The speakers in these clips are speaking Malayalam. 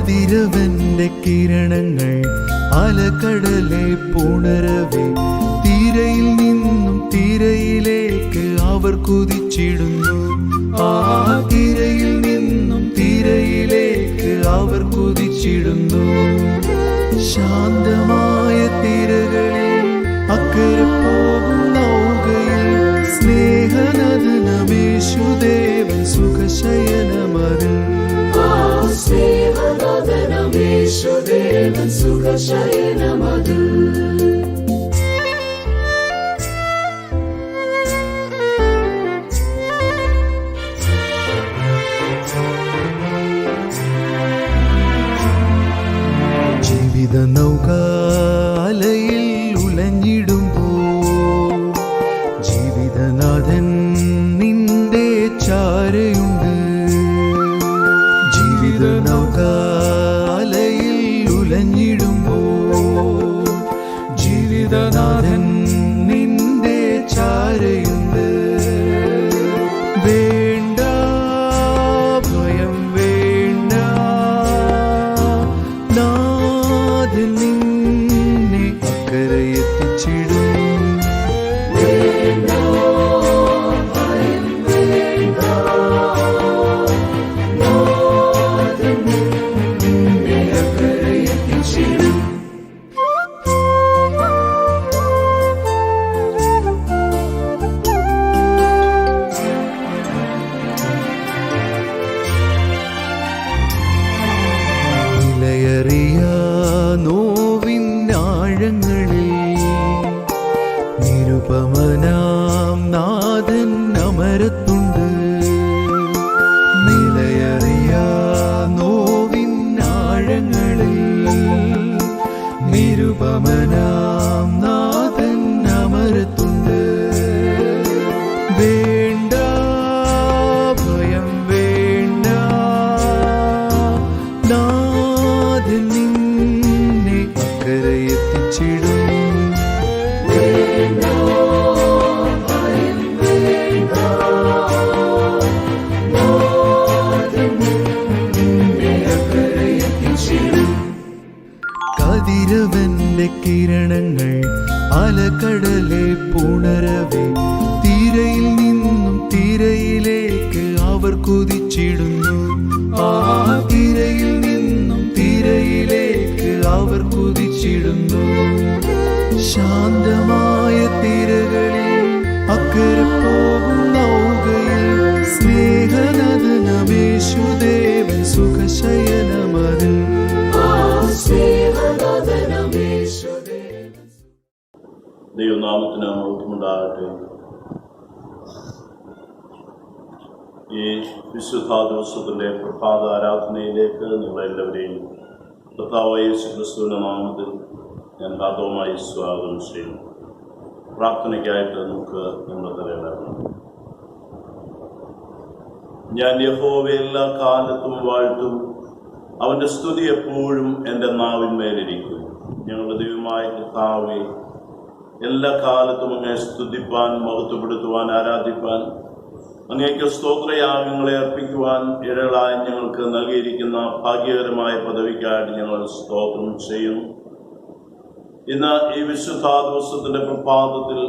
കതിരവന്റെ കിരണങ്ങൾ അലകടലെ പുണരവേ, തീരയിൽ നിന്നും തീരയിലേക്ക് അവർ കുതിച്ചിടുന്നു. ആ തീരയിൽ നിന്നും തീരയിലേക്ക് അവർ കുതിച്ചിടുന്നു. ശാന്തമായ തീരകളിൽ അക്കരെ പോകും നൗകയിൽ സ്നേഹനദനമേശുദേവൻ സുഖശയനമതിൽ. സ്നേഹനദനമേശുദേവൻ സുഖശയനമതിൽ. ജീവിത നൗക അലയിൽ ഉലഞ്ഞിടുമ്പോൾ ജീവിതനാഥൻ നിന്റെ ചാരയുണ്ട്. ജീവിത നൗക അലയിൽ ഉലഞ്ഞിടുമ്പോൾ ജീവിതനാഥൻ നിന്റെ ചാരയുണ്ട്. വേണ്ട ഭയം വേണ്ട, നാഥൻ നിന്നെ അക്കരെ എത്തിച്ചിടും. വിലയേറിയ നോവിനാഴങ്ങളിൽ നിരുപമനാം നാഥൻ അമരത്തുണ്ട്. നിലയേറിയ നോവിനാഴങ്ങളിൽ നിരുപമനാം നാഥൻ അമരത്തുണ്ട്. വേണ്ട ഭയം വേണ്ട, നാഥൻ നിന്നെ അക്കരെ എത്തിച്ചിടും. കതിരവന്റെ കിരണങ്ങൾ അലകടലെ പുണരവേ, തീരയിൽ നിന്നും തീരയിലേക്ക് അവർ കുതിച്ചിടുന്നു. ആ തീരയിൽ നിന്നും തീരയിലേക്ക് അവർ കുതിച്ചിടുന്നു. ശാന്തമായ തീരകളിൽ അക്കരെ പോകും നൗകയിൽ സ്നേഹനദനമേശുദേവൻ സുഖശയനമതിൽ. ദൈവനാമത്തിന് മഹത്വമുണ്ടാകട്ടെ. ഈ വിശുദ്ധ ദിവസത്തിൻ്റെ പ്രഭാത ആരാധനയിലേക്ക് നിങ്ങളെല്ലാവരെയും കർത്താവായ യേശുക്രിസ്തുവിന്റെ നാമത്തിൽ ഞാൻ ഹാർദവമായി സ്വാഗതം ചെയ്യുന്നു. പ്രാർത്ഥനയ്ക്കായിട്ട് നമുക്ക് നമ്മുടെ തലയിടാം. ഞാൻ യഹോവയെ എല്ലാ കാലത്തും വാഴ്ത്തും, അവൻ്റെ സ്തുതി എപ്പോഴും എൻ്റെ നാവിന്മേലിരിക്കും. ഞങ്ങളുടെ ദൈവമായ കർത്താവേ, എല്ലാ കാലത്തും അങ്ങേ സ്തുതിപ്പാൻ, മഹത്വപ്പെടുത്തുവാൻ, ആരാധിപ്പാൻ, അങ്ങേക്ക് സ്തോത്രയാഗങ്ങളെ അർപ്പിക്കുവാൻ ഇടകളായി ഞങ്ങൾക്ക് നൽകിയിരിക്കുന്ന ഭാഗ്യകരമായ പദവിക്കായിട്ട് ഞങ്ങൾ സ്തോത്രം ചെയ്യുന്നു. ഇന്ന് ഈ വിശുദ്ധ ദിവസത്തിൻ്റെ പ്രഭാതത്തിൽ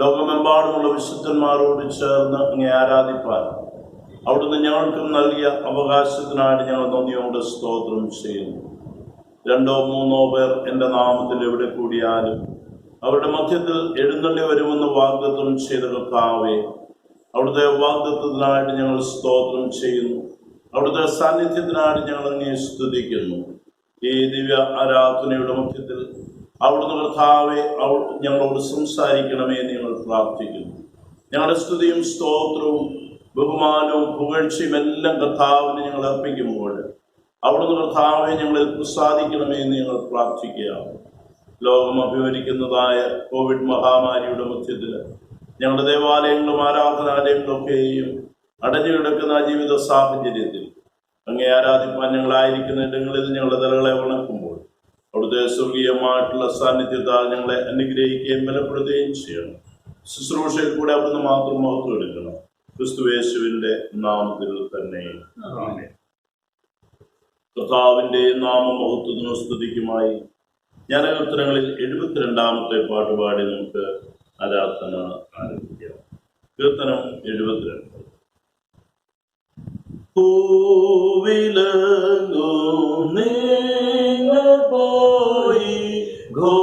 ലോകമെമ്പാടുമുള്ള വിശുദ്ധന്മാരോട് ചേർന്ന് അങ്ങേ ആരാധിപ്പാൻ അവിടുന്ന് ഞങ്ങൾക്ക് നൽകിയ അവകാശത്തിനായിട്ട് ഞങ്ങൾ നന്ദിയോട് സ്തോത്രം ചെയ്യുന്നു. 2 or 3 പേർ എൻ്റെ നാമത്തിൽ എവിടെ കൂടിയാലും അവരുടെ മധ്യത്തിൽ എഴുന്നള്ളി വരുമെന്ന് വാഗ്ദത്തം ചെയ്ത കർത്താവേ, അവിടുത്തെ വാഗ്ദത്തത്തിനായിട്ട് ഞങ്ങൾ സ്തോത്രം ചെയ്യുന്നു. അവിടുത്തെ സാന്നിധ്യത്തിനായിട്ട് ഞങ്ങൾ അങ്ങേ സ്തുതിക്കുന്നു. ഈ ദിവ്യ ആരാധനയുടെ മധ്യത്തിൽ അവിടുന്ന് കർത്താവെ ഞങ്ങളോട് സംസാരിക്കണമേ എന്ന് ഞങ്ങൾ പ്രാർത്ഥിക്കുന്നു. ഞങ്ങളുടെ സ്തുതിയും സ്തോത്രവും ബഹുമാനവും പുകഴ്ചയും എല്ലാം കർത്താവിന് ഞങ്ങൾ അർപ്പിക്കുമ്പോൾ അവിടുന്ന് കർത്താവെ ഞങ്ങളിൽ പ്രസാദിക്കണമേ എന്ന് ഞങ്ങൾ പ്രാർത്ഥിക്കുകയാണ്. ലോകം അഭിമുഖീകരിക്കുന്നതായ കോവിഡ് മഹാമാരിയുടെ മധ്യത്തിൽ ഞങ്ങളുടെ ദേവാലയങ്ങളും ആരാധനാലയങ്ങളൊക്കെയും അടഞ്ഞു കിടക്കുന്ന ജീവിത സാഹചര്യത്തിൽ അങ്ങേ ആരാധിപ്പാൻ ഞങ്ങളായിരിക്കുന്ന ഇടങ്ങളിൽ ഞങ്ങളുടെ തലകളെ ഉണക്കുമ്പോൾ അവിടുത്തെ സ്വർഗീയമായിട്ടുള്ള സാന്നിധ്യത്താൽ ഞങ്ങളെ അനുഗ്രഹിക്കുകയും ബലപ്പെടുത്തുകയും ചെയ്യണം. ശുശ്രൂഷയിൽ കൂടെ അവിടുന്ന് മാത്രം മഹത്വം എടുക്കണം. ക്രിസ്തുയേശുവിന്റെ നാമത്തിൽ തന്നെ ആമേൻ. കർത്താവിൻ്റെ നാമമഹത്വത്തിനും സ്തുതിക്കുമായി ജ്ഞാനകീർത്തനങ്ങളിൽ 72-ാമത്തെ പാട്ടുപാടി നമുക്ക് ആരാധന ആരംഭിക്കാം. കീർത്തനം 72. പൂവിലങ്ങും നിങ്ങൾ പോയി ഘോഷിച്ചിടുമേ,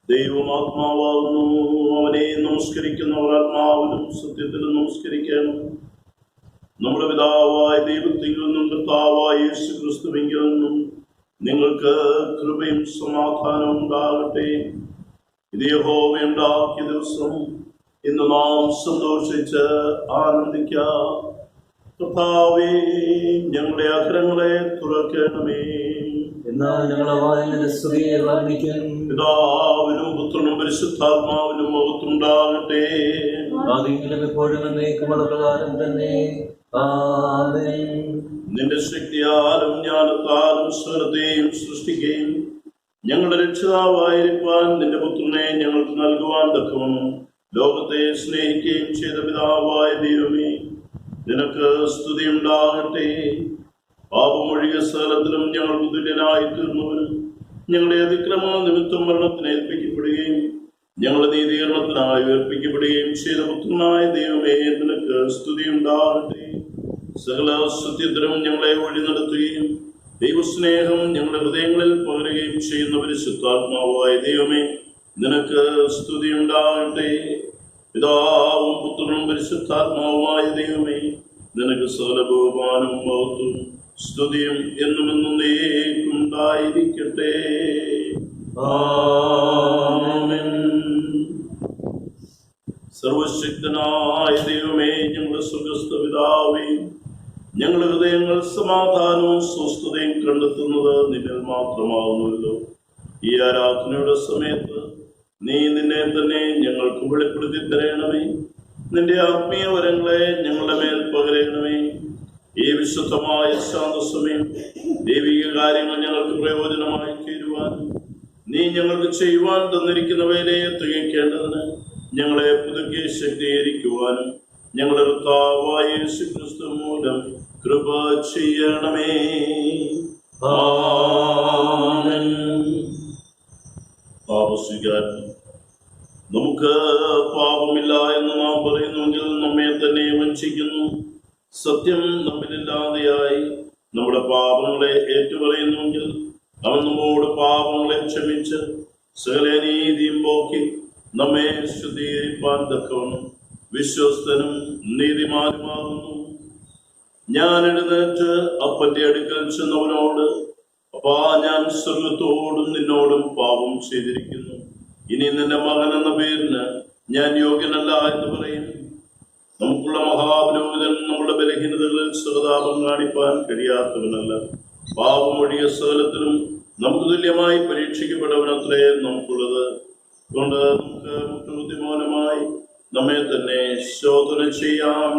ദൈവമാത്മാവാകുന്നു. അവനെ നമസ്കരിക്കുന്നവർ ആത്മാവിലും സത്യത്തിലും നമസ്കരിക്കണം. നമ്മുടെ പിതാവായ ദൈവത്തിൽ നിന്നും കർത്താവായ യേശു ക്രിസ്തുവിങ്കിൽ നിന്നും നിങ്ങൾക്ക് കൃപയും സമാധാനവും ഉണ്ടാകട്ടെ. ഇത് യഹോവ ഉണ്ടാക്കിയ ദിവസം, ഇന്ന് നാം സന്തോഷിച്ച് ആനന്ദിക്കാം. കർത്താവേ, ഞങ്ങളുടെ അധരങ്ങളെ തുറക്കണമേ. എന്നാൽ ഞങ്ങളുടെ വായിലെ സ്തുതിയെ വർണ്ണിക്കും. പിതാവിനും പുത്രനും പരിശുദ്ധാത്മാവിനും മഹത്വമുണ്ടാകട്ടെ. ആദിയിലും എപ്പോഴും എന്നേക്കുമുള്ള പ്രകാരം തന്നെ. ആമേൻ. നിന്റെ ശക്തിയാലും ജ്ഞാനത്താലും സകലത്തെയും സൃഷ്ടിക്കുകയും ഞങ്ങളുടെ രക്ഷിതാവായിരിക്കാൻ നിന്റെ പുത്രനെ ഞങ്ങൾക്ക് നൽകുവാൻ തക്കവണ്ണം ലോകത്തെ സ്നേഹിക്കുകയും ചെയ്ത പിതാവായ ദൈവമേ, നിനക്ക് സ്തുതി ഉണ്ടാകട്ടെ. പാപമൊഴികെ സകലത്തിലും ഞങ്ങൾക്ക് തുല്യനായി തീർന്നവനും ഞങ്ങളുടെ അതിക്രമ നിമിത്തം മരണത്തിന് ഏൽപ്പിക്കപ്പെടുകയും ഞങ്ങളുടെ നീതീകരണത്തിനായി ഉയർപ്പിക്കപ്പെടുകയും ചെയ്ത പുത്രനായ ദൈവമേ, നിനക്ക് സ്തുതി ഉണ്ടാകട്ടെ. സകല സത്യത്തിലും ഞങ്ങളെ വഴി നടത്തുകയും ദൈവസ്നേഹം ഞങ്ങളുടെ ഹൃദയങ്ങളിൽ പകരുകയും ചെയ്യുന്ന പരിശുദ്ധാത്മാവായ ദൈവമേ, നിനക്ക് സ്തുതി ഉണ്ടാകട്ടെ. പിതാവും പുത്രനും പരിശുദ്ധാത്മാവുമായ ദൈവമേ, നിനക്ക് സകല ബഹുമാനവും മഹത്വവും സ്തുതിയും എന്നും എന്നേക്കുണ്ടായിരിക്കട്ടെ. ആമേൻ. സർവശക്തനായ ദൈവമേ, ഞങ്ങളുടെ സ്വർഗ്ഗസ്ഥ പിതാവേ, ഞങ്ങളുടെ ഹൃദയങ്ങൾ സമാധാനവും സ്വസ്ഥതയും കണ്ടെത്തുന്നത് നിന്നിൽ മാത്രമാകുന്നുവല്ലോ. ഈ ആരാധനയുടെ സമയത്ത് നീ നിന്നെ തന്നെ ഞങ്ങൾക്ക് വെളിപ്പെടുത്തി തരണമേ. നിന്റെ ആത്മീയ വരങ്ങളെ ഞങ്ങളുടെ മേൽ പകരണമേ. ഈ വിശുദ്ധമായ ശാന്തസമയം ദൈവിക കാര്യങ്ങൾ ഞങ്ങൾക്ക് പ്രയോജനമായി തീരുവാൻ നീ ഞങ്ങൾക്ക് ചെയ്യുവാൻ തന്നിരിക്കുന്നവരെ തികയ്ക്കേണ്ടതിന് ഞങ്ങളെ പുതുക്കി ശക്തീകരിക്കുവാനും ഞങ്ങളുടെ കർത്താവായ യേശുക്രിസ്തു മൂലം കൃപ ചെയ്യണമേ. ആമേൻ. പാപസ്വീകാരം. നമുക്ക് പാപമില്ല എന്ന് നാം പറയുന്നുവെങ്കിൽ നമ്മെ തന്നെ വഞ്ചിക്കുന്നു. സത്യം നമ്മിലില്ലാതെയായി നമ്മുടെ പാപങ്ങളെ ഏറ്റുപറയുന്നുവെങ്കിൽ അവൻ നമ്മോട് പാപങ്ങളെ ക്ഷമിച്ച് സകല നീതിയും പോക്കി നമ്മെ ശുദ്ധീകരിപ്പാൻ തക്കവണ്ണം വിശ്വസ്തനും നീതിമാനുമാകുന്നു. ഞാൻ എഴുന്നേറ്റ് അപ്പന്റെ അടുക്കൽ ചെന്നവനോട്, അപ്പാ, ഞാൻ സ്വർഗത്തോടും നിന്നോടും പാപം ചെയ്തിരിക്കുന്നു. ഇനി നിന്റെ മകൻ എന്ന പേരിന് ഞാൻ യോഗ്യനല്ല എന്ന് പറയും. നമുക്കുള്ള മഹാപുരോഹിതൻ നമ്മുടെ ബലഹീനതകളിൽ സഹതാപം കാണിപ്പാൻ കഴിയാത്തവനല്ല. പാപമൊഴിയ സകലത്തിലും നമുക്ക് തുല്യമായി പരീക്ഷിക്കപ്പെട്ടവനത്രേ നമുക്കുള്ളത്. അതുകൊണ്ട് നമുക്ക് മുട്ടുബുദ്ധിമൂലമായി നമ്മെ തന്നെ ശോധന ചെയ്യാം.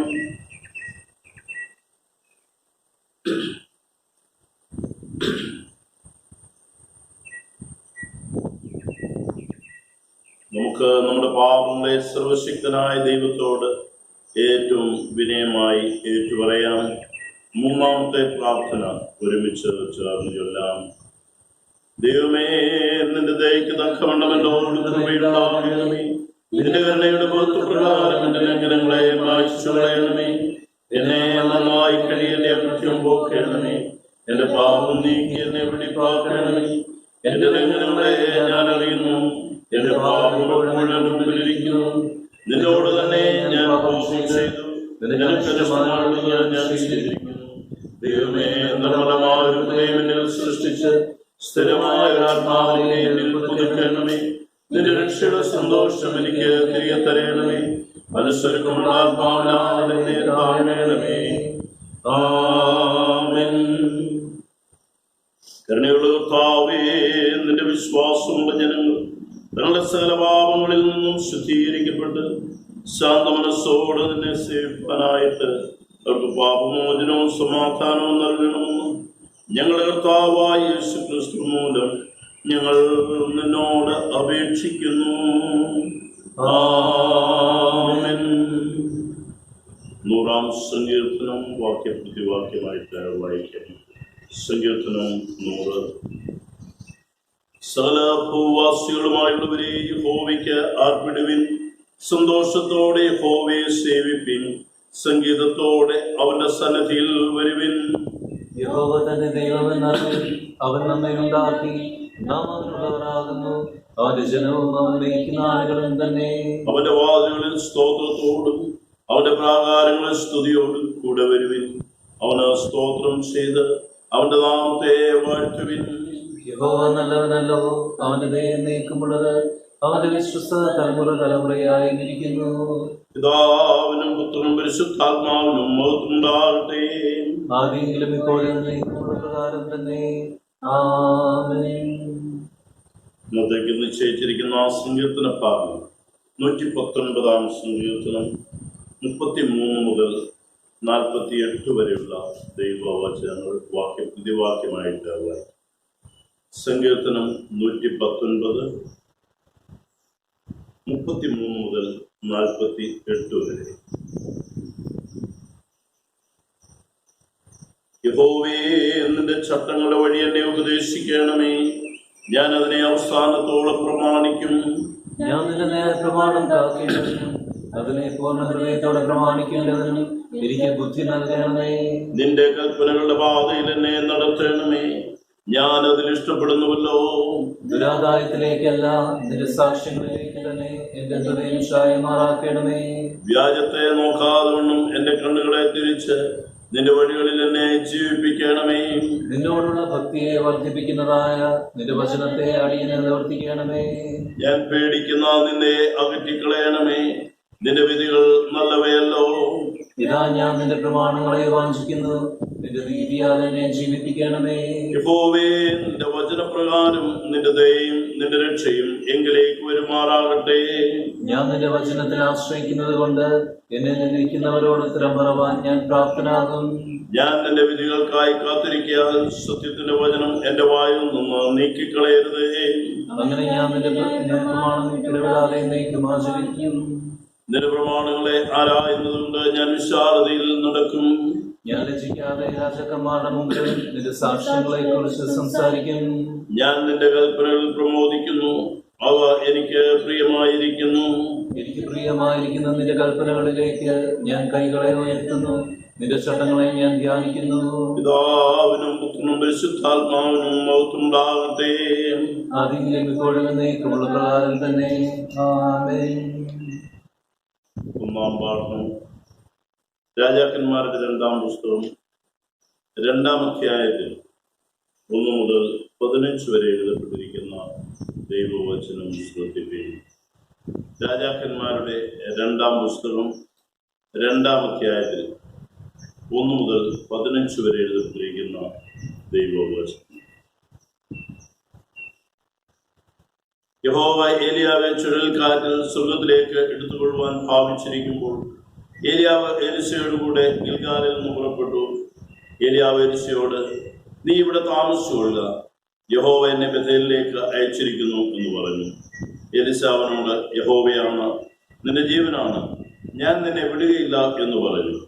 നമുക്ക് നമ്മുടെ പാപങ്ങളെ സർവശക്തനായ ദൈവത്തോട് ഏറ്റവും വിനയമായി ഏറ്റുപറയാം. മൂന്നാമത്തെ പ്രാർത്ഥന ഒരുമിച്ച് ചേർന്ന് ചൊല്ലാം. ദൈവമേ, നിന്റെ ദയയ്ക്ക് തക്കവണ്ണം എന്നോട് കൃപയുണ്ടാകണമേ. നിന്റെ കരുണയുടെ ബോധപ്രകാരം എന്റെ ലംഘനങ്ങളെ മായ്ച്ചു കളയണമേ. എന്നെ നന്നായി കഴിയന്റെ അകൃത്യം പോക്കണമേ. എന്റെ പാപം നീക്കി എന്നെ വെളിപ്പാക്കണമേ. എന്റെ ലംഘനങ്ങളെ ഞാൻ അറിയുന്നു. എന്റെ പാപങ്ങൾ മുഴുവൻ മുമ്പിലിരിക്കുന്നു. നിന്നോട് തന്നെ ഞാൻ പാപം ചെയ്തു. ഞാൻ ചെയ്തിരിക്കുന്നു. ദൈവമേ, നിർമ്മലമായ ഒരു ഹൃദയം എന്നിൽ സൃഷ്ടിച്ച് സ്ഥിരമായ ഒരു ആത്മാവിനെ എന്നിൽ പുതുക്കണമേ. നിന്റെ രക്ഷയുടെ സന്തോഷം എനിക്ക് തിരികെ തരണമേ. മനസ്സൊരുക്കമുള്ള ആത്മാവിനാൽ എന്നെ താഴ്മേണമേ. ആമേൻ. കരുണയുള്ള കർത്താവേ, നിന്റെ വിശ്വാസമുള്ള ജനങ്ങൾ തങ്ങളുടെ സകല പാപങ്ങളിൽ നിന്നും ശുദ്ധീകരിക്കപ്പെട്ട് ശാന്തമനസ്സോട് നിന്നെ സേവിപ്പാനായിട്ട് അവർക്ക് പാപമോചനവും സമാധാനവും നൽകണമെന്ന് ഞങ്ങളുടെ കർത്താവായ യേശുക്രിസ്തു മൂലം ഞങ്ങൾ നിന്നോട് അപേക്ഷിക്കുന്നു. ആമേൻ. 100-ാം സങ്കീർത്തനം വാക്യപ്രതിവാക്യമായിട്ട് വായിക്കാം. സങ്കീർത്തനം 100. സകല ഭൂവാസികളുമായുള്ളവരെ യഹോവയ്ക്ക് ആർപ്പിടുവിൻ. സന്തോഷത്തോടെ യഹോവയെ സേവിപ്പിൻ. സംഗീതത്തോടെ അവന്റെ സന്നിധിയിൽ വരുവിൻ. യഹോവ തന്നെ ദൈവമെന്നറിവിൻ. അവൻ നമ്മെ ഉണ്ടാക്കി, നാം അവനുള്ളവരാകുന്നു. അവന്റെ ജനവും അവൻ നയിക്കുന്ന ആളുകളും തന്നെ. അവന്റെ വാതിലുകളിൽ സ്തോത്രത്തോടും അവന്റെ പ്രാകാരങ്ങളിൽ സ്തുതിയോടും കൂടെ വരുവിൻ. അവന് സ്തോത്രം ചെയ്ത് അവന്റെ നാമത്തെ വാഴ്ത്തുവിൻ. യഹോവ നല്ലവനല്ലോ, അവന്റെ ദയ എന്നേക്കുമുള്ളത്. അവന്റെ വിശ്വസ്തത തലമുറ തലമുറയായി ഇരിക്കുന്നു. പിതാവിനും പുത്രനും പരിശുദ്ധാത്മാവിനും മഹത്വമുണ്ടാകട്ടെ. ആദിയെങ്കിലും ഇപ്പോഴും എന്നേക്കുമുള്ള പ്രകാരം തന്നെ. ആമേൻ. ഇന്നത്തേക്ക് നിശ്ചയിച്ചിരിക്കുന്ന ആ സങ്കീർത്തന ഭാഗം 119-ാം സങ്കീർത്തനം 33 മുതൽ 48 വരെയുള്ള ദൈവവചനങ്ങൾ വാക്യപ്രതിവാക്യമായിട്ട് വായിക്കും. സങ്കീർത്തനം 119, 33 മുതൽ 48 വരെ. യഹോവേ, നിന്റെ ചട്ടങ്ങളുടെ വഴി എന്നെ ഉപദേശിക്കണമേ. ഞാൻ അതിനെ അവസാനത്തോളം പ്രമാണിക്കും. ഞാൻ നിന്റെ നേരപ്രമാണം കാക്കേണ്ടതിനും അതിനെ പൂർണ്ണ ഹൃദയത്തോടെ പ്രമാണിക്കേണ്ടതിനും എനിക്ക് ബുദ്ധി നൽകണമേ. നിന്റെ കൽപ്പനകളുടെ പാതയിൽ എന്നെ നടത്തണമേ. ഞാൻ അതിൽ ഇഷ്ടപ്പെടുന്നുവല്ലോ. ദുരാദായത്തിലേക്കല്ല, നിന്റെ സാക്ഷ്യങ്ങളിലേക്ക് തന്നെ എന്റെ ഹൃദയം ശായമാറാക്കണമേ. വ്യാജത്തെ നോക്കാതെ വണ്ണം എന്റെ കണ്ണുകളെ തിരിച്ച് നിന്റെ വഴികളിൽ എന്നെ ജീവിപ്പിക്കണമേ. നിന്നോടുള്ള ഭക്തിയെ വർദ്ധിപ്പിക്കുന്നതായ നിന്റെ വചനത്തെ അടിയനെ നിവർത്തിക്കണമേ. ഞാൻ പേടിക്കുന്ന നിന്നെ അകറ്റിക്കളയണമേ. നിന്റെ വിധികൾ നല്ലവയല്ലോ. ഇതാ ഇതാ ഞാൻ നിന്റെ പ്രമാണങ്ങളെ വാഞ്ചിക്കുന്നു, നിന്റെ നീതിയാൽ എന്നെ ജീവിപ്പിക്കണമേ. യഹോവേ, നിന്റെ വചനപ്രകാരം നിന്റെ ദയയും നിന്റെ രക്ഷയും എങ്കിലേക്ക് വരുമാറാകട്ടെ. ഞാൻ നിന്റെ വചനത്തിൽ ആശ്രയിക്കുന്നത് കൊണ്ട് എന്നെ നിന്ദിക്കുന്നവരോട് ഉത്തരം പറവാൻ ഞാൻ പ്രാപ്തനാകും. ഞാൻ നിന്റെ വിധികൾക്കായി കാത്തിരിക്കാൻ സത്യത്തിന്റെ വചനം എന്റെ വായിൽ നിന്ന് നീക്കിക്കളയരുതേ. അങ്ങനെ ഞാൻ നിന്റെ പ്രമാണം ഇടപെടാതെ എന്നേക്കും ആചരിക്കും. നിന്റെ പ്രമാണങ്ങളെ ആരായുന്നതുകൊണ്ട് ഞാൻ വിശാലതയിൽ നടക്കും. ഞാൻ ലജ്ജിക്കാതെ രാജാക്കന്മാരുടെ മുമ്പിൽ നിന്റെ സാക്ഷ്യങ്ങളെ കുറിച്ച് സംസാരിക്കും. ഞാൻ നിന്റെ കൽപ്പനകൾ പ്രമോദിക്കുന്നു, അവ എനിക്ക് പ്രിയമായിരിക്കുന്നു. എനിക്ക് പ്രിയമായിരിക്കുന്ന നിന്റെ കൽപ്പനകളിലേക്ക് ഞാൻ കൈകളെ ഉയർത്തുന്നു, നിന്റെ ചട്ടങ്ങളെ ഞാൻ ധ്യാനിക്കുന്നു. പിതാവിനും പുത്രനും പരിശുദ്ധാത്മാവിനും മഹത്വമുണ്ടാകട്ടെ. ആദിയിലും ഇപ്പോഴും എന്നേക്കുമുള്ള പ്രകാരം തന്നെ. ആമേൻ. ഒന്നാം പാഠം രാജാക്കന്മാരുടെ 2-ാം പുസ്തകം 2-ാം അധ്യായത്തിൽ 1 മുതൽ 15 വരെ എഴുതപ്പെട്ടിരിക്കുന്ന ദൈവവചനം ശ്രദ്ധിക്കുകയും രാജാക്കന്മാരുടെ 2-ാം പുസ്തകം 2-ാം അധ്യായത്തിൽ 1 മുതൽ 15 വരെ എഴുതപ്പെട്ടിരിക്കുന്ന ദൈവവചനം. യഹോവ ഏലിയാവെ ചുഴൽക്കാറ്റിൽ സ്വർഗത്തിലേക്ക് എടുത്തുകൊള്ളുവാൻ ഭാവിച്ചിരിക്കുമ്പോൾ ഏലിയാവ് എലിശയോട് കൂടെ ഗിൽഗാലിൽ നിന്ന് പുറപ്പെട്ടു. ഏലിയാവ് എലിശയോട്, നീ ഇവിടെ താമസിച്ചുകൊള്ളുക, യഹോവ എന്നെ ബേഥേലിലേക്ക് അയച്ചിരിക്കുന്നു എന്ന് പറഞ്ഞു. എലിശ അവനോട്, യഹോവയാണ്, നിന്റെ ജീവനാണ്, ഞാൻ നിന്നെ വിടുകയില്ല എന്ന് പറഞ്ഞു.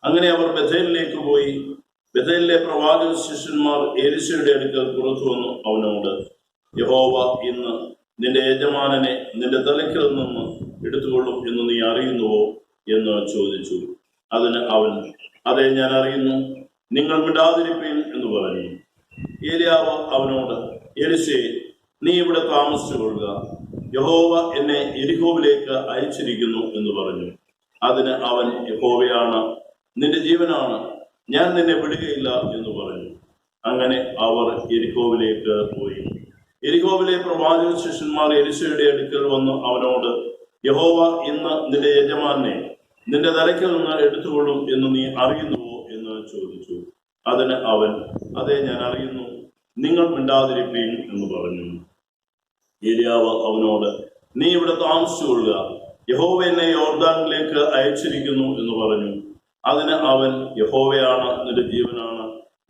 അങ്ങനെ അവർ ബേഥേലിലേക്ക് പോയി. ബേഥേലിലെ പ്രവാചക ശിഷ്യന്മാർ എലിശയുടെ അടുക്കൽ പുറത്തു വന്നു അവനോട്, യഹോവ ഇന്ന് നിന്റെ യജമാനനെ നിന്റെ തലയ്ക്കിൽ നിന്ന് എടുത്തുകൊള്ളും എന്ന് നീ അറിയുന്നുവോ എന്ന് ചോദിച്ചു. അതിന് അവൻ, അതെ, ഞാൻ അറിയുന്നു, നിങ്ങൾ മിണ്ടാതിരിപ്പീൻ എന്ന് പറഞ്ഞു. ഏലിയാവ് അവനോട്, എലിശേ, നീ ഇവിടെ താമസിച്ചു കൊള്ളുക, യഹോവ എന്നെ യെരിഹോവിലേക്ക് അയച്ചിരിക്കുന്നു എന്ന് പറഞ്ഞു. അതിന് അവൻ, യഹോവയാണ്, നിന്റെ ജീവനാണ്, ഞാൻ നിന്നെ വിടുകയില്ല എന്ന് പറഞ്ഞു. അങ്ങനെ അവർ യെരിഹോവിലേക്ക് പോയി. യെരിഹോവിലെ പ്രവാചക ശിഷ്യന്മാർ എലിശയുടെ അടുക്കൽ വന്ന് അവനോട്, യഹോവ ഇന്ന് നിന്റെ യജമാനെ നിന്റെ തലയ്ക്കിൽ നിന്ന് എടുത്തുകൊള്ളും എന്ന് നീ അറിയുന്നുവോ എന്ന് ചോദിച്ചു. അതിന് അവൻ, അതെ, ഞാൻ അറിയുന്നു, നിങ്ങൾ മിണ്ടാതിരിപ്പീൻ എന്ന് പറഞ്ഞു. ഏലിയാവ് അവനോട്, നീ ഇവിടെ താമസിച്ചു കൊള്ളുക, യഹോവ എന്നെ യോർദാനിലേക്ക് അയച്ചിരിക്കുന്നു എന്ന് പറഞ്ഞു. അതിന് അവൻ, യഹോവയാണ്, നിന്റെ ജീവനാണ്,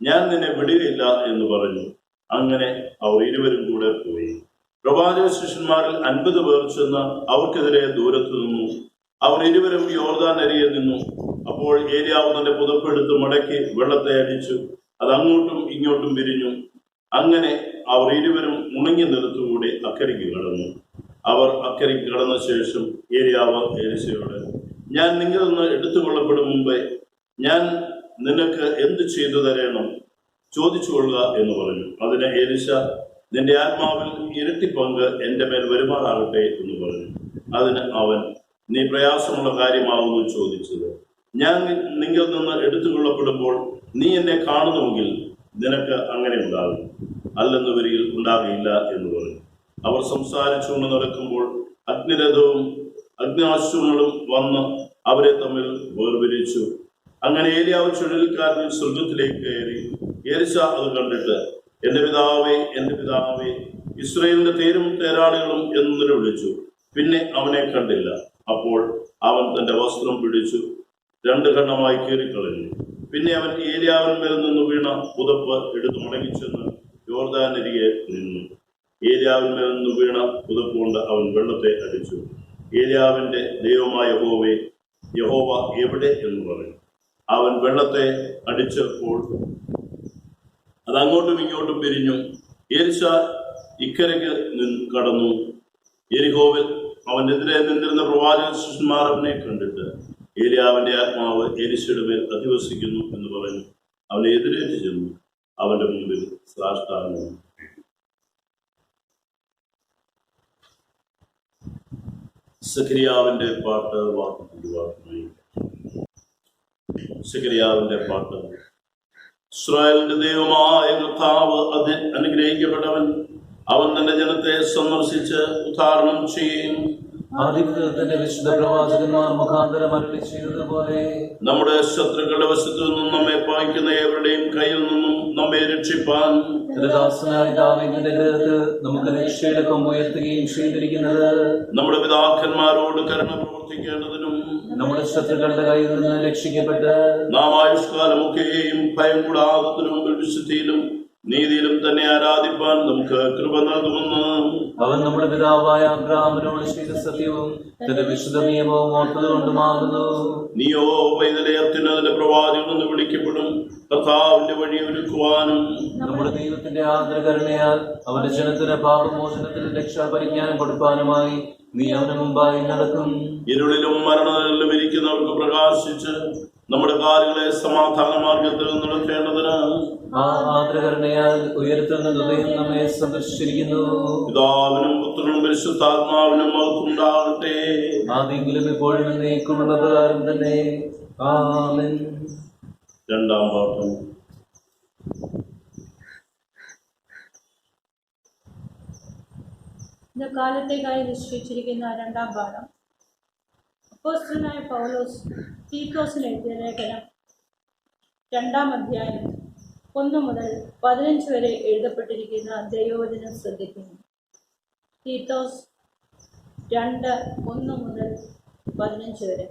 ഞാൻ നിന്നെ വിടുകയില്ല എന്ന് പറഞ്ഞു. അങ്ങനെ അവർ ഇരുവരും കൂടെ പോയി. പ്രവാചക ശിഷ്യന്മാരിൽ 50 പേർ ചെന്ന് അവർക്കെതിരെ ദൂരത്തു നിന്നു. അവർ ഇരുവരും യോർദാൻ അരികെ നിന്നു. അപ്പോൾ ഏലിയാവ് തന്റെ പുതപ്പെടുത്ത് മടക്കി വെള്ളത്തെ അടിച്ചു, അത് അങ്ങോട്ടും ഇങ്ങോട്ടും വിരിഞ്ഞു. അങ്ങനെ അവർ ഇരുവരും ഉണങ്ങിയ നിലത്തുകൂടി അക്കരയ്ക്ക് കടന്നു. അവർ അക്കരയ്ക്ക് കടന്ന ശേഷം ഏലിയാവ് എലിശയോട്, ഞാൻ നിങ്ങളിൽ നിന്ന് എടുത്തുകൊള്ളപ്പെടും മുമ്പേ ഞാൻ നിനക്ക് എന്ത് ചെയ്തു തരണം, ചോദിച്ചു കൊള്ളുക എന്ന് പറഞ്ഞു. അതിന് എലിശ, നിന്റെ ആത്മാവിൽ ഇരട്ടി പങ്ക് എന്റെ മേൽ വരുമാറാകട്ടെ എന്ന് പറഞ്ഞു. അതിന് അവൻ, നീ പ്രയാസമുള്ള കാര്യമാവുന്നു ചോദിച്ചത്. ഞാൻ നിങ്ങളിൽ നിന്ന് എടുത്തുകൊള്ളപ്പെടുമ്പോൾ നീ എന്നെ കാണുന്നുവെങ്കിൽ നിനക്ക് അങ്ങനെ ഉണ്ടാകും, അല്ലെന്ന് വരികിൽ ഉണ്ടാകില്ല എന്ന് പറഞ്ഞു. അവർ സംസാരിച്ചുകൊണ്ട് നടക്കുമ്പോൾ അഗ്നിരഥവും അഗ്നാശ്വങ്ങളും വന്ന് അവരെ തമ്മിൽ വേർപിരിച്ചു. അങ്ങനെ ഏലിയാവ് ചുഴലിക്കാറ്റിൽ സ്വർഗത്തിലേക്ക് കയറി. എലിശ അത് കണ്ടിട്ട്, എന്റെ പിതാവേ, എന്റെ പിതാവേ, ഇസ്രായേലിന്റെ തേരും തേരാളികളും എന്ന് വിളിച്ചു. പിന്നെ അവനെ കണ്ടില്ല. അപ്പോൾ അവൻ തന്റെ വസ്ത്രം പിടിച്ചു 2 ഖണ്ഡമായി കീറിക്കളഞ്ഞു. പിന്നെ അവൻ ഏലിയാവിന്മേൽ നിന്ന് വീണ പുതപ്പ് എടുത്ത് മടങ്ങിച്ചെന്ന് യോർദാനരികെ നിന്നു. ഏലിയാവിന്മേൽ നിന്ന് വീണ പുതപ്പ് കൊണ്ട് അവൻ വെള്ളത്തെ അടിച്ചു. ഏലിയാവിന്റെ ദൈവമായ യഹോവേ, യഹോവ എവിടെ എന്ന് പറഞ്ഞു. അവൻ വെള്ളത്തെ അടിച്ചപ്പോൾ അത് അങ്ങോട്ടും ഇങ്ങോട്ടും പിരിഞ്ഞു. എലിശ ഇക്കരയ്ക്ക് കടന്നു. യെരിഹോവിൽ അവനെതിരെ നിന്നിരുന്ന പ്രവാചക ശിഷ്യന്മാർ അവനെ കണ്ടിട്ട്, ഏലിയാവിന്റെ ആത്മാവ് എലിശയുടെ മേൽ അധിവസിക്കുന്നു എന്ന് പറഞ്ഞു അവനെ എതിരേറ്റ് ചെന്നു അവന്റെ മുമ്പിൽ സാഷ്ടാംഗം. സഖരിയാവിന്റെ പാട്ട് വാക്കുമായി. സഖരിയാവിന്റെ പാട്ട്. ഇസ്രായേലിന്റെ ദൈവമായ കർത്താവ് അനുഗ്രഹിക്കപ്പെട്ടവൻ. അവൻ തന്റെ ജനത്തെ സന്ദർശിച്ച് ഉദ്ധാരണം ചെയ്യും. ആദിമുതൽ വിശുദ്ധ പ്രവാചകന്മാർ മുഖാന്തരം അരുളി ചെയ്തതുപോലെ നമ്മുടെ ശത്രുക്കളുടെ വശത്തു നിന്നും നമ്മെ പായിക്കുന്ന ഏവരുടെയും കയ്യിൽ നിന്നും നമ്മെ രക്ഷിപ്പാൻ ദാസനായ ദാവീദിന്റെ ഗ്രഹത്ത് നമുക്ക് രക്ഷയുടെ കൊമ്പുയർത്തുകയും ചെയ്തിരിക്കുന്നത് നമ്മുടെ പിതാക്കന്മാരോട് കരുണ പ്രവർത്തിക്കേണ്ടതിനും നമ്മുടെ ശത്രുക്കളുടെ കയ്യിൽ നിന്ന് രക്ഷിക്കപ്പെട്ട് നാം ആയുഷ്കാലമൊക്കെയും ഭയം കൂടാതെ മുമ്പിൽ വിശുദ്ധിയിലും നീതിയിലും തന്നെ ആരാധിപ്പാൻ നമുക്ക് കൃപ നൽകുമെന്ന് അവൻ നമ്മുടെ പിതാവായ അബ്രാഹാമിനോട് ചെയ്ത സത്യവും തന്റെ വിശുദ്ധ നിയമവും ഓർത്തതുകൊണ്ടുമാകുന്നു. നീയോ പൈതലെ അത്യുന്നതിന്റെ പ്രവാചകൻ എന്ന് വിളിക്കപ്പെടും, കർത്താവിന്റെ വഴി ഒരുക്കുവാനും നമ്മുടെ ദൈവത്തിന്റെ ആദരകരുണയാൽ അവന്റെ ജനത്തിന് പാപമോചനത്തിന് രക്ഷാപരിജ്ഞാനം കൊടുക്കാനുമായി നീ അവന് മുമ്പായി നടക്കും. ഇരുളിലും മരണത്തിലും ഇരിക്കുന്നവർക്ക് പ്രകാശിച്ച് നമ്മുടെ കാലുകളെ സമാധാന മാർഗത്തിൽ നടത്തേണ്ടതിന് ആ ആദരകരുണയാൽ ഉയരത്തിൽ നിന്ന് ദൈവം നമ്മെ സന്ദർശിച്ചിരിക്കുന്നു. പിതാവിനും പുത്രനും പരിശുദ്ധാത്മാവിനും മഹത്വമുണ്ടാകട്ടെ, ആദിയിലും ഇപ്പോഴും എന്നേക്കുമുള്ള പ്രകാരം തന്നെ. ആമേൻ. രണ്ടാം പാഠം. ഇന്ന് കാലത്തേക്കായി നിശ്ചയിച്ചിരിക്കുന്ന രണ്ടാം പാഠം അപ്പോസ്തലനായ പൗലോസ് തീത്തോസിന് എഴുതിയ ലേഖനം 2-ാം അധ്യായം 1 മുതൽ 15 വരെ എഴുതപ്പെട്ടിരിക്കുന്ന ദൈവവചനം ശ്രദ്ധിക്കുന്നു. തീത്തോസ് 2:1 മുതൽ 15 വരെ.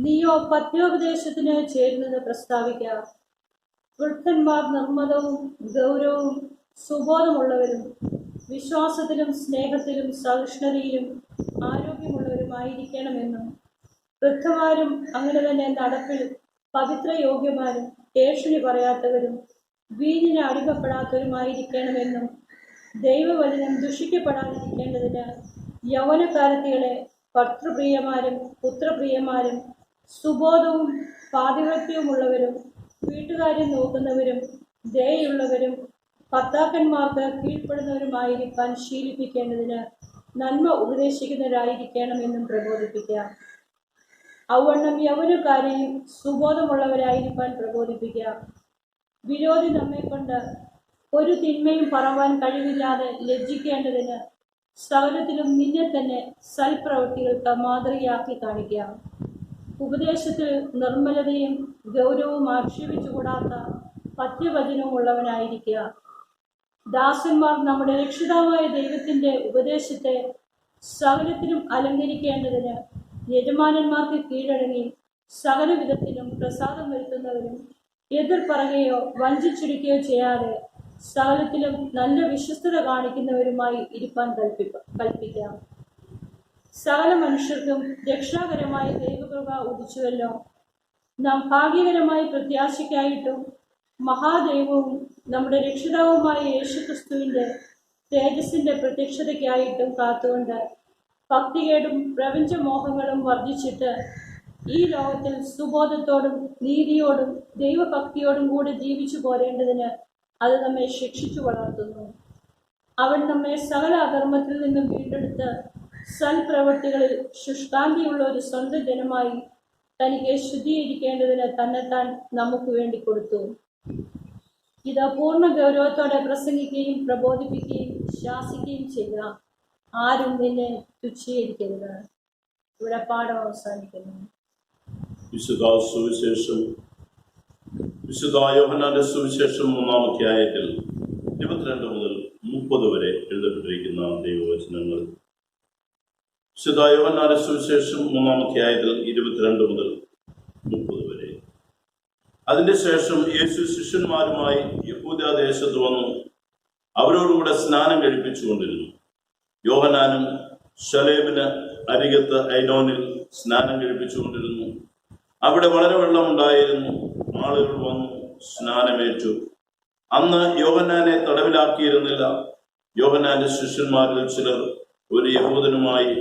നീയോ പത്യോപദേശത്തിന് ചേരുന്നത് പ്രസ്താവിക്കുക. വൃദ്ധന്മാർ നിർമ്മതവും ഗൗരവവും സുബോധമുള്ളവരും വിശ്വാസത്തിലും സ്നേഹത്തിലും സഹിഷ്ണുതയിലും ആരോഗ്യമുള്ളവരുമായിരിക്കണമെന്നും വൃദ്ധമാരും അങ്ങനെ തന്നെ നടപ്പിൽ പവിത്രയോഗ്യമാരും ഏഷണി പറയാത്തവരും വീഞ്ഞിന് അടിമപ്പെടാത്തവരുമായിരിക്കണമെന്നും ദൈവവചനം ദുഷിക്കപ്പെടാതിരിക്കേണ്ടതിന് യൗവനക്കാരത്തികളെ ഭർത്തൃപ്രിയമാരും പുത്രപ്രിയമാരും സുബോധവും പാതിവ്രത്യവുമുള്ളവരും വീട്ടുകാര്യം നോക്കുന്നവരും ദയയുള്ളവരും ഭർത്താക്കന്മാർക്ക് കീഴ്പ്പെടുന്നവരുമായിരിക്കാൻ ശീലിപ്പിക്കേണ്ടതിന് നന്മ ഉപദേശിക്കുന്നവരായിരിക്കണമെന്നും പ്രബോധിപ്പിക്കുക. ഔവണ്ണം യൗവനക്കാരെയും സുബോധമുള്ളവരായിരിക്കാൻ പ്രബോധിപ്പിക്കുക. വിരോധി നമ്മെക്കൊണ്ട് ഒരു തിന്മയും പറവാൻ കഴിവില്ലാതെ ലജ്ജിക്കേണ്ടതിന് സകലത്തിലും നിന്നെ തന്നെ സൽപ്രവൃത്തികൾക്ക് മാതൃകയാക്കി കാണിക്കുക. ഉപദേശത്തിൽ നിർമ്മലതയും ഗൗരവവും ആക്ഷേപിച്ചുകൂടാത്ത പഥ്യവചനവും ഉള്ളവനായിരിക്കുക. ദാസന്മാർ നമ്മുടെ രക്ഷിതാവായ ദൈവത്തിൻ്റെ ഉപദേശത്തെ സകലത്തിലും അലങ്കരിക്കേണ്ടതിന് യജമാനന്മാർക്ക് കീഴടങ്ങി സകല വിധത്തിലും പ്രസാദം വരുത്തുന്നവരും എതിർ പറയുകയോ വഞ്ചിച്ചിടിക്കുകയോ ചെയ്യാതെ സകലത്തിലും നല്ല വിശ്വസ്തത കാണിക്കുന്നവരുമായി ഇരിപ്പാൻ കൽപ്പിക്കാം. സകല മനുഷ്യർക്കും രക്ഷാകരമായ ദൈവകൃപ ഉദിച്ചുവല്ലോ. നാം ഭാഗ്യകരമായി പ്രത്യാശയ്ക്കായിട്ടും മഹാദൈവവും നമ്മുടെ രക്ഷിതാവുമായ യേശുക്രിസ്തുവിൻ്റെ തേജസ്സിൻ്റെ പ്രത്യക്ഷതയ്ക്കായിട്ടും കാത്തുകൊണ്ട് ഭക്തികേടും പ്രപഞ്ചമോഹങ്ങളും വർദ്ധിച്ചിട്ട് ഈ ലോകത്തിൽ സുബോധത്തോടും നീതിയോടും ദൈവഭക്തിയോടും കൂടി ജീവിച്ചു പോരേണ്ടതിന് അത് നമ്മെ ശിക്ഷിച്ചു വളർത്തുന്നു. അവൻ നമ്മെ സകല അധർമ്മത്തിൽ നിന്നും വീണ്ടെടുത്ത് സൽപ്രവൃത്തികളിൽ ശുഷ്കാന്തിയുള്ള ഒരു സ്വന്തം ജനമായി തനിക്ക് ശുദ്ധീകരിക്കേണ്ടതിന് തന്നെത്താൻ നമുക്ക് വേണ്ടി കൊടുത്തു. ഇത് പൂർണ്ണ ഗൗരവത്തോടെ പ്രസംഗിക്കുകയും പ്രബോധിപ്പിക്കുകയും ശാസിക്കുകയും ചെയ്യുക. ആരും നിന്നെ തുച്ഛീകരിക്കരുത്. ഇവിടെ പാഠം അവസാനിക്കുന്നു. വിശുദ്ധ സുവിശേഷം വിശുദ്ധ യോഹന്നാന്റെ സുവിശേഷം 3-ാം അധ്യായത്തിൽ 22 മുതൽ 30 വരെ എഴുതപ്പെട്ടിരിക്കുന്ന ദൈവവചനങ്ങൾ. വിശുദ്ധ യോഹന്നാന്റെ സുവിശേഷം 3-ാം അധ്യായത്തിൽ 22 മുതൽ 30 വരെ. അതിന്റെ ശേഷം യേശു ശിഷ്യന്മാരുമായി യഹൂദദേശത്ത് വന്നു അവരോടുകൂടെ സ്നാനം കഴിപ്പിച്ചുകൊണ്ടിരുന്നു. യോഹന്നാനും ശലേമിന് അരികത്ത് ഐനോനിൽ സ്നാനം കഴിപ്പിച്ചുകൊണ്ടിരുന്നു. അവിടെ വളരെ വെള്ളമുണ്ടായിരുന്നു. ആളുകൾ വന്നു സ്നാനമേറ്റു. അന്ന് യോഹന്നാനെ തടവിലാക്കിയിരുന്നില്ല. യോഹന്നാന്റെ ശിഷ്യന്മാരിൽ ചിലർ ഒരു യഹൂദനുമായി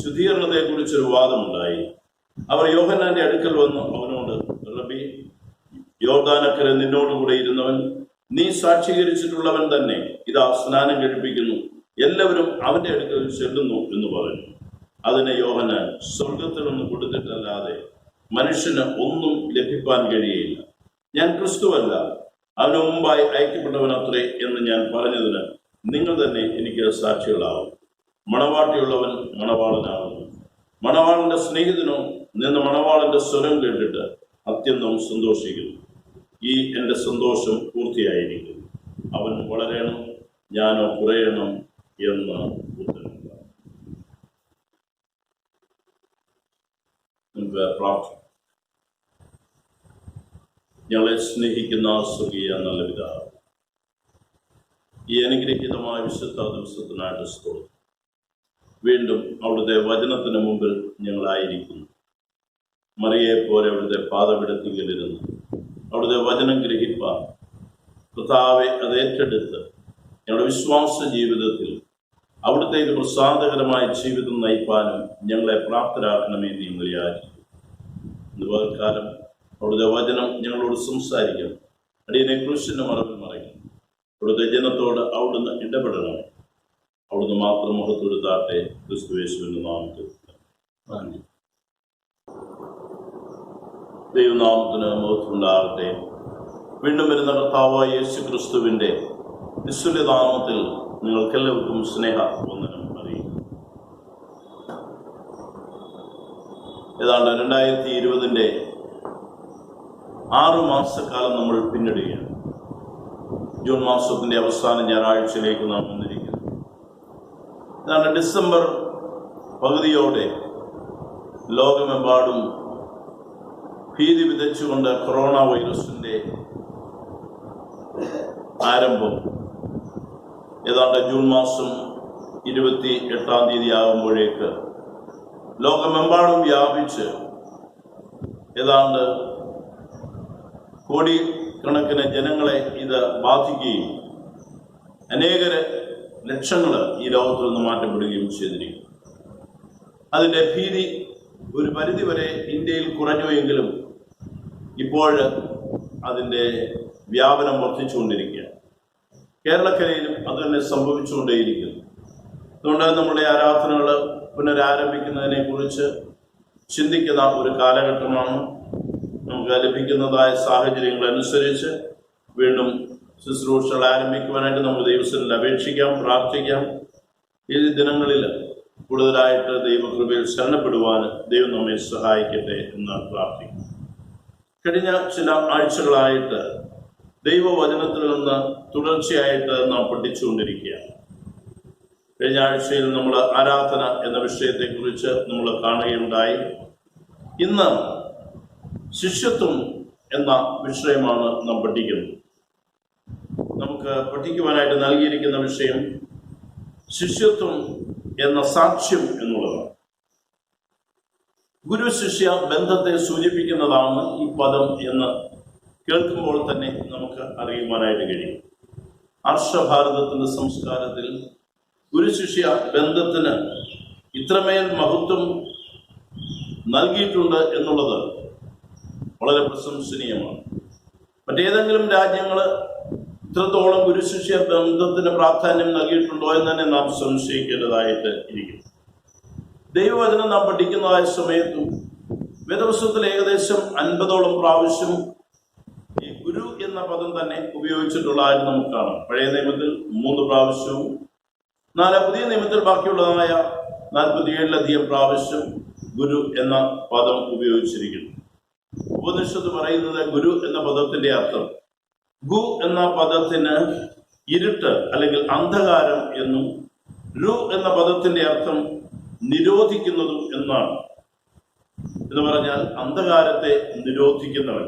ശുദ്ധീകരണത്തെക്കുറിച്ചൊരു വാദമുണ്ടായി. അവർ യോഹന്നാന്റെ അടുക്കൽ വന്നു അവനോട്, റബ്ബി, യോർദാനക്കരെ നിന്നോടുകൂടെ ഇരുന്നവൻ, നീ സാക്ഷീകരിച്ചിട്ടുള്ളവൻ തന്നെ ഇതാ സ്നാനം കഴിപ്പിക്കുന്നു, എല്ലാവരും അവന്റെ അടുക്കൽ ചെല്ലുന്നു എന്ന് പറഞ്ഞു. അതിന് യോഹന്നാൻ, സ്വർഗത്തിൽ നിന്ന് കൊടുത്തിട്ടല്ലാതെ മനുഷ്യന് ഒന്നും ലഭിക്കാൻ കഴിയില്ല. ഞാൻ ക്രിസ്തുവല്ല, അവന് മുമ്പായി അയക്കപ്പെട്ടവനത്രേ എന്ന് ഞാൻ പറഞ്ഞതിന് നിങ്ങൾ തന്നെ എനിക്ക് സാക്ഷികളാവും. മണവാട്ടിയുള്ളവൻ മണവാളനാകുന്നു. മണവാളന്റെ സ്നേഹിതനോ നിന്ന് മണവാളന്റെ സ്വരം കേട്ടിട്ട് അത്യന്തം സന്തോഷിക്കുന്നു. ഈ എൻ്റെ സന്തോഷം പൂർത്തിയായിരിക്കുന്നു. അവൻ വളരണം, ഞാനോ കുറയണം എന്ന ഉത്തരം. പ്രാർത്ഥന. ഞങ്ങളെ സ്നേഹിക്കുന്ന സ്വർഗീയ നല്ല പിതാവേ, ഈ അനുഗ്രഹീതമായ വിശുദ്ധ ദിവസത്തിനായിട്ട് സ്തോത്രം. വീണ്ടും അവിടുത്തെ വചനത്തിന് മുമ്പിൽ ഞങ്ങളായിരിക്കുന്നു. മറിയെ പോലെ അവിടുത്തെ പാദപീഠത്തിലിരുന്ന് അവിടുത്തെ വചനം ഗ്രഹിപ്പാൻ കർത്താവെ അത് ഏറ്റെടുത്ത് ഞങ്ങളുടെ വിശ്വാസ ജീവിതത്തിൽ അവിടുത്തേക്ക് പ്രസാദകരമായ ജീവിതം നയിപ്പാനും ഞങ്ങളെ പ്രാപ്തരാക്കണമെന്ന് ഞങ്ങൾ യാചിക്കുന്നു. ഇന്ന് പകൽക്കാലം അവിടുത്തെ വചനം ഞങ്ങളോട് സംസാരിക്കണം. അടിയനെ ക്രിസ്തുവിന്റെ മറവിൽ മറയ്ക്കണം. അവിടുത്തെ ജനത്തോട് അവിടുന്ന് ഇടപെടണമേ. അവിടുന്ന് മാത്രം മുഖത്തെടുത്താട്ടെ. ക്രിസ്തുയേശുവിന്റെ നാമത്തിൽ ദൈവനാമത്തിന് മുഖത്തുണ്ടാകട്ടെ. വീണ്ടും വരുന്ന കർത്താവായ യേശു ക്രിസ്തുവിന്റെ നിസ്തുല്യനാമത്തിൽ നിങ്ങൾക്കെല്ലാവർക്കും സ്നേഹ വന്ദനം അറിയിക്കുന്നു. ഏതാണ്ട് 2020 6 മാസക്കാലം നമ്മൾ പിന്നിടുകയാണ്. ജൂൺ മാസത്തിന്റെ അവസാന ഞായറാഴ്ചയിലേക്ക് നാം വന്നിരിക്കുന്നു. ഏതാണ്ട് ഡിസംബർ പകുതിയോടെ ലോകമെമ്പാടും ഭീതി വിതച്ചുകൊണ്ട് കൊറോണ വൈറസിന്റെ ആരംഭം ഏതാണ്ട് ജൂൺ മാസം 28-ാം തീയതി ആകുമ്പോഴേക്ക് ലോകമെമ്പാടും വ്യാപിച്ച് ഏതാണ്ട് കോടിക്കണക്കിന് ജനങ്ങളെ ഇത് ബാധിക്കുകയും അനേക ലക്ഷങ്ങൾ ഈ ലോകത്തിൽ നിന്ന് മാറ്റപ്പെടുകയും ചെയ്തിരിക്കും. അതിൻ്റെ ഭീതി ഒരു പരിധിവരെ ഇന്ത്യയിൽ കുറഞ്ഞുവെങ്കിലും ഇപ്പോൾ അതിൻ്റെ വ്യാപനം വർദ്ധിച്ചുകൊണ്ടിരിക്കുകയാണ്. കേരളക്കരയിലും അത് തന്നെ സംഭവിച്ചുകൊണ്ടേയിരിക്കുന്നു. അതുകൊണ്ട് നമ്മുടെ ആരാധനകൾ പുനരാരംഭിക്കുന്നതിനെ കുറിച്ച് ചിന്തിക്കുന്ന ഒരു കാലഘട്ടമാണ്. നമുക്ക് ലഭിക്കുന്നതായ സാഹചര്യങ്ങളനുസരിച്ച് വീണ്ടും ശുശ്രൂഷകൾ ആരംഭിക്കുവാനായിട്ട് നമുക്ക് ദൈവത്തിൽ അപേക്ഷിക്കാം, പ്രാർത്ഥിക്കാം. ഈ ദിനങ്ങളിൽ കൂടുതലായിട്ട് ദൈവകൃപയിൽ ശരണപ്പെടുവാൻ ദൈവം നമ്മെ സഹായിക്കട്ടെ എന്ന് പ്രാർത്ഥിക്കും. കഴിഞ്ഞ ചില ആഴ്ചകളായിട്ട് ദൈവവചനത്തിൽ നിന്ന് തുടർച്ചയായിട്ട് നാം പഠിച്ചുകൊണ്ടിരിക്കുകയാണ്. കഴിഞ്ഞ ആഴ്ചയിൽ നമ്മൾ ആരാധന എന്ന വിഷയത്തെക്കുറിച്ച് നമ്മൾ കാണുകയുണ്ടായി. ഇന്ന് ശിഷ്യത്വം എന്ന വിഷയമാണ് നാം പഠിക്കുന്നത്. നമുക്ക് പഠിക്കുവാനായിട്ട് നൽകിയിരിക്കുന്ന വിഷയം ശിഷ്യത്വം എന്ന സാക്ഷ്യം എന്നുള്ളതാണ്. ഗുരു ശിഷ്യ ബന്ധത്തെ സൂചിപ്പിക്കുന്നതാണ് ഈ പദം എന്ന് കേൾക്കുമ്പോൾ തന്നെ നമുക്ക് അറിയുവാനായിട്ട് കഴിയും. ആർഷഭാരതത്തിന്റെ സംസ്കാരത്തിൽ ഗുരു ശിഷ്യ ബന്ധത്തിന് ഇത്രമേൽ മഹത്വം നൽകിയിട്ടുണ്ട് എന്നുള്ളത് വളരെ പ്രശംസനീയമാണ്. മറ്റേതെങ്കിലും രാജ്യങ്ങൾ ഇത്രത്തോളം ഗുരു ശിഷ്യ ബന്ധത്തിന് പ്രാധാന്യം നൽകിയിട്ടുണ്ടോ എന്ന് തന്നെ നാം സംശയിക്കേണ്ടതായിട്ട് ഇരിക്കും. ദൈവവചനം നാം പഠിക്കുന്നതായ സമയത്തും വേദപുസ്തകത്തിൽ ഏകദേശം 50ഓളം പ്രാവശ്യം ഈ ഗുരു എന്ന പദം തന്നെ ഉപയോഗിച്ചിട്ടുള്ളതായിട്ട് നമുക്ക് കാണാം. പഴയ നിയമത്തിൽ 3 പ്രാവശ്യവും പുതിയ നിയമത്തിൽ ബാക്കിയുള്ളതായ 47ലധികം പ്രാവശ്യം ഗുരു എന്ന പദം ഉപയോഗിച്ചിരിക്കുന്നു. ഉപനിഷത്ത് പറയുന്നത് ഗുരു എന്ന പദത്തിന്റെ അർത്ഥം ഗു എന്ന പദത്തിന് ഇരുട്ട് അല്ലെങ്കിൽ അന്ധകാരം എന്നും രു എന്ന പദത്തിന്റെ അർത്ഥം നിരോധിക്കുന്നതും എന്നാണ്. എന്ന് പറഞ്ഞാൽ അന്ധകാരത്തെ നിരോധിക്കുന്നവൻ,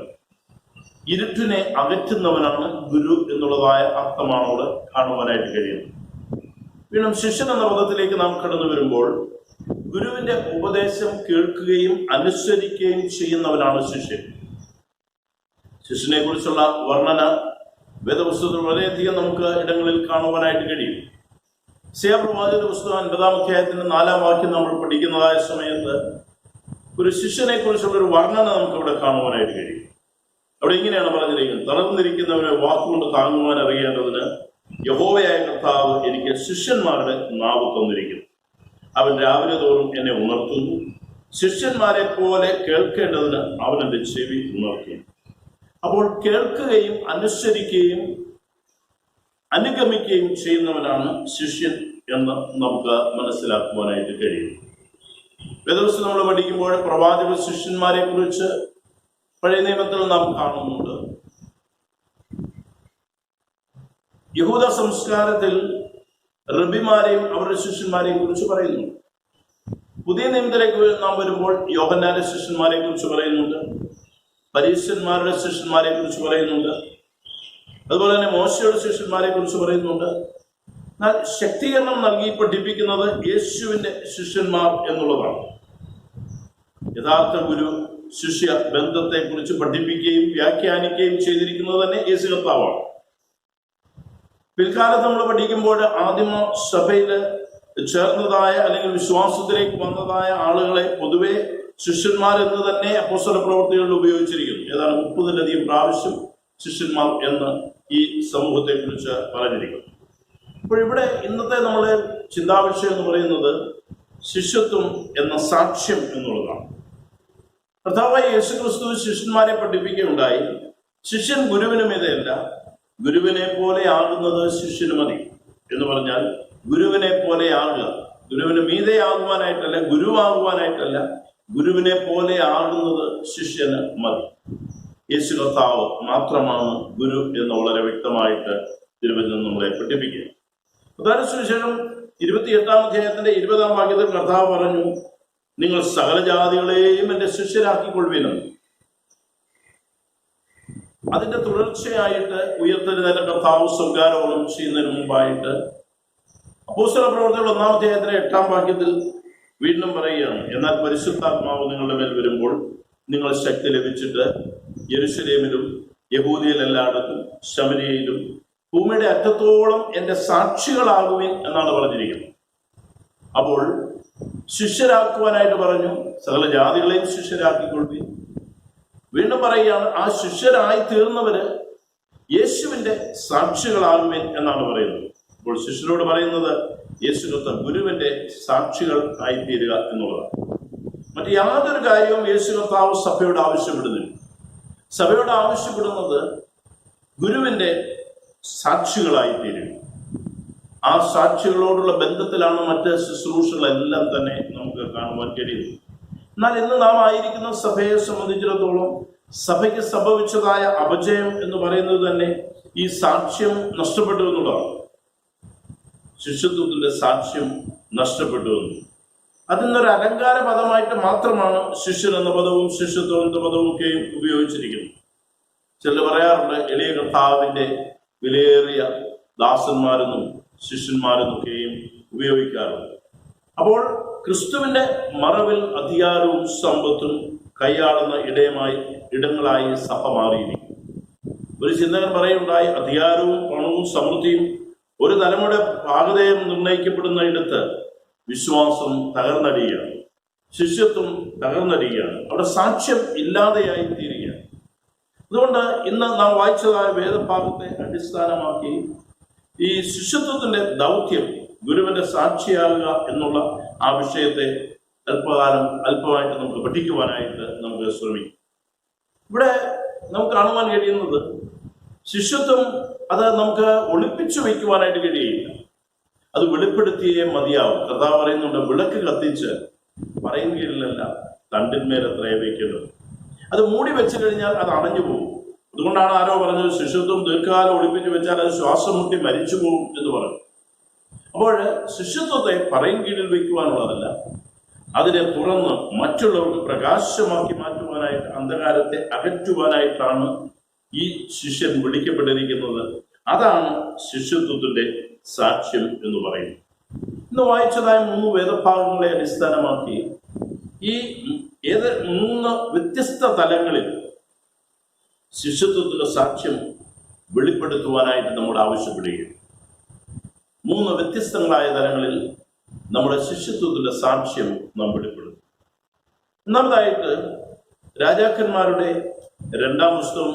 ഇരുട്ടിനെ അകറ്റുന്നവനാണ് ഗുരു എന്നുള്ളതായ അർത്ഥമാണ് അവിടെ കാണുവാനായിട്ട് കഴിയുന്നത്. വീണ്ടും ശിഷ്യൻ എന്ന പദത്തിലേക്ക് നാം കടന്നു വരുമ്പോൾ ഗുരുവിന്റെ ഉപദേശം കേൾക്കുകയും അനുസരിക്കുകയും ചെയ്യുന്നവനാണ് ശിഷ്യൻ. ശിഷ്യനെ കുറിച്ചുള്ള വർണ്ണന വേദപുസ്തകത്തിൽ വളരെയധികം നമുക്ക് ഇടങ്ങളിൽ കാണുവാനായിട്ട് കഴിയും. യെശയ്യാപ്രവാചകന്റെ പുസ്തകം 50-ാം അധ്യായത്തിന്റെ 4-ാം വാക്യം നമ്മൾ പഠിക്കുന്നതായ സമയത്ത് ഒരു ശിഷ്യനെ കുറിച്ചുള്ള ഒരു വർണ്ണന നമുക്ക് ഇവിടെ കാണുവാനായിട്ട് കഴിയും. അവിടെ ഇങ്ങനെയാണ് പറഞ്ഞിരിക്കുന്നത്: തളർന്നിരിക്കുന്നവരെ വാക്കുകൊണ്ട് താങ്ങുവാൻ അറിയേണ്ടതിന് യഹോവയായ കർത്താവ് എനിക്ക് ശിഷ്യന്മാരുടെ നാവ് തന്നിരിക്കുന്നു. അവൻ രാവിലെ തോറും എന്നെ ഉണർത്തുന്നു. ശിഷ്യന്മാരെ പോലെ കേൾക്കേണ്ടതിന് അവൻ എൻ്റെ ചെവി ഉണർത്തുന്നു. അപ്പോൾ കേൾക്കുകയും അനുസരിക്കുകയും അനുഗമിക്കുകയും ചെയ്യുന്നവനാണ് ശിഷ്യൻ എന്ന് നമുക്ക് മനസ്സിലാക്കുവാനായിട്ട് കഴിയും. വേദപുസ്തകം നമ്മൾ പഠിക്കുമ്പോൾ പ്രവാചക ശിഷ്യന്മാരെ കുറിച്ച് പഴയ നിയമത്തിൽ നാം കാണുന്നുണ്ട്. യഹൂദ സംസ്കാരത്തിൽ റബ്ബിമാരെയും അവരുടെ ശിഷ്യന്മാരെയും കുറിച്ച് പറയുന്നു. പുതിയ നിയമത്തിലേക്ക് നാം വരുമ്പോൾ യോഹന്നാന്റെ ശിഷ്യന്മാരെ കുറിച്ച് പറയുന്നുണ്ട്, പരീശന്മാരുടെ ശിഷ്യന്മാരെ കുറിച്ച് പറയുന്നുണ്ട്, അതുപോലെ തന്നെ മോശയുടെ ശിഷ്യന്മാരെ കുറിച്ച് പറയുന്നുണ്ട്. എന്നാൽ ശക്തീകരണം നൽകി പഠിപ്പിക്കുന്നത് യേശുവിന്റെ ശിഷ്യന്മാർ എന്നുള്ളതാണ്. യഥാർത്ഥ ഗുരു ശിഷ്യ ബന്ധത്തെ കുറിച്ച് പഠിപ്പിക്കുകയും വ്യാഖ്യാനിക്കുകയും ചെയ്തിരിക്കുന്നത് തന്നെ യേശു കർത്താവാണ്. പിൽക്കാലത്ത് നമ്മൾ പഠിക്കുമ്പോൾ ആദിമ സഭയിൽ ചേർന്നതായ അല്ലെങ്കിൽ വിശ്വാസത്തിലേക്ക് വന്നതായ ആളുകളെ പൊതുവെ ശിഷ്യന്മാർ എന്ന് തന്നെ അപ്പോസ്തല പ്രവൃത്തികളിൽ ഉപയോഗിച്ചിരിക്കുന്നു. ഏതാണ്ട് 30-ലധികം പ്രാവശ്യം ശിഷ്യന്മാർ എന്ന് ഈ സമൂഹത്തെ കുറിച്ച് പറഞ്ഞിരിക്കുന്നു. അപ്പോൾ ഇവിടെ ഇന്നത്തെ നമ്മളെ ചിന്താവിഷയം എന്ന് പറയുന്നത് ശിഷ്യത്വം എന്ന സാക്ഷ്യം എന്നുള്ളതാണ്. കർത്താവായ യേശുക്രിസ്തു ശിഷ്യന്മാരെ പഠിപ്പിക്കുകയുണ്ടായി, ശിഷ്യൻ ഗുരുവിന് മീതെയല്ല, ഗുരുവിനെ പോലെ ആകുന്നത് ശിഷ്യന് മതി എന്ന് പറഞ്ഞാൽ ഗുരുവിനെ പോലെ ആകുക, ഗുരുവിന് മീതെ ആകുവാനായിട്ടല്ല, ഗുരുവാകുവാനായിട്ടല്ല, ഗുരുവിനെ പോലെ ആകുന്നത് ശിഷ്യന് മതി. യേശു കർത്താവ് മാത്രമാണ് ഗുരു എന്ന് വളരെ വ്യക്തമായിട്ട് തിരുവചനം നമ്മളെ പഠിപ്പിക്കുക. പ്രധാന സുവിശേഷം 28-ാം അധ്യായത്തിന്റെ 20-ാം വാക്യത്തിൽ കർത്താവ് പറഞ്ഞു, നിങ്ങൾ സകല ജാതികളെയും എൻ്റെ ശിഷ്യരാക്കിക്കൊള്ളുവിനും. അതിന്റെ തുടർച്ചയായിട്ട് ഉയർത്തെഴുന്നേറ്റ കർത്താവ് സ്വർഗ്ഗാരോഹണം ചെയ്യുന്നതിന് മുമ്പായിട്ട് അപ്പോസ്തല പ്രവൃത്തികൾ 1-ാം അധ്യായത്തിലെ 8-ാം വാക്യത്തിൽ വീണ്ടും പറയുകയാണ്, എന്നാൽ പരിശുദ്ധാത്മാവ് നിങ്ങളുടെ മേൽ വരുമ്പോൾ നിങ്ങൾ ശക്തി ലഭിച്ചിട്ട് യെരൂശലേമിലും യഹൂദിയയിലെല്ലായിടത്തും ശമരിയയിലും ഭൂമിയുടെ അറ്റത്തോളം എൻ്റെ സാക്ഷികളാകുവിൻ എന്നാണ് പറഞ്ഞിരിക്കുന്നത്. അപ്പോൾ ശിഷ്യരാക്കുവാനായിട്ട് പറഞ്ഞു, സകല ജാതികളെയും ശിഷ്യരാക്കിക്കൊള്ളുവിൻ. വീണ്ടും പറയുകയാണ്, ആ ശിഷ്യരായി തീർന്നവര് യേശുവിന്റെ സാക്ഷികളാകുവിൻ എന്നാണ് പറയുന്നത്. അപ്പോൾ ശിഷ്യരോട് പറയുന്നത് യേശു ക്രിസ്തു ഗുരുവിന്റെ സാക്ഷികൾ ആയിത്തീരുക എന്നുള്ളതാണ്. മറ്റ് യാതൊരു കാര്യവും യേശു കർത്താവ് സഭയോട് ആവശ്യപ്പെടുന്നില്ല. സഭയോട് ആവശ്യപ്പെടുന്നത് ഗുരുവിന്റെ സാക്ഷികളായിത്തീരുക. ആ സാക്ഷികളോടുള്ള ബന്ധത്തിലാണ് മറ്റ് ശുശ്രൂഷകളെല്ലാം തന്നെ നമുക്ക് കാണുവാൻ കഴിയുന്നത്. എന്നാൽ ഇന്ന് നാം ആയിരിക്കുന്ന സഭയെ സംബന്ധിച്ചിടത്തോളം സഭയ്ക്ക് സംഭവിച്ചതായ അപജയം എന്ന് പറയുന്നത് തന്നെ ഈ സാക്ഷ്യം നഷ്ടപ്പെട്ടു എന്നുള്ളതാണ്. ശിഷ്യത്വത്തിന്റെ സാക്ഷ്യം നഷ്ടപ്പെട്ടു എന്ന്. അതിന്നൊരു അലങ്കാര പദമായിട്ട് മാത്രമാണ് ശിഷ്യൻ എന്ന പദവും ശിഷ്യത്വം എന്ന പദവും ഒക്കെയും ഉപയോഗിച്ചിരിക്കുന്നത്. ചിലർ പറയാറുണ്ട്, എളിയ കർത്താവിന്റെ വിലയേറിയ ദാസന്മാരെന്നും ശിഷ്യന്മാരെന്നൊക്കെയും ഉപയോഗിക്കാറുണ്ട്. അപ്പോൾ ക്രിസ്തുവിന്റെ മറവിൽ അധികാരവും സമ്പത്തും കൈയാളുന്ന ഇടങ്ങളായി സഭ മാറിയിരിക്കും. ഒരു ചിന്തകൻ പറയുണ്ടായി, അധികാരവും പണവും സമൃദ്ധിയും ഒരു തലമുറയുടെ ഭാഗതയും നിർണയിക്കപ്പെടുന്ന ഇടത്ത് വിശ്വാസം തകർന്നടിയുകയാണ്, ശിഷ്യത്വം തകർന്നടിയുകയാണ്, അവിടെ സാക്ഷ്യം ഇല്ലാതെയായി തീരുകയാണ്. അതുകൊണ്ട് ഇന്ന് നാം വായിച്ചതായ വേദഭാഗത്തെ അടിസ്ഥാനമാക്കി ഈ ശിഷ്യത്വത്തിന്റെ ദൗത്യം ഗുരുവിന്റെ സാക്ഷിയാകുക എന്നുള്ള ആ വിഷയത്തെ അല്പമായിട്ട് നമുക്ക് പഠിക്കുവാനായിട്ട് നമുക്ക് ശ്രമിക്കും. ഇവിടെ നമുക്ക് കാണുവാൻ കഴിയുന്നത് ശിഷ്യത്വം അത് നമുക്ക് ഒളിപ്പിച്ചു വയ്ക്കുവാനായിട്ട് കഴിയില്ല, അത് വെളിപ്പെടുത്തിയേ മതിയാവും. കർത്താവ് പറയുന്നുണ്ട്, വിളക്ക് കത്തിച്ച് പറയും കീഴിലല്ല തണ്ടിന്മേലത്രേ വയ്ക്കുന്നത്. അത് മൂടി വെച്ചു കഴിഞ്ഞാൽ അത് അണഞ്ഞു പോകും. അതുകൊണ്ടാണ് ആരോ പറഞ്ഞത്, ശിഷ്യത്വം ദീർഘകാലം ഒളിപ്പിച്ചു വെച്ചാൽ അത് ശ്വാസം മുട്ടി മരിച്ചു പോകും എന്ന് പറഞ്ഞു. അപ്പോൾ ശിഷ്യത്വത്തെ പറയും കീഴിൽ വയ്ക്കുവാനുള്ളതല്ല, അതിനെ തുറന്ന് മറ്റുള്ളവർക്ക് പ്രകാശമാക്കി മാറ്റുവാനായിട്ട്, അന്ധകാരത്തെ അകറ്റുവാനായിട്ടാണ് ഈ ശിഷ്യൻ വിളിക്കപ്പെട്ടിരിക്കുന്നത്. അതാണ് ശിഷ്യത്വത്തിന്റെ സാക്ഷ്യം എന്ന് പറയുന്നത്. ഇന്ന് വായിച്ചതായ 3 വേദഭാഗങ്ങളെ അടിസ്ഥാനമാക്കി ഈ 3 വ്യത്യസ്ത തലങ്ങളിൽ ശിഷ്യത്വത്തിന്റെ സാക്ഷ്യം വെളിപ്പെടുത്തുവാനായിട്ട് നമ്മൾ ആവശ്യപ്പെടുകയാണ്. 3 വ്യത്യസ്തങ്ങളായ തലങ്ങളിൽ നമ്മുടെ ശിഷ്യത്വത്തിന്റെ സാക്ഷ്യം നാം വെളിപ്പെടുത്തും. ഒന്നാമതായിട്ട് രാജാക്കന്മാരുടെ 2-ാം പുസ്തകം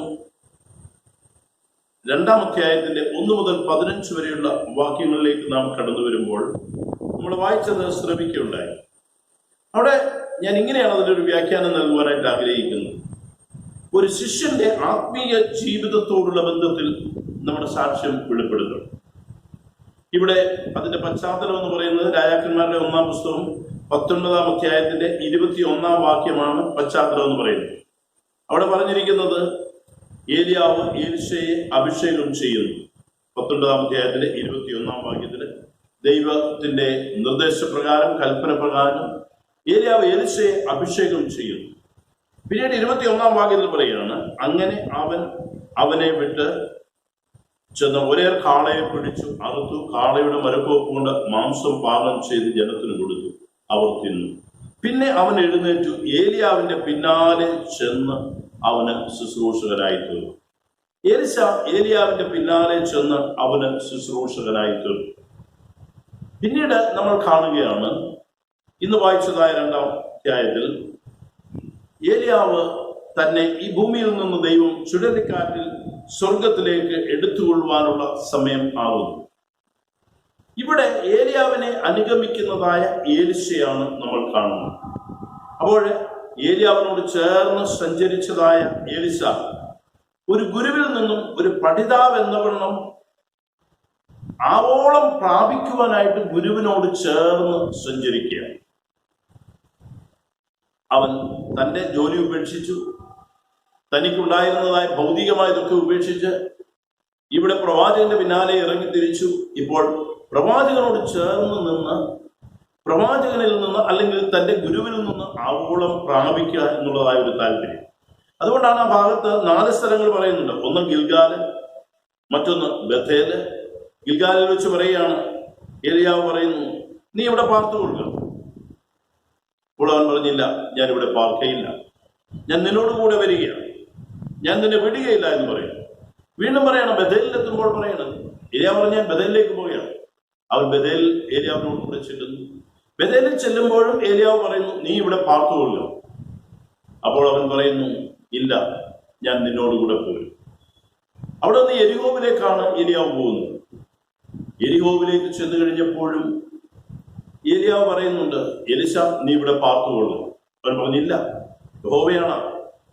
2-ാം അധ്യായത്തിന്റെ 1 മുതൽ 15 വരെയുള്ള വാക്യങ്ങളിലേക്ക് നാം കടന്നു വരുമ്പോൾ നമ്മൾ വായിച്ചത് ശ്രമിക്കുകയുണ്ടായി. അവിടെ ഞാൻ ഇങ്ങനെയാണ് അതിൻ്റെ ഒരു വ്യാഖ്യാനം നൽകുവാനായിട്ട് ആഗ്രഹിക്കുന്നത്. ഒരു ശിഷ്യന്റെ ആത്മീയ ജീവിതത്തോടുള്ള ബന്ധത്തിൽ നമ്മുടെ സാക്ഷ്യം വെളിപ്പെടുത്തണം. ഇവിടെ അതിന്റെ പശ്ചാത്തലം എന്ന് പറയുന്നത് രാജാക്കന്മാരുടെ 1-ാം പുസ്തകം 19-ാം അധ്യായത്തിന്റെ 21-ാം വാക്യമാണ് പശ്ചാത്തലം എന്ന് പറയുന്നത്. അവിടെ പറഞ്ഞിരിക്കുന്നത് ഏലിയാവ് എലീശയെ അഭിഷേകം ചെയ്യുന്നു. 19-ാം അധ്യായത്തിലെ 21-ാം വാക്യത്തില് ദൈവത്തിന്റെ നിർദ്ദേശപ്രകാരം, കൽപ്പന പ്രകാരം ഏലിയാവ് എലീശയെ അഭിഷേകം ചെയ്യുന്നു. പിന്നീട് 21-ാം വാക്യത്തിൽ പറയുകയാണ്, അങ്ങനെ അവനെ വിട്ട് ചെന്ന് ഒരേ കാളയെ പിടിച്ചു അറുത്തു, കാളയുടെ മരക്കോപ്പ് കൊണ്ട് മാംസം പാകം ചെയ്ത് ജനത്തിന് കൊടുത്തു, അവർ തിന്നു. പിന്നെ അവൻ എഴുന്നേറ്റു ഏലിയാവിന്റെ പിന്നാലെ ചെന്ന് അവന് ശുശ്രൂഷകനായി തീർന്നു. എലീശ ഏലിയാവിന്റെ പിന്നാലെ ചെന്ന് അവന് ശുശ്രൂഷകനായി തീർന്നു. പിന്നീട് നമ്മൾ കാണുകയാണ്, ഇന്ന് വായിച്ചതായ 2-ാം അധ്യായത്തിൽ ഏലിയാവ് തന്നെ ഈ ഭൂമിയിൽ നിന്ന് ദൈവം ചുഴലിക്കാറ്റിൽ സ്വർഗത്തിലേക്ക് എടുത്തുകൊള്ളുവാനുള്ള സമയം ആകുന്നു. ഇവിടെ ഏലിയാവിനെ അനുഗമിക്കുന്നതായ എലീശയാണ് നമ്മൾ കാണുന്നത്. അപ്പോൾ ഏലിയാവിനോട് ചേർന്ന് സഞ്ചരിച്ചതായ എലീശ ഒരു ഗുരുവിൽ നിന്നും ഒരു പഠിതാവ് എന്നവണ്ണം ആവോളം പ്രാപിക്കുവാനായിട്ട് ഗുരുവിനോട് ചേർന്ന് സഞ്ചരിക്കുക. അവൻ തന്റെ ജോലി ഉപേക്ഷിച്ചു, തനിക്കുണ്ടായിരുന്നതായ ഭൗതികമായതൊക്കെ ഉപേക്ഷിച്ച് ഇവിടെ പ്രവാചകന്റെ പിന്നാലെ ഇറങ്ങി തിരിച്ചു. ഇപ്പോൾ പ്രവാചകനോട് ചേർന്ന് നിന്ന് പ്രവാചകനിൽ നിന്ന് അല്ലെങ്കിൽ തന്റെ ഗുരുവിൽ നിന്ന് ആവോളം പ്രാപിക്കുക എന്നുള്ളതായ ഒരു താല്പര്യം. അതുകൊണ്ടാണ് ആ ഭാഗത്ത് 4 സ്ഥലങ്ങൾ പറയുന്നുണ്ട്. ഒന്ന് ഗിൽഗാല്, മറ്റൊന്ന് ബഥേല്. ഗിൽഗാലിൽ വെച്ച് പറയുകയാണ്, ഏലിയാവ് പറയുന്നു, നീ ഇവിടെ പാർത്തുകൊള്ളുക. അപ്പോൾ അവൻ പറഞ്ഞില്ല, ഞാനിവിടെ പാർക്കയില്ല, ഞാൻ നിന്നോട് കൂടെ വരികയാണ്, ഞാൻ നിന്നെ വിടുകയില്ല എന്ന് പറയുന്നു. വീണ്ടും പറയണം, ബഥേലിലെത്തുമ്പോൾ പറയണം, ഏലിയാവ് പറഞ്ഞ ഞാൻ ബഥേലിലേക്ക് പോവുകയാണ്. അവൻ ബഥേൽ ഏലിയാവിനോട് കൂടെ ചെല്ലുന്നു. ബഥേലിൽ ചെല്ലുമ്പോഴും ഏലിയാവ് പറയുന്നു, നീ ഇവിടെ പാർത്തുകൊള്ളുക. അപ്പോൾ അവൻ പറയുന്നു, ഇല്ല, ഞാൻ നിന്നോട് കൂടെ പോരും. അവിടെ നിന്ന് യെരിഹോവിലേക്കാണ് ഏലിയാവ് പോകുന്നത്. യെരിഹോവിലേക്ക് ചെന്ന് കഴിഞ്ഞപ്പോഴും ഏലിയാവ് പറയുന്നുണ്ട്, എലീശ നീ ഇവിടെ പാർത്തുകൊള്ളുക. അവൻ പറഞ്ഞില്ല, യഹോവയാണ്,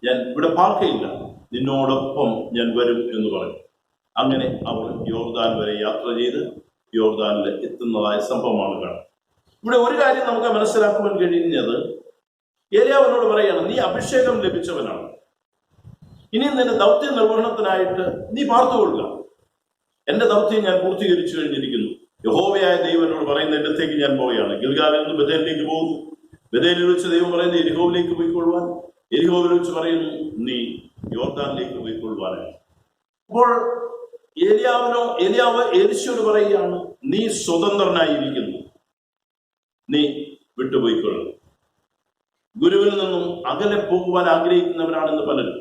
ഞാൻ ഇവിടെ പാർക്കയില്ല, നിന്നോടൊപ്പം ഞാൻ വരും എന്ന് പറഞ്ഞു. അങ്ങനെ അവർ യോർദാൻ വരെ യാത്ര ചെയ്ത് യോർദാനിൽ എത്തുന്നതായ സംഭവമാണ് കാണുന്നത്. ഇവിടെ ഒരു കാര്യം നമുക്ക് മനസ്സിലാക്കുവാൻ കഴിയുന്നത്, ഏലിയാവിനോട് പറയാണ്, നീ അഭിഷേകം ലഭിച്ചവനാണ്, ഇനി നിന്റെ ദൗത്യ നിർവഹണത്തിനായിട്ട് നീ പാർത്തുകൊള്ളുക. എന്റെ ദൗത്യം ഞാൻ പൂർത്തീകരിച്ചു കഴിഞ്ഞിരിക്കുന്നു. യഹോവയായ ദൈവം എന്നോട് പറയുന്ന ഇടത്തേക്ക് ഞാൻ പോവുകയാണ്. ഗിൽഗാലിൽ നിന്ന് ബഥേലിലേക്ക് പോകുന്നു. ബഥേലിൽ വെച്ച് ദൈവം പറയുന്നത് യെരിഹോവിലേക്ക് പോയിക്കൊള്ളുവാൻ. യെരിഹോവിൽ വെച്ച് പറയുന്നു, നീ യോർദാനിലേക്ക് പോയിക്കൊള്ളുവാനായി. അപ്പോൾ ഏലിയാവ് എലീശയോട് പറയുകയാണ്, നീ സ്വതന്ത്രനായിരിക്കുന്നു, നീ വിട്ടുപോയിക്കൊള്ളുക. ഗുരുവിൽ നിന്നും അകലെ പോകുവാൻ ആഗ്രഹിക്കുന്നവരാണെന്ന് പലരും.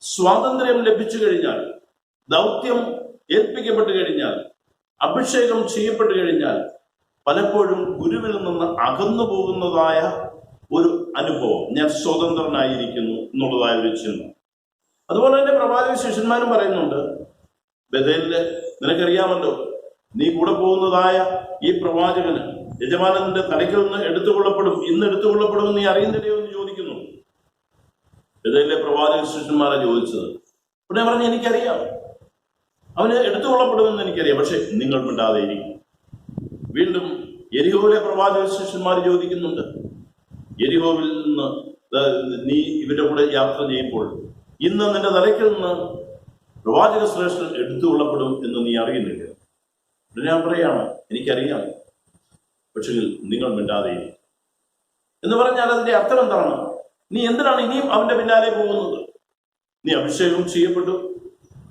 സ്വാതന്ത്ര്യം ലഭിച്ചു കഴിഞ്ഞാൽ, ദൗത്യം ഏൽപ്പിക്കപ്പെട്ടു കഴിഞ്ഞാൽ, അഭിഷേകം ചെയ്യപ്പെട്ടു കഴിഞ്ഞാൽ പലപ്പോഴും ഗുരുവിൽ നിന്ന് അകന്നു പോകുന്നതായ ഒരു അനുഭവം, ഞാൻ സ്വതന്ത്രനായിരിക്കുന്നു എന്നുള്ളതായ ഒരു ചിന്ത. അതുപോലെ തന്നെ പ്രവാചക ശിഷ്യന്മാരും പറയുന്നുണ്ട്, ബഥേലില് നിനക്കറിയാമല്ലോ, നീ കൂടെ പോകുന്നതായ ഈ പ്രവാചകന് യജമാനന്റെ തലയ്ക്കിൽ നിന്ന് എടുത്തുകൊള്ളപ്പെടും, ഇന്ന് എടുത്തുകൊള്ളപ്പെടും, നീ അറിയുന്നില്ലയോ എന്ന് ചോദിക്കുന്നു. ബഥേലിലെ പ്രവാചക ശിഷ്യന്മാരെ ചോദിച്ചത്. ഉടനെ പറഞ്ഞു, എനിക്കറിയാം, അവന് എടുത്തുകൊള്ളപ്പെടുമെന്ന് എനിക്കറിയാം, പക്ഷെ നിങ്ങൾ മിണ്ടാതെ ഇരിക്കും. വീണ്ടും യെരിഹോവിലെ പ്രവാചക ശിഷ്യന്മാർ ചോദിക്കുന്നുണ്ട്, യെരിഹോവിൽ നിന്ന് നീ ഇവരുടെ കൂടെ യാത്ര ചെയ്യുമ്പോൾ ഇന്ന് നിന്റെ തലയ്ക്കിൽ നിന്ന് പ്രവാചക ശ്രേഷ്ഠൻ എടുത്തുകൊള്ളപ്പെടും എന്ന് നീ അറിയുന്നില്ല. ഞാൻ പറയാണ്, എനിക്കറിയാം, പക്ഷെ നിങ്ങൾ മിണ്ടാതെ എന്ന് പറഞ്ഞാൽ അതിന്റെ അർത്ഥം എന്താണ്? നീ എന്തിനാണ് ഇനിയും അവന്റെ പിന്നാലെ പോകുന്നത്? നീ അഭിഷേകം ചെയ്യപ്പെട്ടു,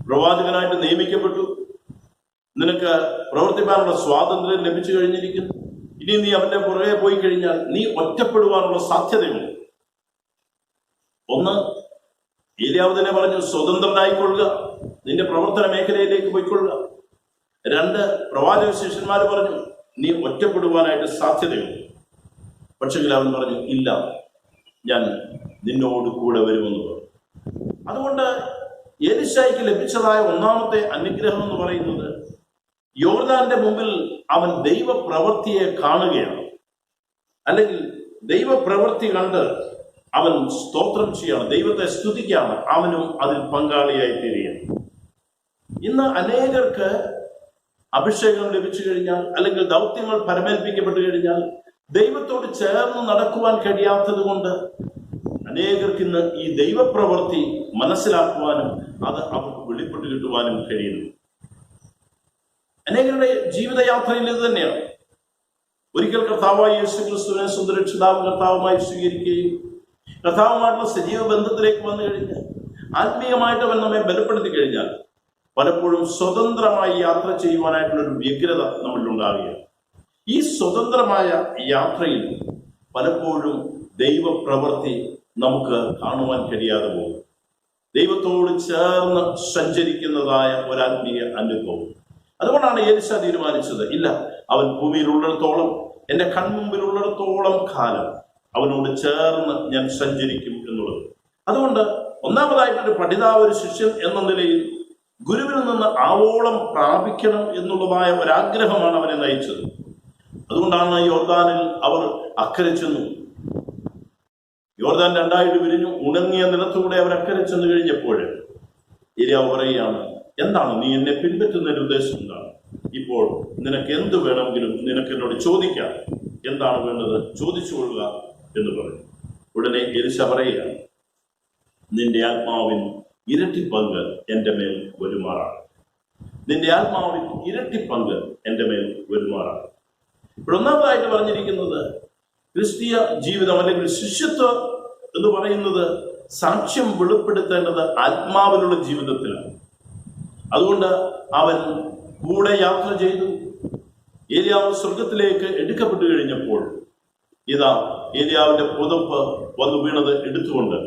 പ്രവാചകനായിട്ട് നിയമിക്കപ്പെട്ടു, നിനക്ക് പ്രവർത്തിക്കാനുള്ള സ്വാതന്ത്ര്യം ലഭിച്ചു കഴിഞ്ഞിരിക്കുന്നു. ഇനി നീ അവന്റെ പുറകെ പോയി കഴിഞ്ഞാൽ നീ ഒറ്റപ്പെടുവാനുള്ള സാധ്യതയുണ്ട്. ഒന്ന്, ഏലിയാവ് തന്നെ പറഞ്ഞു, സ്വതന്ത്രനായിക്കൊള്ളുക, നിന്റെ പ്രവർത്തന മേഖലയിലേക്ക് പോയിക്കൊള്ളുക. 2, പ്രവാചക ശിഷ്യന്മാർ പറഞ്ഞു, നീ ഒറ്റപ്പെടുവാനായിട്ട് സാധ്യതയുണ്ട്. പക്ഷെങ്കിൽ അവൻ പറഞ്ഞു, ഇല്ല, ഞാൻ നിന്നോട് കൂടെ വരുമെന്ന് പറഞ്ഞു. അതുകൊണ്ട് എലീശയ്ക്ക് ലഭിച്ചതായ 1ാമത്തെ അനുഗ്രഹം എന്ന് പറയുന്നത്, യോർദാന്റെ മുമ്പിൽ അവൻ ദൈവപ്രവൃത്തിയെ കാണുകയാണ്, അല്ലെങ്കിൽ ദൈവപ്രവൃത്തി കണ്ട് അവൻ സ്തോത്രം ചെയ്യാണ്, ദൈവത്തെ സ്തുതിക്കുകയാണ്, അവനും അതിൽ പങ്കാളിയായി തീരുകയാണ്. ഇന്ന് അനേകർക്ക് അഭിഷേകം ലഭിച്ചു കഴിഞ്ഞാൽ, അല്ലെങ്കിൽ ദൗത്യങ്ങൾ പരമേൽപ്പിക്കപ്പെട്ടു കഴിഞ്ഞാൽ ദൈവത്തോട് ചേർന്ന് നടക്കുവാൻ കഴിയാത്തത് കൊണ്ട് അനേകർക്ക് ഇന്ന് ഈ ദൈവപ്രവൃത്തി മനസ്സിലാക്കുവാനും അത് അവർക്ക് വെളിപ്പെട്ട് കിട്ടുവാനും കഴിയുന്നു. അനേകരുടെ ജീവിതയാത്രയിൽ ഇത് തന്നെയാണ്. ഒരിക്കൽ കർത്താവായ യേശു ക്രിസ്തുവിനെ സ്വന്തം രക്ഷിതാവും കർത്താവുമായി സ്വീകരിക്കുകയും കർത്താവുമായിട്ടുള്ള സജീവ ബന്ധത്തിലേക്ക് വന്നു കഴിഞ്ഞാൽ, ആത്മീയമായിട്ട് അവൻ നമ്മെ ബലപ്പെടുത്തി കഴിഞ്ഞാൽ പലപ്പോഴും സ്വതന്ത്രമായി യാത്ര ചെയ്യുവാനായിട്ടുള്ളൊരു വ്യഗ്രത നമ്മളിലുണ്ടാവുകയാണ്. ഈ സ്വതന്ത്രമായ യാത്രയിൽ പലപ്പോഴും ദൈവപ്രവൃത്തി നമുക്ക് കാണുവാൻ കഴിയാതെ പോകും. ദൈവത്തോട് ചേർന്ന് സഞ്ചരിക്കുന്നതായ ഒരാത്മീയ അനുഭവം. അതുകൊണ്ടാണ് എലീശ തീരുമാനിച്ചത്, ഇല്ല, അവൻ ഭൂമിയിലുള്ളിടത്തോളം, എൻ്റെ കൺമുമ്പിലുള്ളിടത്തോളം കാലം അവനോട് ചേർന്ന് ഞാൻ സഞ്ചരിക്കും എന്നുള്ളത്. അതുകൊണ്ട് ഒന്നാമതായിട്ടൊരു പഠിതാവ്, ഒരു ശിഷ്യൻ എന്ന നിലയിൽ ഗുരുവിൽ നിന്ന് ആവോളം പ്രാപിക്കണം എന്നുള്ളതായ ഒരാഗ്രഹമാണ് അവനെ നയിച്ചത്. അതുകൊണ്ടാണ് യോർദാനിൽ അവർ അക്കരെ ചെന്നു. യോർദാൻ രണ്ടായിട്ട് പിരിഞ്ഞു. ഉണങ്ങിയ നിലത്തൂടെ അവർ അക്കരെ ചെന്ന് കഴിഞ്ഞപ്പോൾ ഏലിയാവ് പറയുകയാണ്, എന്താണ് നീ എന്നെ പിൻപറ്റുന്നതിന്റെ ഉദ്ദേശം? എന്താണ്? ഇപ്പോൾ നിനക്ക് എന്ത് വേണമെങ്കിലും നിനക്ക് എന്നോട് ചോദിക്കാം. എന്താണ് വേണ്ടത്? ചോദിച്ചു കൊള്ളുക എന്ന് പറഞ്ഞു. ഉടനെ എലീശ പറയുകയാണ്, നിന്റെ ആത്മാവിൻ ഇരട്ടി പങ്ക് എൻ്റെ മേൽ വരുമാറാണ്. നിന്റെ ആത്മാവിൻ ഇരട്ടി പങ്ക് എൻ്റെ മേൽ വരുമാറാണ്. ഇപ്പോൾ ഒന്നാമതായിട്ട് പറഞ്ഞിരിക്കുന്നത്, ക്രിസ്തീയ ജീവിതം അല്ലെങ്കിൽ ശിഷ്യത്വം എന്ന് പറയുന്നത് സാക്ഷ്യം വെളിപ്പെടുത്തേണ്ടത് ആത്മാവിലുള്ള ജീവിതത്തിലാണ്. അതുകൊണ്ട് അവൻ കൂടെ യാത്ര ചെയ്തു. ഏലിയാവ് സ്വർഗത്തിലേക്ക് എടുക്കപ്പെട്ടു കഴിഞ്ഞപ്പോൾ ഇതാ ഏലിയാവിന്റെ പുതപ്പ് വന്നു വീണത് എടുത്തുകൊണ്ട്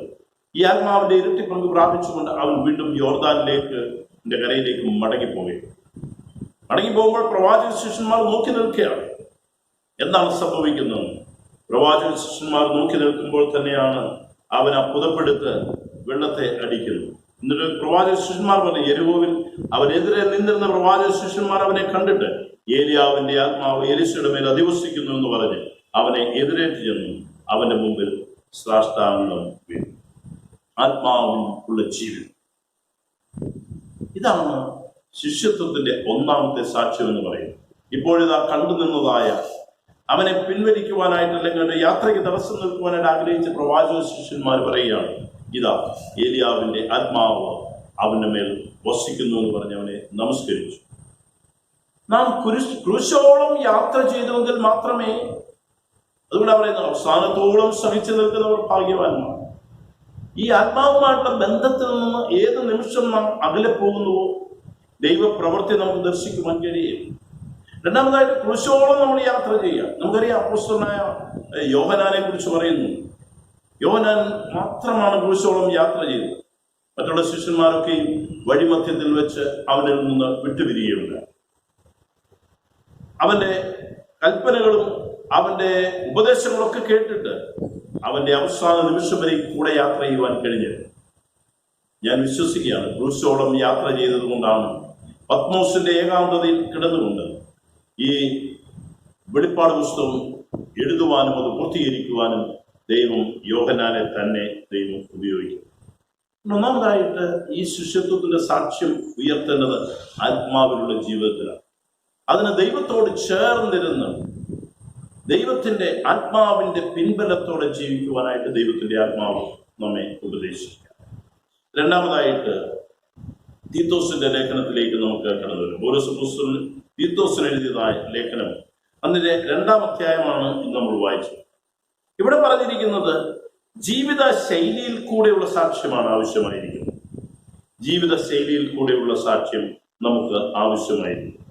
ഈ ആത്മാവിന്റെ ഇരട്ടി പങ്ക് പ്രാപിച്ചുകൊണ്ട് അവൻ വീണ്ടും യോർദാനിലേക്ക് കരയിലേക്ക് മടങ്ങിപ്പോവുകയാണ്. മടങ്ങിപ്പോകുമ്പോൾ പ്രവാചക ശിഷ്യന്മാർ നോക്കി നിൽക്കുകയാണ്. എന്താണ് സംഭവിക്കുന്നത്? പ്രവാചക ശിഷ്യന്മാർ നോക്കി നിൽക്കുമ്പോൾ തന്നെയാണ് അവൻ ആ പുതപ്പെടുത്ത് വെള്ളത്തെ അടിക്കുന്നത്. എന്നിട്ട് പ്രവാചക ശിഷ്യന്മാർ പറഞ്ഞു, യെരിഹോവിൽ അവനെതിരെ നിന്നിരുന്ന പ്രവാചക ശിഷ്യന്മാർ അവനെ കണ്ടിട്ട് ഏലിയാവിന്റെ ആത്മാവ് എലീശയുടെ മേൽ അധിവസിക്കുന്നു എന്ന് പറഞ്ഞ് അവനെ എതിരേറ്റ് ചെന്നു അവന്റെ മുമ്പിൽ സാഷ്ടാംഗം വീണു. ആത്മാവിനുള്ള ജീവിതം, ഇതാണ് ശിഷ്യത്വത്തിന്റെ ഒന്നാമത്തെ സാക്ഷ്യം എന്ന് പറയുന്നത്. ഇപ്പോഴിതാ കണ്ടു നിന്നതായ അവനെ പിൻവലിക്കുവാനായിട്ട്, അല്ലെങ്കിൽ യാത്രയ്ക്ക് തടസ്സം നിൽക്കുവാനായിട്ട് ആഗ്രഹിച്ച പ്രവാചക ശിഷ്യന്മാർ പറയുകയാണ്, ഇതാ ഏലിയാവിന്റെ ആത്മാവ് അവന്റെ മേൽ വസിക്കുന്നു എന്ന് പറഞ്ഞ് അവനെ നമസ്കരിച്ചു. നാം ക്രൂശോളം യാത്ര ചെയ്തുവെങ്കിൽ മാത്രമേ, അതുകൊണ്ട് പറയുന്നത് അവസാനത്തോളം സഹിച്ചു നിൽക്കുന്നവർ ഭാഗ്യവാന്മാർ. ഈ ആത്മാവുമായിട്ടുള്ള ബന്ധത്തിൽ നിന്ന് ഏത് നിമിഷം നാം അകലെ പോകുന്നുവോ ദൈവപ്രവൃത്തി നമുക്ക് ദർശിക്കുവാൻ കഴിയും. രണ്ടാമതായിട്ട് ക്രൂശോളം നമ്മൾ യാത്ര ചെയ്യുക. നമുക്കറിയാം, അപ്പോസ്തലനായ യോഹന്നാനെ കുറിച്ച് പറയുന്നു, യോഹന്നാൻ മാത്രമാണ് ക്രൂശോളം യാത്ര ചെയ്തത്. മറ്റുള്ള ശിഷ്യന്മാരൊക്കെ വഴിമധ്യത്തിൽ വെച്ച് അവനിൽ നിന്ന് വിട്ടുപിരിയുകയുണ്ട്. അവന്റെ കൽപ്പനകളും അവന്റെ ഉപദേശങ്ങളൊക്കെ കേട്ടിട്ട് അവന്റെ അവസാന നിമിഷം വരെ കൂടെ യാത്ര ചെയ്യുവാൻ കഴിഞ്ഞത് ഞാൻ വിശ്വസിക്കുകയാണ്. ക്രൂശോളം യാത്ര ചെയ്തത് കൊണ്ടാണ് പത്മോസിന്റെ ഏകാന്തതയിൽ കിടന്നുകൊണ്ട് ഈ വെളിപ്പാട് പുസ്തകം എഴുതുവാനും അത് പൂർത്തീകരിക്കുവാനും ദൈവം യോഹന്നാനെ തന്നെ ദൈവം ഉപയോഗിക്കും. ഒന്നാമതായിട്ട് ഈ ശിഷ്യത്വത്തിന്റെ സാക്ഷ്യം ഉയർത്തേണ്ടത് ആത്മാവിലുള്ള ജീവിതത്തിലാണ്. അതിന് ദൈവത്തോട് ചേർന്നിരുന്ന് ദൈവത്തിന്റെ ആത്മാവിന്റെ പിൻബലത്തോടെ ജീവിക്കുവാനായിട്ട് ദൈവത്തിന്റെ ആത്മാവ് നമ്മെ ഉപദേശിക്കുക. രണ്ടാമതായിട്ട് തീത്തോസിന്റെ ലേഖനത്തിലേക്ക് നമുക്ക് കടന്നു വരും. പൗലോസ് അപ്പോസ്തലൻ തീത്തോസിന് എഴുതിയതായ ലേഖനം, അതിന്റെ 2-ാം അധ്യായമാണ് ഇന്ന് നമ്മൾ വായിച്ചത്. ഇവിടെ പറഞ്ഞിരിക്കുന്നത് ജീവിത ശൈലിയിൽ കൂടെയുള്ള സാക്ഷ്യമാണ് ആവശ്യമായിരിക്കുന്നത്. ജീവിത ശൈലിയിൽ കൂടെയുള്ള സാക്ഷ്യം നമുക്ക് ആവശ്യമായിരിക്കും.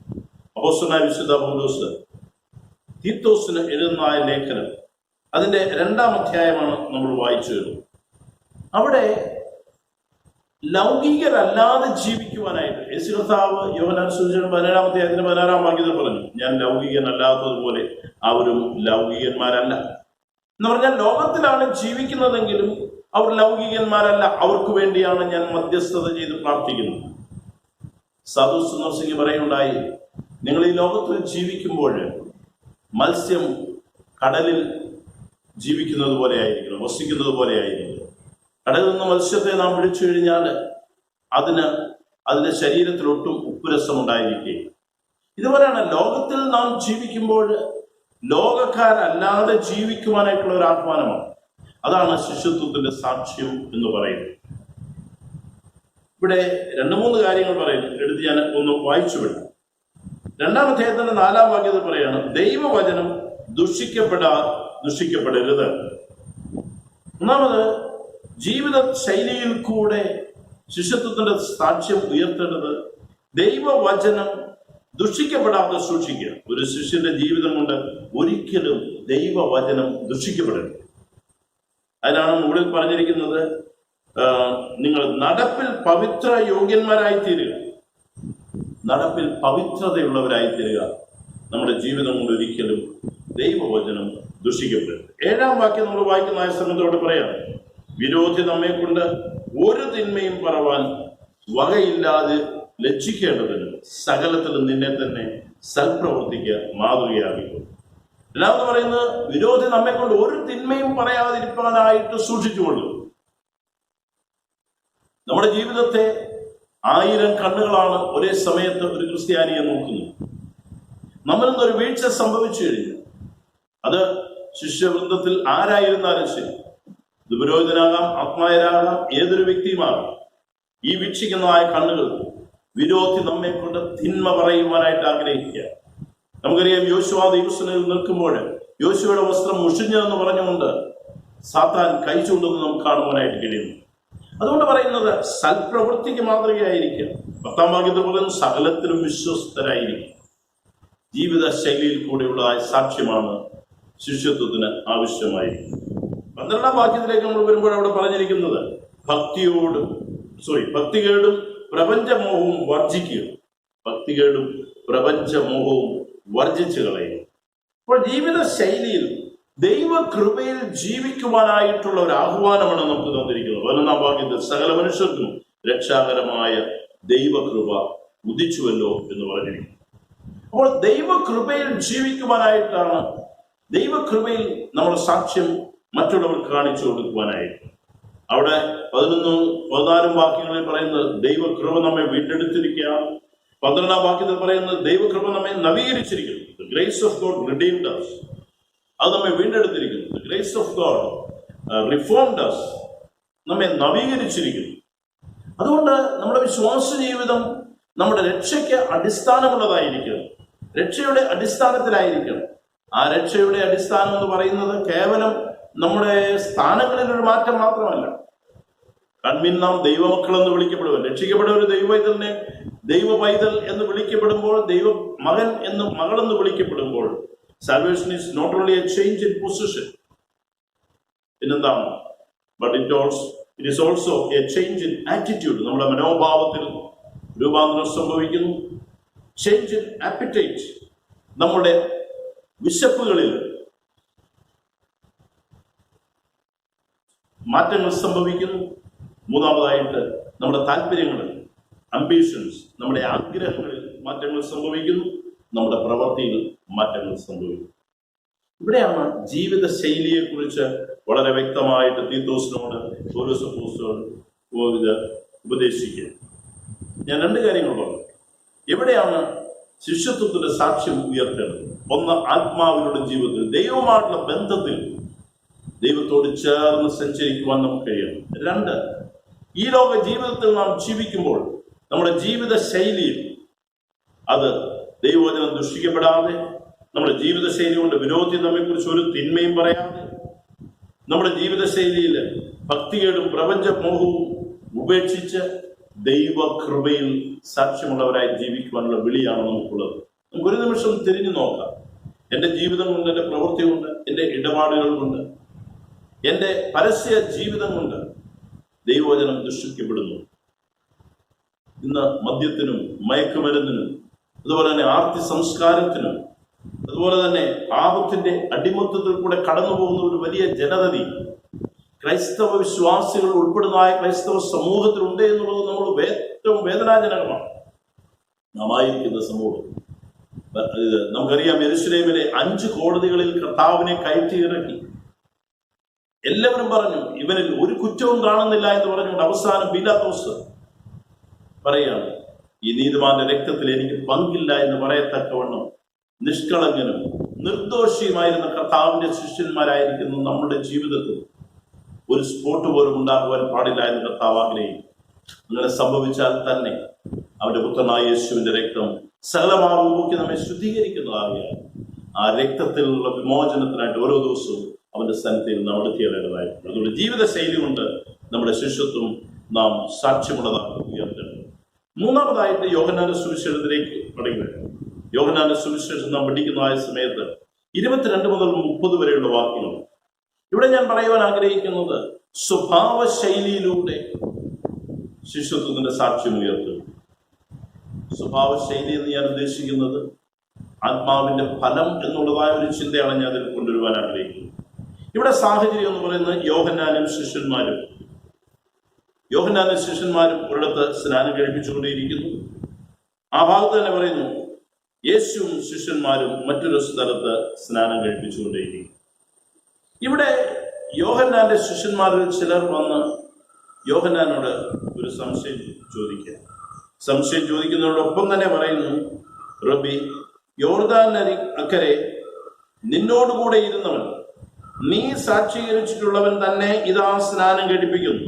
അപ്പോസ്തലനായ വിശുദ്ധ പൗലോസ് തീത്തോസിന് എഴുതുന്ന ലേഖനം, അതിന്റെ 2-ാം അധ്യായമാണ് നമ്മൾ വായിച്ചത്. അവിടെ ലൗകികരല്ലാതെ ജീവിക്കുവാനായിട്ട് യേശു കർത്താവ് യോഹന്നാൻ സുവിശേഷം 17-ാം അധ്യായത്തിന് 16-ാം വാക്യത്തിൽ പറഞ്ഞു, ഞാൻ ലൗകികനല്ലാത്തതുപോലെ അവരും ലൗകികന്മാരല്ല എന്ന് പറഞ്ഞാൽ, ലോകത്തിലാണ് ജീവിക്കുന്നതെങ്കിലും അവർ ലൗകികന്മാരല്ല. അവർക്ക് വേണ്ടിയാണ് ഞാൻ മധ്യസ്ഥത ചെയ്ത് പ്രാർത്ഥിക്കുന്നത്. സാധു സുന്ദർ സിംഗ് പറയുണ്ടായി, നിങ്ങൾ ഈ ലോകത്തിൽ ജീവിക്കുമ്പോൾ മത്സ്യം കടലിൽ ജീവിക്കുന്നത് പോലെ ആയിരിക്കണം, വസിക്കുന്നത് പോലെ ആയിരിക്കണം. കടലിൽ നിന്ന് മത്സ്യത്തെ നാം പിടിച്ചു കഴിഞ്ഞാൽ അതിന്റെ ശരീരത്തിൽ ഒട്ടും ഉപ്പുരസം ഉണ്ടായിരിക്കുകയും ഇതുപോലെയാണ് ലോകത്തിൽ നാം ജീവിക്കുമ്പോൾ ലോകക്കാരല്ലാതെ ജീവിക്കുവാനായിട്ടുള്ള ഒരു ആഹ്വാനമാണ്. അതാണ് ശിഷ്യത്വത്തിന്റെ സാക്ഷ്യം എന്ന് പറയുന്നത്. ഇവിടെ 2-3 കാര്യങ്ങൾ പറയുന്നു. എടുത്ത് ഞാൻ ഒന്ന് വായിച്ചു വിടാം. 2-ാം അധ്യായത്തിന്റെ 4-ാം വാക്യത്തിൽ പറയാണ്, ദൈവവചനം ദുഷിക്കപ്പെടരുത്. ഒന്നാമത്, ജീവിത ശൈലിയിൽ കൂടെ ശിഷ്യത്വത്തിന്റെ സാക്ഷ്യം ഉയർത്തേണ്ടത് ദൈവവചനം ദുഷിക്കപ്പെടാതെ സൂക്ഷിക്കുക. ഒരു ശിഷ്യന്റെ ജീവിതം കൊണ്ട് ഒരിക്കലും ദൈവവചനം ദുഷിക്കപ്പെടരുത്. അതിനാണ് മുകളിൽ പറഞ്ഞിരിക്കുന്നത്, നിങ്ങൾ നടപ്പിൽ പവിത്ര യോഗ്യന്മാരായി തീരുക. നടപ്പിൽ പവിത്രതയുള്ളവരായി തീരുക. നമ്മുടെ ജീവിതം കൊണ്ട് ഒരിക്കലും ദൈവവചനം ദുഷിക്കപ്പെടരുത്. 7-ാം വാക്യം നമ്മൾ വായിക്കുന്ന ആ സമയത്തോട് പറയാം, വിരോധി നമ്മെ കൊണ്ട് ഒരു തിന്മയും പറവാൻ വകയില്ലാതെ ലജ്ജിക്കേണ്ടതിന് സകലത്തിലും നിന്നെ തന്നെ സൽപ്രവർത്തിക്ക് മാതൃകയാകിക്കും. രണ്ടാമത് പറയുന്നത്, വിരോധി നമ്മെ കൊണ്ട് ഒരു തിന്മയും പറയാതിരിക്കാനായിട്ട് സൂക്ഷിച്ചുകൊള്ളു. നമ്മുടെ ജീവിതത്തെ 1000 കണ്ണുകളാണ് ഒരേ സമയത്ത് ഒരു ക്രിസ്ത്യാനിയെ നോക്കുന്നത്. നമ്മളിൽ നിന്നൊരു വീഴ്ച സംഭവിച്ചു കഴിഞ്ഞു, അത് ശിഷ്യവൃന്ദത്തിൽ ആരായിരുന്നാലും ശരി, ഇത് പുരോഹിതനാകാം, ആത്മായരാകാം, ഏതൊരു വ്യക്തിയുമാകാം, ഈ വീക്ഷിക്കുന്നതായ കണ്ണുകൾ വിരോധി നമ്മെ കൊണ്ട് തിന്മ പറയുവാനായിട്ട് ആഗ്രഹിക്കുക. നമുക്കറിയാം, യോശുവ ദൈവസന്നിധിയിൽ നിൽക്കുമ്പോൾ യോശുവയുടെ വസ്ത്രം മുഷിഞ്ഞതെന്ന് പറഞ്ഞുകൊണ്ട് സാത്താൻ കൈ ചൂണ്ടുന്നത് നമുക്ക് കാണുവാനായിട്ട് കഴിയുന്നു. അതുകൊണ്ട് പറയുന്നത് സൽപ്രവൃത്തിക്ക് മാതൃകയായിരിക്കുക. 10-ാം വാക്യത്തിൽ പറയുന്നത് സകലത്തിലും വിശ്വസ്തരായിരിക്കും. ജീവിത ശൈലിയിൽ കൂടെയുള്ള സാക്ഷ്യമാണ് ശിഷ്യത്വത്തിന് ആവശ്യമായിരിക്കും. 12-ാം വാക്യത്തിലേക്ക് നമ്മൾ വരുമ്പോൾ അവിടെ പറഞ്ഞിരിക്കുന്നത് ഭക്തികേടും പ്രപഞ്ചമോഹവും വർജിക്കുക. ഭക്തികേടും പ്രപഞ്ചമോഹവും വർജിച്ചു കളയുക. അപ്പോൾ ജീവിത ശൈലിയിൽ ദൈവകൃപയിൽ ജീവിക്കുവാനായിട്ടുള്ള ഒരു ആഹ്വാനമാണ് നമുക്ക് തന്നിരിക്കുന്നത്. 11-ാം വാക്യത്തിൽ സകല മനുഷ്യർക്കും രക്ഷാകരമായ ദൈവകൃപ ഉദിച്ചുവല്ലോ എന്ന് പറഞ്ഞിരിക്കുന്നു. അപ്പോൾ ദൈവകൃപയിൽ ജീവിക്കുവാനായിട്ടാണ്, ദൈവകൃപയിൽ നമ്മുടെ സാക്ഷ്യം മറ്റുള്ളവർക്ക് കാണിച്ചു കൊടുക്കുവാനായിട്ട്. അവിടെ 11-14 വാക്യങ്ങളിൽ പറയുന്നത് ദൈവകൃപ നമ്മെ വീണ്ടെടുത്തിരിക്കുക. 12-ാം വാക്യത്തിൽ പറയുന്നത് ദൈവകൃപ നമ്മെ നവീകരിച്ചിരിക്കുന്നു. The grace of God redeemed us. അത് നമ്മെ വീണ്ടെടുത്തിരിക്കുന്നു. The grace of God reformed us. നമ്മെ നവീകരിച്ചിരിക്കുന്നു. അതുകൊണ്ട് നമ്മുടെ വിശ്വാസ ജീവിതം നമ്മുടെ രക്ഷയ്ക്ക് അടിസ്ഥാനമുള്ളതായിരിക്കണം, രക്ഷയുടെ അടിസ്ഥാനത്തിലായിരിക്കണം. ആ രക്ഷയുടെ അടിസ്ഥാനം എന്ന് പറയുന്നത് കേവലം നമ്മുടെ സ്ഥാനങ്ങളിൽ ഒരു മാറ്റം മാത്രമല്ല. കൺമിൻ നാം ദൈവമക്കൾ എന്ന് വിളിക്കപ്പെടുക, രക്ഷിക്കപ്പെടുന്ന ഒരു ദൈവപൈതലിനെ ദൈവപൈതൽ എന്ന് വിളിക്കപ്പെടുമ്പോൾ, ദൈവ മകൻ എന്ന് മകളെന്ന് വിളിക്കപ്പെടുമ്പോൾ, salvation is not only a change in position, പിന്നെന്താണ്, but it is also a change in attitude. നമ്മുടെ മനോഭാവത്തിൽ രൂപാന്തരം സംഭവിക്കുന്നു. ചേഞ്ച് ഇൻ ആപ്പിറ്റൈറ്റ്, നമ്മുടെ വിശപ്പുകളിൽ മാറ്റങ്ങൾ സംഭവിക്കുന്നു. മൂന്നാമതായിട്ട് നമ്മുടെ താല്പര്യങ്ങളിൽ, അംബിഷൻസ്, നമ്മുടെ ആഗ്രഹങ്ങളിൽ മാറ്റങ്ങൾ സംഭവിക്കുന്നു. നമ്മുടെ പ്രവൃത്തിയിൽ മാറ്റങ്ങൾ സംഭവിക്കുന്നു. ഇവിടെയാണ് ജീവിത ശൈലിയെക്കുറിച്ച് വളരെ വ്യക്തമായിട്ട് തീത്തോസിനോട് പൗലോസ് അപ്പോസ്തലൻ ഉപദേശിക്കുക. ഞാൻ 2 കാര്യങ്ങൾ പറഞ്ഞു. എവിടെയാണ് ശിഷ്യത്വത്തിന്റെ സാക്ഷ്യം ഉയർത്തേണ്ടത്? ഒന്ന്, ആത്മാവിലുള്ള ജീവിതത്തിൽ, ദൈവമായിട്ടുള്ള ബന്ധത്തിൽ ദൈവത്തോട് ചേർന്ന് സഞ്ചരിക്കുവാൻ നമുക്ക് കഴിയണം. 2, ഈ ലോക ജീവിതത്തിൽ നാം ജീവിക്കുമ്പോൾ നമ്മുടെ ജീവിത ശൈലിയിൽ അത് ദൈവവചനം ദുഷിക്കപ്പെടാതെ, നമ്മുടെ ജീവിത ശൈലി കൊണ്ട് വിരോധി നമ്മെക്കുറിച്ച് ഒരു തിന്മയും പറയാതെ, നമ്മുടെ ജീവിത ശൈലിയിൽ ഭക്തികേടും പ്രപഞ്ചമോഹവും ഉപേക്ഷിച്ച് ദൈവകൃപയിൽ സാക്ഷ്യമുള്ളവരായി ജീവിക്കുവാനുള്ള വിളിയാണ് നമുക്കുള്ളത്. നമുക്കൊരു നിമിഷം തിരിഞ്ഞു നോക്കാം. എൻ്റെ ജീവിതം കൊണ്ട്, എൻ്റെ പ്രവൃത്തി കൊണ്ട്, എൻ്റെ ഇടപാടുകൾ കൊണ്ട്, എൻ്റെ പരസ്യ ജീവിതം കൊണ്ട് ദൈവവചനം ദുഷിക്കപ്പെടുന്നു. ഇന്ന് മദ്യത്തിനും മയക്കുമരുന്നിനും, അതുപോലെ തന്നെ ആർത്തി സംസ്കാരത്തിനും, അതുപോലെ തന്നെ പാപത്തിന്റെ അടിമത്തത്തിൽ കൂടെ കടന്നു പോകുന്ന ഒരു വലിയ ജനതതി ക്രൈസ്തവ വിശ്വാസികൾ ഉൾപ്പെടുന്നതായ ക്രൈസ്തവ സമൂഹത്തിലുണ്ട് എന്നുള്ളത് നമ്മൾ ഏറ്റവും വേദനാജനകമാണ്. നാം ആയിരിക്കുന്ന സമൂഹം. നമുക്കറിയാം, യെരൂശലേമിലെ 5 കോടതികളിൽ കർത്താവിനെ കയറ്റി ഇറക്കി. എല്ലാവരും പറഞ്ഞു ഇവനിൽ ഒരു കുറ്റവും കാണുന്നില്ല എന്ന് പറഞ്ഞുകൊണ്ട് അവസാനം പീലാത്തോസ് പറയാണ്, ഈ നീതിമാന്റെ രക്തത്തിൽ എനിക്ക് പങ്കില്ല എന്ന് പറയത്തക്കവണ്ണം നിഷ്കളങ്കനും നിർദോഷിയുമായിരുന്ന കർത്താവിന്റെ ശിഷ്യന്മാരായിരിക്കുന്നു നമ്മുടെ ജീവിതത്തിൽ ഒരു സ്പോട്ട് പോലും ഉണ്ടാകുവാൻ പാടില്ല എന്ന് കർത്താവ് ആഗ്രഹിക്കും. അങ്ങനെ സംഭവിച്ചാൽ തന്നെ അവന്റെ പുത്രനായ യേശുവിന്റെ രക്തം സകലമാവുമ്പോക്കി നമ്മെ ശുദ്ധീകരിക്കുന്നതാകിയാൽ ആ രക്തത്തിലുള്ള വിമോചനത്തിനായിട്ട് ഓരോ ദിവസവും അവന്റെ സന്നിധിയിൽ നാം എടുത്തിടേണ്ടതായിട്ടുണ്ട്. അതുകൊണ്ട് ജീവിതശൈലി കൊണ്ട് നമ്മുടെ ശിഷ്യത്വം നാം സാക്ഷ്യമുള്ളതാക്കി ഉയർത്തണം. മൂന്നാമതായിട്ട് യോഹന്നാന്റെ സുവിശേഷത്തിലേക്ക് പഠിക്കുക. യോഹന്നാന്റെ സുവിശേഷം നാം പഠിക്കുന്നതായ സമയത്ത് 22 മുതൽ 30 വരെയുള്ള വാക്യങ്ങൾ. ഇവിടെ ഞാൻ പറയുവാൻ ആഗ്രഹിക്കുന്നത് സ്വഭാവ ശൈലിയിലൂടെ ശിഷ്യത്വത്തിന്റെ സാക്ഷ്യം ഉയർത്തുക. സ്വഭാവ ശൈലി എന്ന് ഞാൻ ഉദ്ദേശിക്കുന്നത് ആത്മാവിന്റെ ഫലം എന്നുള്ളതായ ഒരു ചിന്തയാണ് ഞാൻ അതിൽ കൊണ്ടുവരുവാൻ ആഗ്രഹിക്കുന്നത്. ഇവിടെ സാഹചര്യം എന്ന് പറയുന്നത് യോഹന്നാനും ശിഷ്യന്മാരും ഒരിടത്ത് സ്നാനം കഴിപ്പിച്ചുകൊണ്ടേയിരിക്കുന്നു. ആ ഭാഗത്ത് തന്നെ പറയുന്നു യേശുവും ശിഷ്യന്മാരും മറ്റൊരു സ്ഥലത്ത് സ്നാനം കഴിപ്പിച്ചുകൊണ്ടേയിരിക്കുന്നു. ഇവിടെ യോഹന്നാന്റെ ശിഷ്യന്മാരിൽ ചിലർ വന്ന് യോഹന്നാനോട് ഒരു സംശയം ചോദിക്കുന്നതോടൊപ്പം തന്നെ പറയുന്നു, റബ്ബി, യോർദാൻ അക്കരെ നിന്നോടുകൂടെ ഇരുന്നവൻ, നീ സാക്ഷീകരിച്ചിട്ടുള്ളവൻ തന്നെ ഇതാ സ്നാനം കഴിപ്പിക്കുന്നു,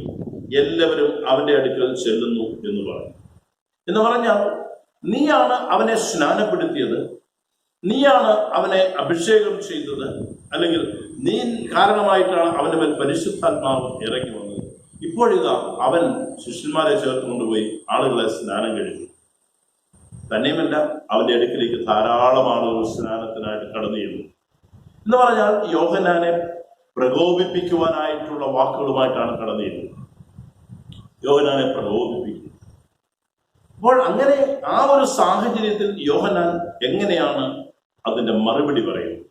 എല്ലാവരും അവന്റെ അടുക്കൽ ചെല്ലുന്നു എന്ന് പറഞ്ഞു. എന്ന് പറഞ്ഞാൽ നീയാണ് അവനെ സ്നാനപ്പെടുത്തിയത്, നീയാണ് അവനെ അഭിഷേകം ചെയ്തത്, അല്ലെങ്കിൽ നീ കാരണമായിട്ടാണ് അവന്റെ മേൽ പരിശുദ്ധാത്മാവ് ഇറങ്ങി വന്നത്. ഇപ്പോഴിതാ അവൻ ശിഷ്യന്മാരെ ചേർത്ത് കൊണ്ടുപോയി ആളുകളെ സ്നാനം കഴിക്കും. തന്നെയുമല്ല, അവന്റെ അടുക്കിലേക്ക് ധാരാളം ആളുകൾ സ്നാനത്തിനായിട്ട് കടന്നു ചെന്നു. എന്ന് പറഞ്ഞാൽ യോഹന്നാനെ പ്രകോപിപ്പിക്കുവാനായിട്ടുള്ള വാക്കുകളുമായിട്ടാണ് കടന്നു ചെല്ലുന്നത്. യോഹന്നാനെ പ്രകോപിപ്പിക്കും. അപ്പോൾ അങ്ങനെ ആ ഒരു സാഹചര്യത്തിൽ യോഹന്നാൻ എങ്ങനെയാണ് അതിന്റെ മറുപടി പറയുന്നത്?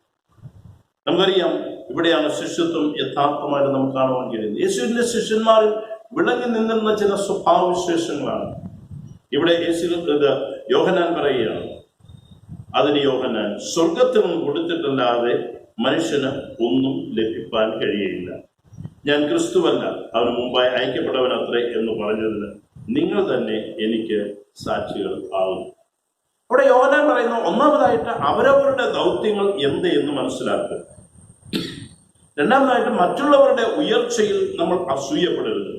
നമുക്കറിയാം, ഇവിടെയാണ് ശിഷ്യത്വം യഥാർത്ഥമായിട്ട് നമുക്ക് കാണുവാൻ കഴിയുന്നത്. യേശുവിന്റെ ശിഷ്യന്മാരിൽ വിളങ്ങി നിന്നിരുന്ന ചില സ്വഭാവവിശേഷങ്ങളാണ് ഇവിടെ യോഹന്നാൻ പറയുകയാണ്. അതിന് യോഹന്നാൻ, സ്വർഗത്തിൽ നിന്ന് കൊടുത്തിട്ടല്ലാതെ മനുഷ്യന് ഒന്നും ലഭിപ്പാൻ കഴിയില്ല. ഞാൻ ക്രിസ്തുവല്ല, അവന് മുമ്പായി അയക്കപ്പെട്ടവനത്രേ എന്ന് പറഞ്ഞതിന് നിങ്ങൾ തന്നെ എനിക്ക് സാക്ഷികൾ ആകുന്നു. അവിടെ യോഹന്നാൻ പറയുന്നു, ഒന്നാമതായിട്ട് അവരവരുടെ ദൗത്യങ്ങൾ എന്ത് എന്ന് മനസ്സിലാക്കുക. രണ്ടാമതായിട്ട് മറ്റുള്ളവരുടെ ഉയർച്ചയിൽ നമ്മൾ അസൂയപ്പെടരുത്.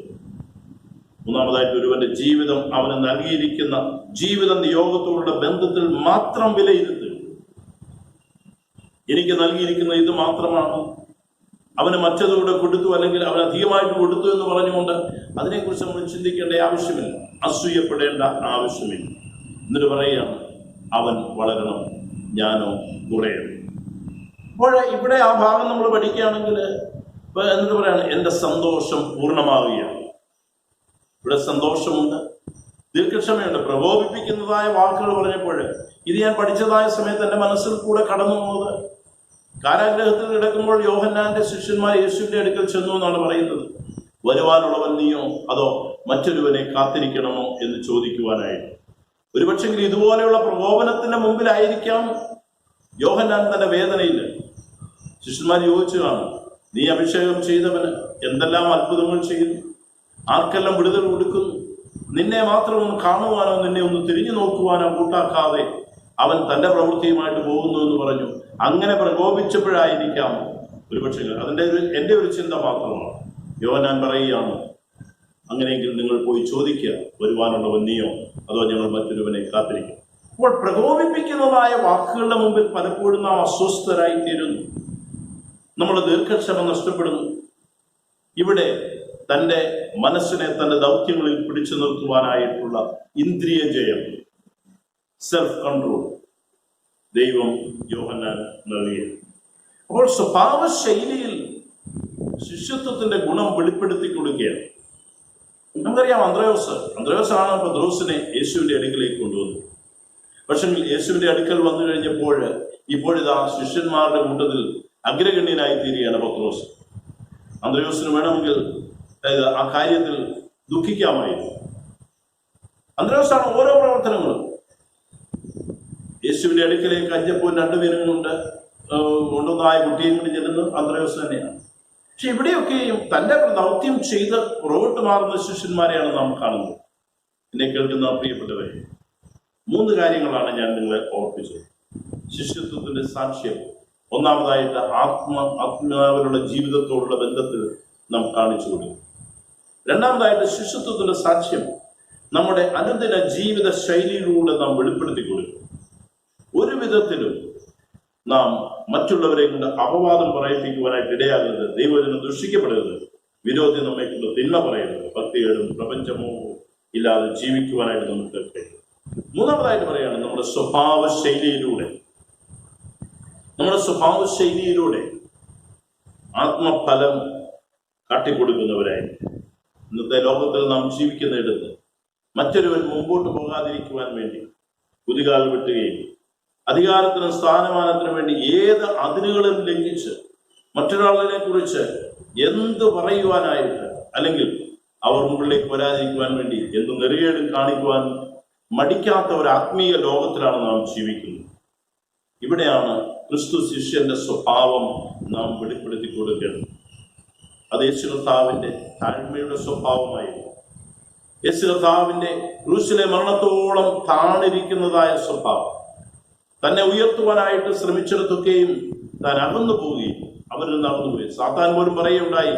മൂന്നാമതായിട്ട് ഒരുവന്റെ ജീവിതം അവന് നൽകിയിരിക്കുന്ന ജീവിത നിയോഗത്തോടുള്ള ബന്ധത്തിൽ മാത്രം വിലയിരുത്തുക. എനിക്ക് നൽകിയിരിക്കുന്ന ഇത് മാത്രമാണ്, അവന് മറ്റതുകൂടെ കൊടുത്തു അല്ലെങ്കിൽ അവൻ അധികമായിട്ട് കൊടുത്തു എന്ന് പറഞ്ഞുകൊണ്ട് അതിനെക്കുറിച്ച് നമ്മൾ ചിന്തിക്കേണ്ട ആവശ്യമില്ല, അസൂയപ്പെടേണ്ട ആവശ്യമില്ല. എന്നിട്ട് പറയുകയാണ്, അവൻ വളരണം, ഞാനോ കുറയണം. അപ്പോൾ ഇവിടെ ആ ഭാഗം നമ്മൾ പഠിക്കുകയാണെങ്കിൽ എന്നിട്ട് പറയാണ്, എൻ്റെ സന്തോഷം പൂർണ്ണമാവുകയാണ്. ഇവിടെ സന്തോഷമുണ്ട്, ദീർഘക്ഷമയുണ്ട്. പ്രകോപിപ്പിക്കുന്നതായ വാക്കുകൾ പറഞ്ഞപ്പോൾ ഇത് ഞാൻ പഠിച്ചതായ സമയത്ത് എൻ്റെ മനസ്സിൽ കൂടെ കടന്നു പോകുന്നത്, കാരാഗ്രഹത്തിൽ കിടക്കുമ്പോൾ യോഹന്നാന്റെ ശിഷ്യന്മാർ യേശുവിന്റെ അടുക്കൽ ചെന്നു എന്നാണ് പറയുന്നത്. വരുവാനുള്ളവൻ നീയോ അതോ മറ്റൊരുവനെ കാത്തിരിക്കണമോ എന്ന് ചോദിക്കുവാനായിട്ട്. ഒരുപക്ഷെങ്കിൽ ഇതുപോലെയുള്ള പ്രകോപനത്തിന്റെ മുമ്പിലായിരിക്കാം യോഹന്നാൻ തന്റെ വേദനയിൽ. ശിഷ്യന്മാർ ചോദിച്ചു കാണും, നീ അഭിഷേകം ചെയ്തവന് എന്തെല്ലാം അത്ഭുതങ്ങൾ ചെയ്യുന്നു, ആർക്കെല്ലാം വിടുതൽ കൊടുക്കുന്നു, നിന്നെ മാത്രം ഒന്ന് കാണുവാനോ നിന്നെ ഒന്ന് തിരിഞ്ഞു നോക്കുവാനോ കൂട്ടാക്കാതെ അവൻ തന്റെ പ്രവൃത്തിയുമായിട്ട് പോകുന്നു എന്ന് പറഞ്ഞു. അങ്ങനെ പ്രകോപിച്ചപ്പോഴായിരിക്കാം ഒരുപക്ഷെ. എൻ്റെ ഒരു ചിന്ത മാത്രമാണ്. യോഹന്നാൻ പറയുകയാണ്, അങ്ങനെയെങ്കിൽ നിങ്ങൾ പോയി ചോദിക്കുക, വരുവാനുള്ളവൻ നീയോ അതോ ഞങ്ങൾ മറ്റൊരുവനെ കാത്തിരിക്കും. അപ്പോൾ പ്രകോപിപ്പിക്കുന്നതായ വാക്കുകളുടെ മുമ്പിൽ പലപ്പോഴും നാം അസ്വസ്ഥരായി തീരുന്നു, നമ്മുടെ ദീർഘക്ഷമ നഷ്ടപ്പെടുന്നു. ഇവിടെ തൻ്റെ മനസ്സിനെ തൻ്റെ ദൗത്യങ്ങളിൽ പിടിച്ചു നിർത്തുവാനായിട്ടുള്ള ഇന്ദ്രിയ ജയം, സെൽഫ് കൺട്രോൾ ദൈവം യോഹന്നാൻ നൽകിയത്. അപ്പോൾ സ്വഭാവ ശൈലിയിൽ ശിഷ്യത്വത്തിന്റെ ഗുണം വെളിപ്പെടുത്തി കൊടുക്കുകയാണ്. നമുക്കറിയാം, അന്ത്രയോസാണ് പത്രോസിനെ യേശുവിന്റെ അടുക്കലേക്ക് കൊണ്ടുവന്നത്. പക്ഷെ യേശുവിന്റെ അടുക്കൽ വന്നു കഴിഞ്ഞപ്പോൾ ഇപ്പോഴിതാ ശിഷ്യന്മാരുടെ കൂട്ടത്തിൽ അഗ്രഗണ്യനായി തീരുകയാണ് പത്രോസ്. അന്ത്രയോസിന് വേണമെങ്കിൽ ആ കാര്യത്തിൽ ദുഃഖിക്കാമായിരുന്നു. അന്ത്രയോസാണ് ഓരോ പ്രവർത്തനങ്ങളും. യേശുവിന്റെ അടുക്കലേക്ക് 5 2 മീനും കൊണ്ട് കൊണ്ടുവന്നായ കുട്ടിയും കൂടി ചെല്ലുന്നത് അന്ത്രയോസ് തന്നെയാണ്. പക്ഷെ ഇവിടെയൊക്കെയും തന്റെ ദൗത്യം ചെയ്ത് പുറകോട്ട് മാറുന്ന ശിഷ്യന്മാരെയാണ് നാം കാണുന്നത്. എന്നെ കേൾക്കുന്ന പ്രിയപ്പെട്ടവരെ, 3 കാര്യങ്ങളാണ് ഞാൻ നിങ്ങളെ ഓർപ്പിച്ചത്. ശിഷ്യത്വത്തിന്റെ സാക്ഷ്യം ഒന്നാമതായിട്ട് ആത്മാവിലുള്ള ജീവിതത്തോടുള്ള ബന്ധത്തിൽ നാം കാണിച്ചു കൊടുക്കും. രണ്ടാമതായിട്ട് ശിഷ്യത്വത്തിന്റെ സാക്ഷ്യം നമ്മുടെ അനുദിന ജീവിത ശൈലിയിലൂടെ നാം വെളിപ്പെടുത്തി കൊടുക്കും. ഒരു വിധത്തിലും നാം മറ്റുള്ളവരെ കൊണ്ട് അപവാദം പറയിപ്പിക്കുവാനായിട്ട് ഇടയാകരുത്. ദൈവവചനം ദുഷിക്കപ്പെടരുത്. വിരോധി നമ്മെ കൊണ്ട് തിന്മ പറയരുത്. ഭക്തികളും പ്രപഞ്ചമോ ഇല്ലാതെ ജീവിക്കുവാനായിട്ട് നമുക്ക് കഴിയും. മൂന്നാമതായിട്ട് പറയുകയാണ് നമ്മുടെ സ്വഭാവ ശൈലിയിലൂടെ ആത്മഫലം കാട്ടിക്കൊടുക്കുന്നവരായി ഇന്നത്തെ ലോകത്തിൽ നാം ജീവിക്കുന്നിടത്ത് മറ്റൊരുവൻ മുമ്പോട്ട് പോകാതിരിക്കുവാൻ വേണ്ടി കുതികാൽ വെട്ടുകയും അധികാരത്തിനും സ്ഥാനമാനത്തിനും വേണ്ടി ഏത് അതിരുകളും ലംഘിച്ച് മറ്റൊരാളിനെ കുറിച്ച് എന്ത് പറയുവാനായിട്ട് അല്ലെങ്കിൽ അവർ മുകളിലേക്ക് വരാതിരിക്കുവാൻ വേണ്ടി എന്ത് നെറുകേടും കാണിക്കുവാൻ മടിക്കാത്ത ഒരു ആത്മീയ ലോകത്തിലാണ് നാം ജീവിക്കുന്നത്. ഇവിടെയാണ് ക്രിസ്തു ശിഷ്യന്റെ സ്വഭാവം നാം വെളിപ്പെടുത്തി കൊടുക്കേണ്ടത്. അത് യേശു കർത്താവിന്റെ താഴ്മയുടെ സ്വഭാവമായിരുന്നു. യേശു കർത്താവിന്റെ ക്രൂശിലെ മരണത്തോളം താണിരിക്കുന്നതായ സ്വഭാവം. തന്നെ ഉയർത്തുവാനായിട്ട് ശ്രമിച്ചിടത്തൊക്കെയും താൻ അകന്നു പോവുകയും അവരിൽ നിന്ന് അകന്നു പോയി. സാത്താൻ പോലും പറയുകയുണ്ടായി,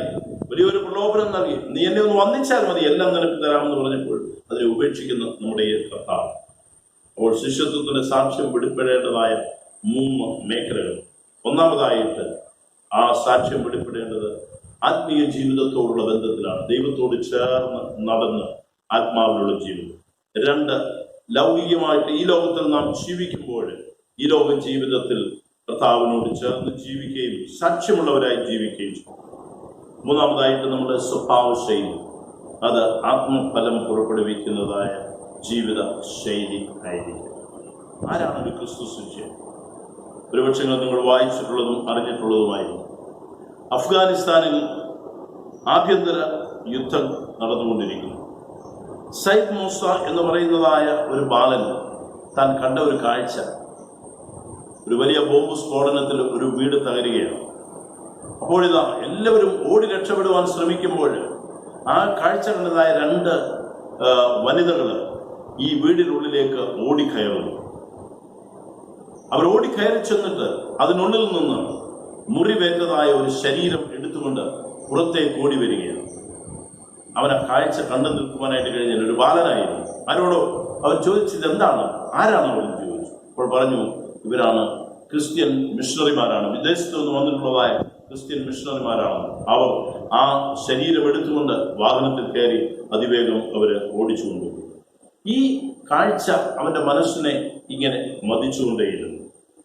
വലിയൊരു പ്രലോഭനം നൽകി, നീ എന്നെ ഒന്ന് വന്ദിച്ചാൽ മതി, എല്ലാം നിനക്ക് തരാമെന്ന് പറഞ്ഞപ്പോൾ അതിനെ ഉപേക്ഷിക്കുന്ന നമ്മുടെ ഈ കർത്താവ്. അപ്പോൾ ശിഷ്യത്വത്തിന്റെ സാക്ഷ്യം വെളിപ്പെടേണ്ടതായ 3 മേഖലകൾ. ഒന്നാമതായിട്ട് ആ സാക്ഷ്യം വെളിപ്പെടേണ്ടത് ആത്മീയ ജീവിതത്തോടുള്ള ബന്ധത്തിലാണ്. ദൈവത്തോട് ചേർന്ന് നടന്ന് ആത്മാവിലുള്ള ജീവിതം. 2, ലൗകികമായിട്ട് ഈ ലോകത്തിൽ നാം ജീവിക്കുമ്പോൾ ഈ ലോക ജീവിതത്തിൽ കർത്താവിനോട് ചേർന്ന് ജീവിക്കുകയും സാക്ഷ്യമുള്ളവരായി ജീവിക്കുകയും ചെയ്യും. മൂന്നാമതായിട്ട് നമ്മുടെ സ്വഭാവ ശൈലി, അത് ആത്മഫലം പുറപ്പെടുവിക്കുന്നതായ ജീവിത ശൈലി ആയിരിക്കും. ആരാണ് ഒരു ക്രിസ്തു ശിഷ്യൻ? ഒരുപക്ഷെ നിങ്ങൾ വായിച്ചിട്ടുള്ളതും അറിഞ്ഞിട്ടുള്ളതുമായിരുന്നു. അഫ്ഗാനിസ്ഥാനിൽ ആഭ്യന്തര യുദ്ധം നടന്നുകൊണ്ടിരിക്കുന്നു. സയ്യിദ് മൂസ എന്ന് പറയുന്നതായ ഒരു ബാലൻ താൻ കണ്ട ഒരു കാഴ്ച, ഒരു വലിയ ബോംബ് സ്ഫോടനത്തിൽ ഒരു വീട് തകരുകയാണ്. അപ്പോഴിതാ എല്ലാവരും ഓടി രക്ഷപ്പെടുവാൻ ശ്രമിക്കുമ്പോൾ ആ കാഴ്ച കണ്ടതായ 2 വനിതകൾ ഈ വീടിനുള്ളിലേക്ക് ഓടിക്കയറുന്നു. അവർ ഓടിക്കയറി ചെന്നിട്ട് അതിനുള്ളിൽ നിന്ന് മുറിവേറ്റതായ ഒരു ശരീരം എടുത്തുകൊണ്ട് പുറത്തേക്ക് ഓടി വരികയാണ്. അവൻ ആ കാഴ്ച കണ്ടു നിൽക്കുവാനായിട്ട് കഴിഞ്ഞാൽ ഒരു ബാലനായിരുന്നു. ആരോടോ അവൻ ചോദിച്ചത് എന്താണ്, ആരാണ് അവൻ ചോദിച്ചു. അപ്പോൾ പറഞ്ഞു, ഇവരാണ് ക്രിസ്ത്യൻ മിഷണറിമാരാണ്, വിദേശത്ത് നിന്ന് വന്നിട്ടുള്ളതായ ക്രിസ്ത്യൻ മിഷണറിമാരാണ്. അവർ ആ ശരീരം എടുത്തുകൊണ്ട് വാഹനത്തിൽ കയറി അതിവേഗം അവര് ഓടിച്ചുകൊണ്ടുപോയി. ഈ കാഴ്ച അവന്റെ മനസ്സിനെ ഇങ്ങനെ മതിച്ചുകൊണ്ടേയിരുന്നു.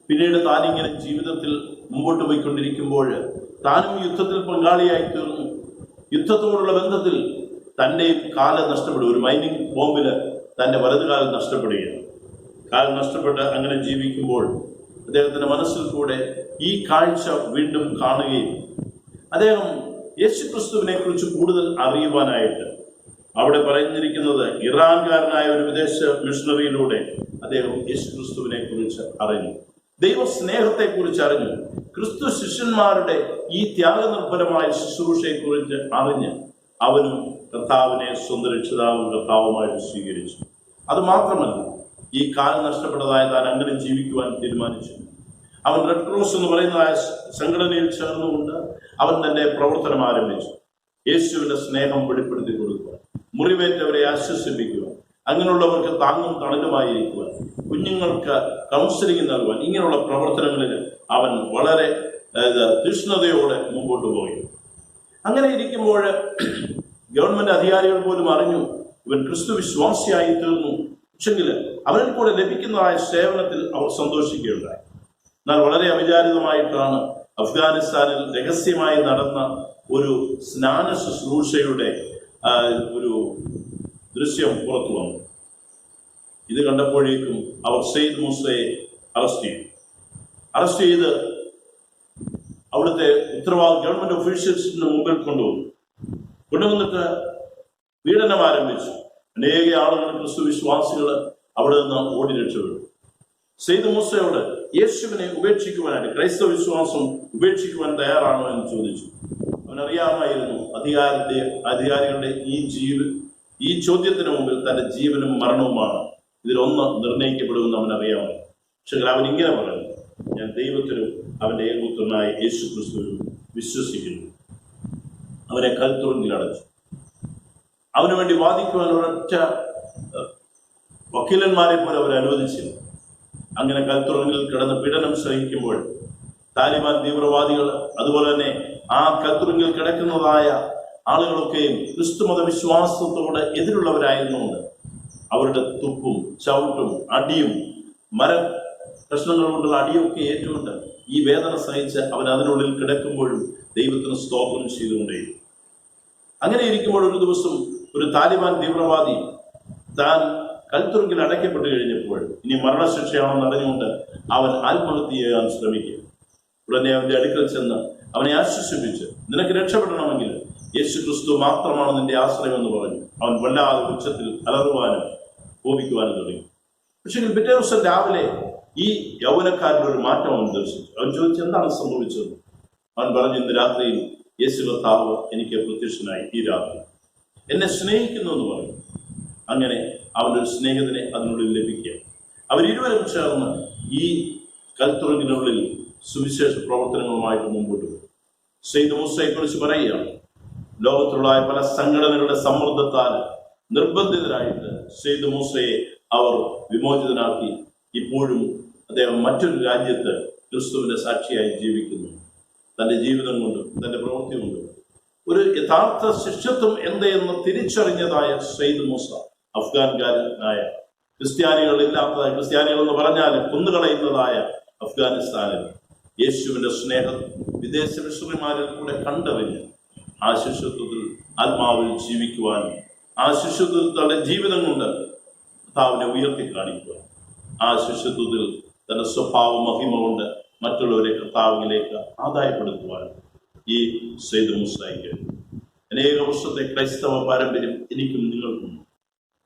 പിന്നീട് താനിങ്ങനെ ജീവിതത്തിൽ മുമ്പോട്ട് പോയിക്കൊണ്ടിരിക്കുമ്പോൾ താനും യുദ്ധത്തിൽ പങ്കാളിയായി തീർന്നു. യുദ്ധത്തോടുള്ള ബന്ധത്തിൽ തൻ്റെ കാലം നഷ്ടപ്പെടും. ഒരു മൈനിങ് ബോംബില് തൻ്റെ വലതുകാലം നഷ്ടപ്പെടുകയാണ്. കാലം നഷ്ടപ്പെട്ട് അങ്ങനെ ജീവിക്കുമ്പോൾ അദ്ദേഹത്തിന്റെ മനസ്സിൽ കൂടെ ഈ കാഴ്ച വീണ്ടും കാണുകയും അദ്ദേഹം യേശുക്രിസ്തുവിനെ കുറിച്ച് കൂടുതൽ അറിയുവാനായിട്ട്, അവിടെ പറഞ്ഞിരിക്കുന്നത് ഇറാൻകാരനായ ഒരു വിദേശ മിഷണറിയിലൂടെ അദ്ദേഹം യേശുക്രിസ്തുവിനെ കുറിച്ച് അറിഞ്ഞു. ദൈവ സ്നേഹത്തെ കുറിച്ച് അറിഞ്ഞു. ക്രിസ്തു ശിഷ്യന്മാരുടെ ഈ ത്യാഗനിർഭരമായ ശുശ്രൂഷയെ കുറിച്ച് അറിഞ്ഞ് അവനും കർത്താവിനെ സ്വന്തം രക്ഷിതാവും കർത്താവുമായിട്ട് സ്വീകരിച്ചു. അത് മാത്രമല്ല, ഈ കാലം നഷ്ടപ്പെട്ടതായ താൻ അങ്ങനെ ജീവിക്കുവാൻ തീരുമാനിച്ചു. അവൻ റെഡ് ക്രോസ് എന്ന് പറയുന്ന സംഘടനയിൽ ചേർന്നുകൊണ്ട് അവൻ തന്റെ പ്രവർത്തനം ആരംഭിച്ചു. യേശുവിന്റെ സ്നേഹം വെളിപ്പെടുത്തി കൊടുക്കുക, മുറിവേറ്റവരെ ആശ്വസിപ്പിക്കുക, അങ്ങനെയുള്ളവർക്ക് താങ്ങും തണലുമായിരിക്കുക, കുഞ്ഞുങ്ങൾക്ക് കൗൺസിലിംഗ് നൽകുവാൻ, ഇങ്ങനെയുള്ള പ്രവർത്തനങ്ങളിൽ അവൻ വളരെ തീഷ്ണതയോടെ മുമ്പോട്ട് പോയി. അങ്ങനെ ഇരിക്കുമ്പോൾ ഗവൺമെന്റ് അധികാരികൾ പോലും അറിഞ്ഞു ഇവൻ ക്രിസ്തു വിശ്വാസിയായി തീർന്നു. പക്ഷെങ്കിൽ അവരിൽ കൂടെ ലഭിക്കുന്നതായ സേവനത്തിൽ അവർ സന്തോഷിക്കുകയുണ്ടായി. എന്നാൽ വളരെ അവിചാരിതമായിട്ടാണ് അഫ്ഗാനിസ്ഥാനിൽ രഹസ്യമായി നടന്ന ഒരു സ്നാന ശുശ്രൂഷയുടെ ഒരു ദൃശ്യം പുറത്തു വന്നു. ഇത് കണ്ടപ്പോഴേക്കും അവർ സയ്യിദ് മൂസയെ അറസ്റ്റ് ചെയ്ത് അവിടുത്തെ ഗവൺമെന്റ് ഒഫീഷ്യൽസിന് മുമ്പിൽ കൊണ്ടുവന്നിട്ട് പീഡനം ആരംഭിച്ചു. അനേക ആളുകൾ, ക്രിസ്തു വിശ്വാസികൾ അവിടെ നിന്ന് ഓടി രക്ഷപ്പെട്ടു. സയ്യിദ് മൂസയോട് യേശുവിനെ ഉപേക്ഷിക്കുവാനായിട്ട്, ക്രൈസ്തവ വിശ്വാസം ഉപേക്ഷിക്കുവാൻ തയ്യാറാണോ എന്ന് ചോദിച്ചു. അവനറിയാമായിരുന്നു അധികാരികളുടെ ഈ ചോദ്യത്തിന് മുമ്പിൽ തന്റെ ജീവനും മരണവുമാണ് ഇതിലൊന്ന് നിർണയിക്കപ്പെടുമെന്ന് അവൻ അറിയാമോ. പക്ഷെ അവൻ ഇങ്ങനെ പറയുന്നു, ഞാൻ ദൈവത്തിലും അവൻ്റെ ഏകപുത്രനായ യേശു ക്രിസ്തുവിലും വിശ്വസിക്കുന്നു. അവനെ കൽത്തുറുങ്കിൽ അടച്ചു. അവന് വേണ്ടി വാദിക്കുവാൻ ഒരൊറ്റ വക്കീലന്മാരെ പോലെ അവർ അനുവദിച്ചില്ല. അങ്ങനെ കൽത്തുറുങ്കിൽ കിടന്ന് പീഡനം സഹിക്കുമ്പോൾ താലിബാൻ തീവ്രവാദികൾ, അതുപോലെ തന്നെ ആ കൽത്തുറുങ്കിൽ കിടക്കുന്നതായ ആളുകളൊക്കെയും ക്രിസ്തുമത വിശ്വാസത്തോട് എതിരുള്ളവരായിരുന്നുകൊണ്ട് അവരുടെ തുപ്പും ചവിട്ടും അടിയും മര പ്രശ്നങ്ങൾ കൊണ്ടുള്ള അടിയൊക്കെ ഏറ്റുകൊണ്ട് ഈ വേദന സഹിച്ച് അവൻ അതിനുള്ളിൽ കിടക്കുമ്പോഴും ദൈവത്തിന് സ്തോത്രം ചെയ്തുകൊണ്ടേയിരുന്നു. അങ്ങനെ ഇരിക്കുമ്പോൾ ഒരു ദിവസം ഒരു താലിബാൻ തീവ്രവാദി താൻ കൽത്തുറുങ്കിൽ അടയ്ക്കപ്പെട്ടു കഴിഞ്ഞപ്പോൾ ഇനി മരണശിക്ഷയാണെന്ന് അറിഞ്ഞുകൊണ്ട് അവൻ ആത്മഹത്യ ചെയ്യാൻ ശ്രമിക്കുക. ഉടനെ അവന്റെ അടുക്കൽ ചെന്ന് അവനെ ആശ്വസിപ്പിച്ച്, നിനക്ക് രക്ഷപ്പെടണമെങ്കിൽ യേശു ക്രിസ്തു മാത്രമാണ് നിന്റെ ആശ്രയം എന്ന് പറഞ്ഞു. അവൻ വല്ലാതെ ഉച്ചത്തിൽ അലറുവാനും കോപിക്കുവാനും തുടങ്ങി. പക്ഷേ പിറ്റേ ദിവസം രാവിലെ ഈ യൗവനക്കാരൻ്റെ ഒരു മാറ്റം അവൻ ദർശിച്ചു. അവൻ ചോദിച്ചു, എന്താണ് സംഭവിച്ചത്? അവൻ പറഞ്ഞു, ഇന്ന് രാത്രിയിൽ യേശു കർത്താവ് എനിക്ക് പ്രത്യക്ഷനായി, ഈ രാത്രി എന്നെ സ്നേഹിക്കുന്നു എന്ന് പറഞ്ഞു. അങ്ങനെ അവൻ്റെ ഒരു സ്നേഹിതനെ അതിനുള്ളിൽ ലഭിക്കുക. അവരിരുവരും ചേർന്ന് ഈ കൽത്തുറുങ്കിനുള്ളിൽ സുവിശേഷ പ്രവർത്തനങ്ങളുമായിട്ട് മുമ്പോട്ട് പോകും. സെയ്ദ് മൂസയെക്കുറിച്ച് പറയുകയാണ്, ലോകത്തുള്ള പല സംഘടനകളുടെ സമ്മർദ്ദത്താൽ നിർബന്ധിതരായിട്ട് സെയ്ദ് മൂസയെ അവർ വിമോചിതനാക്കി. ഇപ്പോഴും അദ്ദേഹം മറ്റൊരു രാജ്യത്ത് ക്രിസ്തുവിന്റെ സാക്ഷിയായി ജീവിക്കുന്നു. തൻ്റെ ജീവിതം കൊണ്ടും തൻ്റെ പ്രവൃത്തി കൊണ്ടും ഒരു യഥാർത്ഥ ശിഷ്യത്വം എന്തെന്ന് തിരിച്ചറിഞ്ഞതായ സെയ്ദ് മൂസ, അഫ്ഗാൻകാരനായ ക്രിസ്ത്യാനികളില്ലാത്തതായ, ക്രിസ്ത്യാനികൾ എന്ന് പറഞ്ഞാൽ കൊന്നുകളയുന്നതായ അഫ്ഗാനിസ്ഥാനിൽ യേശുവിന്റെ സ്നേഹം വിദേശ മിഷണറിമാരിൽ കൂടെ കണ്ടറിഞ്ഞ് ആ ശിഷ്യത്വത്തിൽ ആത്മാവിൽ ജീവിക്കുവാനും ആ ശിഷ്യത്വത്തിൽ തന്റെ ജീവിതം കൊണ്ട് കർത്താവിനെ ഉയർത്തി കാണിക്കുവാൻ, ആ ശിഷ്യത്വത്തിൽ തന്റെ സ്വഭാവ മഹിമ കൊണ്ട് മറ്റുള്ളവരെ കർത്താവിലേക്ക് ആദായപ്പെടുത്തുവാൻ ഈ സെയ്ദ് മൂസയ്ക്ക് അനേക വർഷത്തെ ക്രൈസ്തവ പാരമ്പര്യം എനിക്കും നിങ്ങൾക്കും.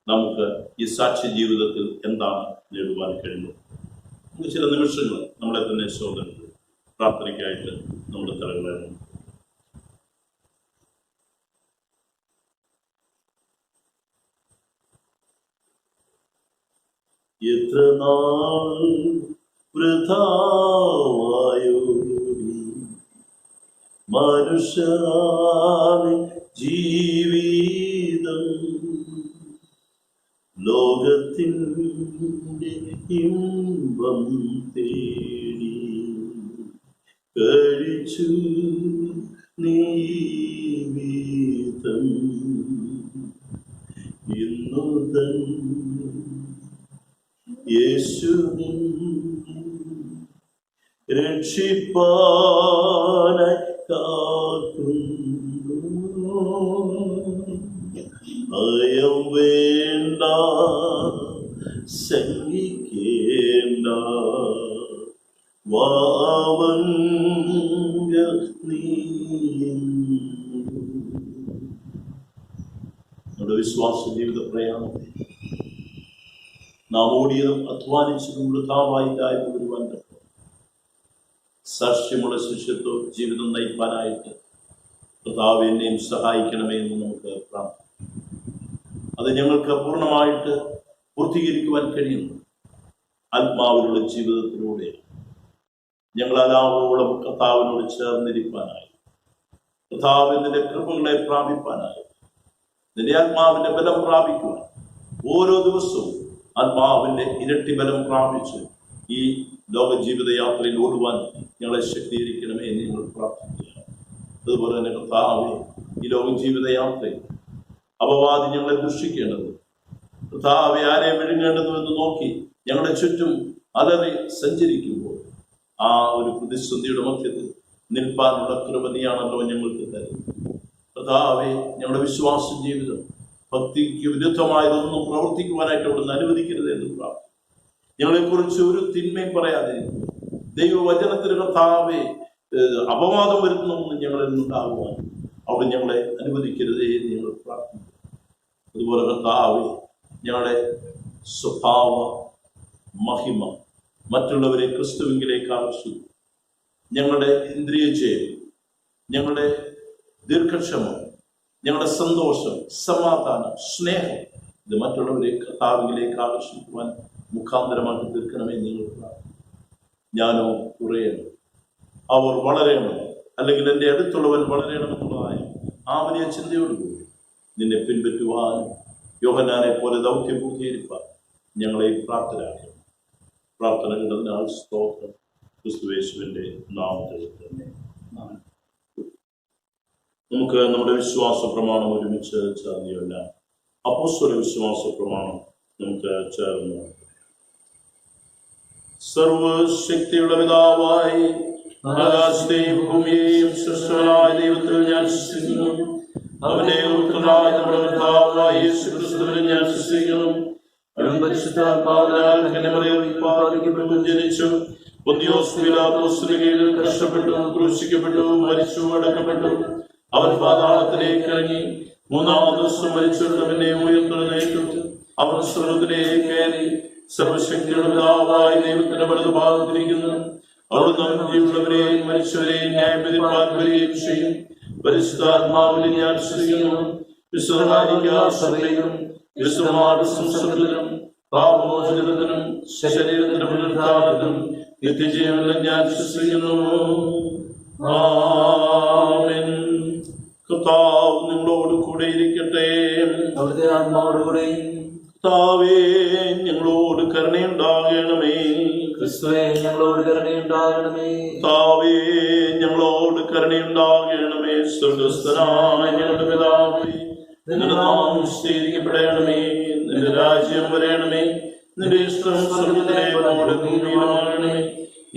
നമുക്ക് ഈ സാക്ഷ്യ ജീവിതത്തിൽ എന്താണ് നേടുവാൻ കഴിയുന്നത്? നമുക്ക് ചില നിമിഷങ്ങൾ നമ്മളെ തന്നെ ശോധന പ്രാർത്ഥനയ്ക്കായിട്ട് നമ്മുടെ തലകളായിരുന്നു. എത്ര നാൾ വൃഥാവായോ മനുഷ്യാവി ജീവിതം, ലോകത്തിൻ്റെ ഇമ്പം തേടി കഴിച്ചു നീതം ഇന്നുതൻ യേശു രക്ഷിപ്പാനായി കാക്കുന്നു. ഭയം വേണ്ട, ശങ്കിക്കേണ്ട, വാവങ്ക നീ. നമ്മുടെ വിശ്വാസ ജീവിത പ്രയാണത്തെ നാം ഓടിയതും അധ്വാനിച്ചതും വൃഥാവായിട്ടായി വരുവാൻ സാക്ഷ്യമുള്ള ശിഷ്യത്വ ജീവിതം നയിപ്പാനായിട്ട് കർത്താവ് എന്നെയും സഹായിക്കണമേ എന്ന് നമുക്ക് പ്രാർത്ഥിക്കാം. അത് ഞങ്ങൾക്ക് പൂർണ്ണമായിട്ട് പൂർത്തീകരിക്കുവാൻ കഴിയുന്നു ആത്മാവിലുള്ള ജീവിതത്തിലൂടെ. ഞങ്ങൾ അലാവോളം കർത്താവിനോട് ചേർന്നിരിക്കാനായി, കർത്താവിന്റെ കൃപകളെ പ്രാപിപ്പാനായി, നിന്റെ ആത്മാവിന്റെ ബലം പ്രാപിക്കുവാൻ, ഓരോ ദിവസവും ആത്മാവിന്റെ ഇരട്ടി ബലം പ്രാപിച്ച് ഈ ലോക ജീവിത യാത്രയിൽ ഓടുവാൻ ഞങ്ങളെ ശക്തീകരിക്കണമേ എന്ന് ഞങ്ങൾ പ്രാർത്ഥിക്കുക. അതുപോലെ തന്നെ കർത്താവേ, ഈ ലോക ജീവിത യാത്രയിൽ അപവാദി ഞങ്ങളെ ദുഷിക്കേണ്ടത്, കർത്താവെ ആരെ വിഴുങ്ങേണ്ടതുവെന്ന് നോക്കി ഞങ്ങളുടെ ചുറ്റും അലറി സഞ്ചരിക്കുമ്പോൾ ആ ഒരു പ്രതിസന്ധിയുടെ മധ്യത്തിൽ നിൽപ്പാനുള്ള കൃപണിയാണല്ലോ ഞങ്ങൾക്ക് തരുന്നത്. കർത്താവെ, ഞങ്ങളുടെ വിശ്വാസ ജീവിതം ഭക്തിക്ക് വിരുദ്ധമായതൊന്നും പ്രവർത്തിക്കുവാനായിട്ട് അവിടുന്ന് അനുവദിക്കരുത് എന്ന് പ്രാർത്ഥിക്കുന്നു. ഞങ്ങളെക്കുറിച്ച് ഒരു തിന്മയും പറയാതെ ദൈവവചനത്തിന് കർത്താവെ അപവാദം വരുത്തണമെന്ന് ഞങ്ങളിൽ നിന്നുണ്ടാകുവാൻ അവിടെ ഞങ്ങളെ അനുവദിക്കരുതേ എന്ന് ഞങ്ങൾ പ്രാർത്ഥിക്കുന്നു. അതുപോലെ കർത്താവെ, ഞങ്ങളുടെ സ്വഭാവ മഹിമ മറ്റുള്ളവരെ ക്രിസ്തുവിലേക്ക് ആകർഷിക്കും. ഞങ്ങളുടെ ഇന്ദ്രിയജയം, ഞങ്ങളുടെ ദീർഘക്ഷമം, ഞങ്ങളുടെ സന്തോഷം, സമാധാനം, സ്നേഹം ഇത് മറ്റുള്ളവരെ കർത്താവിലേക്ക് ആകർഷിക്കുവാൻ മുഖാന്തരമാക്കി തീർക്കണമേ. നിങ്ങൾ ഞാനോ കുറയണം, അവർ വളരണം, അല്ലെങ്കിൽ എൻ്റെ അടുത്തുള്ളവൻ വളരണമെന്നുള്ളതായ ആ വലിയ ചിന്തയോടുകൂടി നിന്നെ പിൻപറ്റുവാൻ യോഹന്നാനെ പോലെ ദൗത്യം പൂർത്തീകരിപ്പാൻ ഞങ്ങളെ പ്രാപ്തരാക്കണം. പ്രാർത്ഥന കിടന്നാൽ സ്തോത്രം ക്രിസ്തുയേശുവിൻ്റെ നാമത്തിൽ തന്നെ. നമുക്ക് നമ്മുടെ വിശ്വാസ പ്രമാണം ഒരുമിച്ച് ചേർന്നില്ല. അപ്പോസ്തല വിശ്വാസ പ്രമാണം നമുക്ക് ചേർന്ന്. സർവശക്തിയുള്ള പിതാവായി ആകാശത്തെയും ഭൂമിയെയും സൃഷ്ടിയായ ദൈവത്തിൽ ഞാൻ വിശ്വസിക്കുന്നു. അവന്റെ പുത്രനായ നമ്മുടെ കർത്താവായ യേശുക്രിസ്തുവിനെ ഞാൻ വിശ്വസിക്കുന്നു. അവൻ പരിശുദ്ധാത്മാവിനാൽ കന്യമറിയിൽ ഉത്പാദിക്കപ്പെട്ടു ജനിച്ചു, പൊന്തിയോസ് പീലാത്തോസിന്റെ കീഴിൽ കഷ്ടപ്പെട്ടു, ക്രൂശിക്കപ്പെട്ടു, മരിച്ചു, അടക്കപ്പെട്ടു. അവൻ പാതാളത്തിലേക്ക് ഇറങ്ങി, മൂന്നാം ദിവസം മരിച്ചവരുടെ പിന്നെ ഉയർത്തെഴുന്നേറ്റു. അവൻ സ്വർഗ്ഗത്തിലേക്ക് കയറി സർവശക്തിയുടെ പിതാവായ ദൈവത്തിന്റെ വലതുഭാഗത്തിരിക്കുന്നു. അവിടുന്ന് ജീവനുള്ളവരെയും മരിച്ചവരെയും ന്യായം വിധിപ്പാൻ വരികയും ചെയ്യും. പരിശുദ്ധാത്മാവിനെ ഞാൻ വിശ്വസിക്കുന്നു. വിശുദ്ധമായിരിക്കാ സഭയിലും വിശുദ്ധമായ സംസർഗത്തിലും പാപമോചനത്തിനും ശരീരത്തിന്റെ പുനരുദ്ധാനത്തിനും നിത്യജീവനിലും ഞാൻ വിശ്വസിക്കുന്നു. ആമേൻ. കർത്താവ് നിങ്ങളോട് കൂടെ ഇരിക്കട്ടെ. അവിടുത്തെ ആത്മാവോടുകൂടെയും. കർത്താവേ ഞങ്ങളോട് കരുണയുണ്ടാകണമേ. ക്രിസ്തുവേ ഞങ്ങളോട് കരുണയുണ്ടാകണമേ. കർത്താവേ ഞങ്ങളോട് കരുണയുണ്ടാകണമേ. സ്വർഗ്ഗസ്ഥനായ ഞങ്ങളുടെ പിതാവേ, നിന്റെ നാമം വിശുദ്ധീകരിക്കപ്പെടണമേ. നിന്റെ രാജ്യം വരണമേ. നിന്റെ ഇഷ്ടം സ്വർഗ്ഗത്തിലെ പോലെ ഭൂമിയിലുമാകണമേ.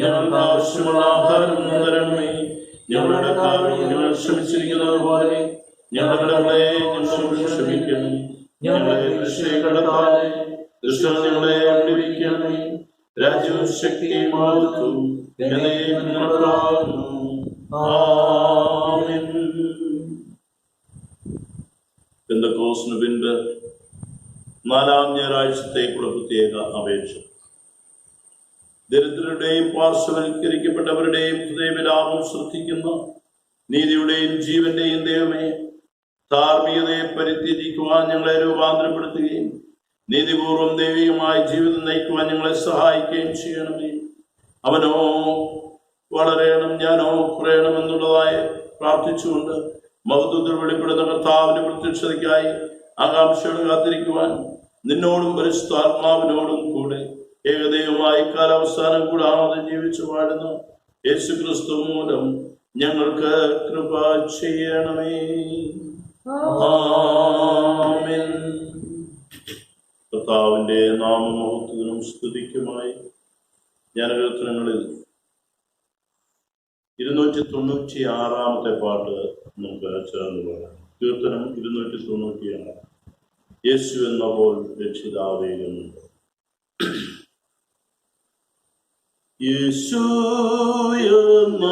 ഞങ്ങൾക്ക് ആവശ്യമുള്ള ആഹാരം തരണമേ. ഞങ്ങളുടെ കാരണങ്ങൾ ക്ഷമിച്ചിരിക്കുന്നത് പോലെ ഞങ്ങളുടെ ഞങ്ങളോട് ക്ഷമിക്കണം. ഞങ്ങളെ കടത്താതെ ദുഷ്ടൻ ഞങ്ങളെ അടിവിക്കണമേ. രാജ്യവും ശക്തിയും മഹത്വവും എന്നേക്കും നിങ്ങളുടേതാകുന്നു. ആമേൻ. പെന്തക്കോസ്തിന് പിൻപ് നാലാം ഞായറാഴ്ചത്തേക്കുള്ള പ്രത്യേക അപേക്ഷ. ദരിദ്രരുടെയും പാർശ്വവൽക്കരിക്കപ്പെട്ടവരുടെയും ഹൃദയവിലാപം ശ്രദ്ധിക്കുന്ന നീതിയുടെയും ജീവന്റെയും ദൈവമേ, ധാർമ്മികതയെ പരിത്യജിക്കുവാൻ ഞങ്ങളെ രൂപാന്തരപ്പെടുത്തുകയും നീതിപൂർവം ദൈവികമായ ജീവിതം നയിക്കുവാൻ ഞങ്ങളെ സഹായിക്കുകയും ചെയ്യണമേ. അവനോ വളരണം, ഞാനോ കുറയണം എന്നുള്ളതായി പ്രാർത്ഥിച്ചുകൊണ്ട് മഹത്വത്തിൽ വെളിപ്പെടുന്ന കർത്താവിന്റെ പ്രത്യക്ഷതയ്ക്കായി ആകാംക്ഷയോടെ കാത്തിരിക്കുവാൻ നിന്നോടും പരിശുദ്ധാത്മാവിനോടും കൂടെ ഏകദൈവമായി കാലാവസാനം കൂടാതെ ജീവിച്ചു വാഴുന്ന യേശുക്രിസ്തു മൂലം ഞങ്ങൾക്ക് കൃപ ചെയ്യണമേ. ആമേൻ. കർത്താവിന്റെ നാമമഹത്വത്തിനും സ്തുതിക്കുമായി ജ്ഞാനകീർത്തനങ്ങളിൽ 296 പാട്ട് നമുക്ക് ചേർന്ന് പാടാം. കീർത്തനം 296. യേശു എന്ന പോൽ രക്ഷിതാവേകുന്നു. യേശു എന്ന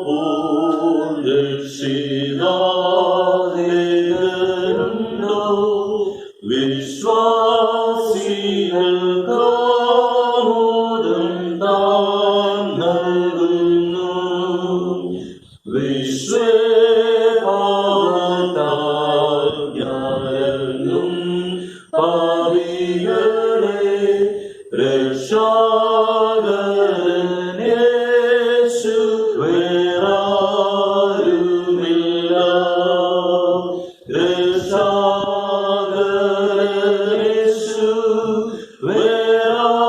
പോൽ രക്ഷിതാവേകുന്നു. വിശ്വാസികൾക്കാമോദം താൻ നൽകുന്നു. വിശ്വപാപത്താൽ ഞാനും പാപികളെ രക്ഷാകരൻ യേശു വേറാരുമില്ല. രക്ഷാകരൻ യേശു വേറാരുമില്ല.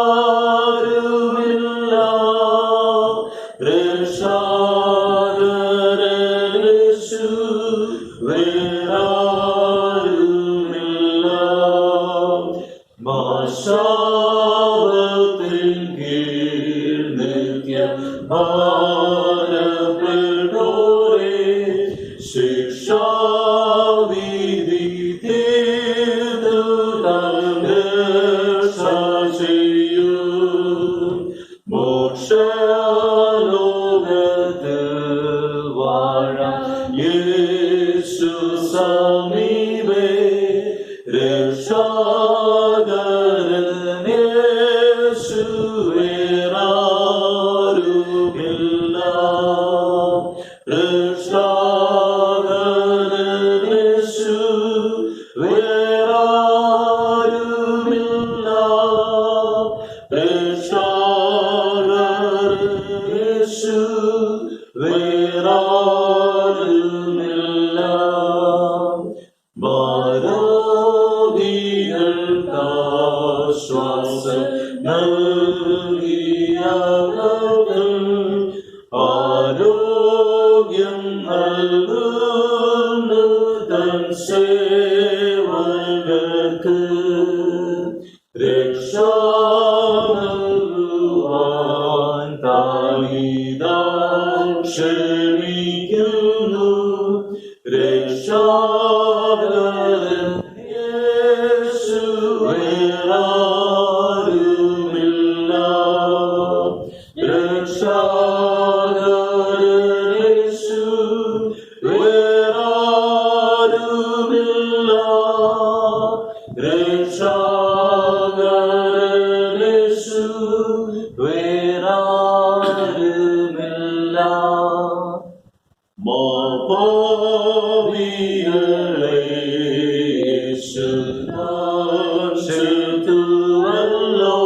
രക്ഷാകരൻ യേശു വേറാരുമില്ല. ശാപത്തിൻ കീഴിൽ നിത്യം ഭാരപ്പെട്ടോരേ, ശിക്ഷാവിധി തീർത്തു താൻ രക്ഷ ചെയ്യും. മോക്ഷലോകത്തിൽ വാഴാൻ യേശു സമീപേ. രക്ഷാകരൻ യേശു വേറാരുമില്ല. രക്ഷാകരൻ യേശു വേറാരുമില്ല. ഭാരോഗികൾക്കാശ്വാസം നൽകിയവൻ ആരോഗ്യം നൽകുന്നു തൻ സേവകർക്ക് രക്ഷ നൽകുവാൻ താനിതാ ക്ഷണിക്കുന്നു രക്ഷാകരൻ യേശുവേറാരുമില്ല രക്ഷാകരൻ യേശു വേറാരുമില്ല രക്ഷാകരൻ യേശു വേറാരുമില്ല മോഹോവികളെ യേശുവല്ലോ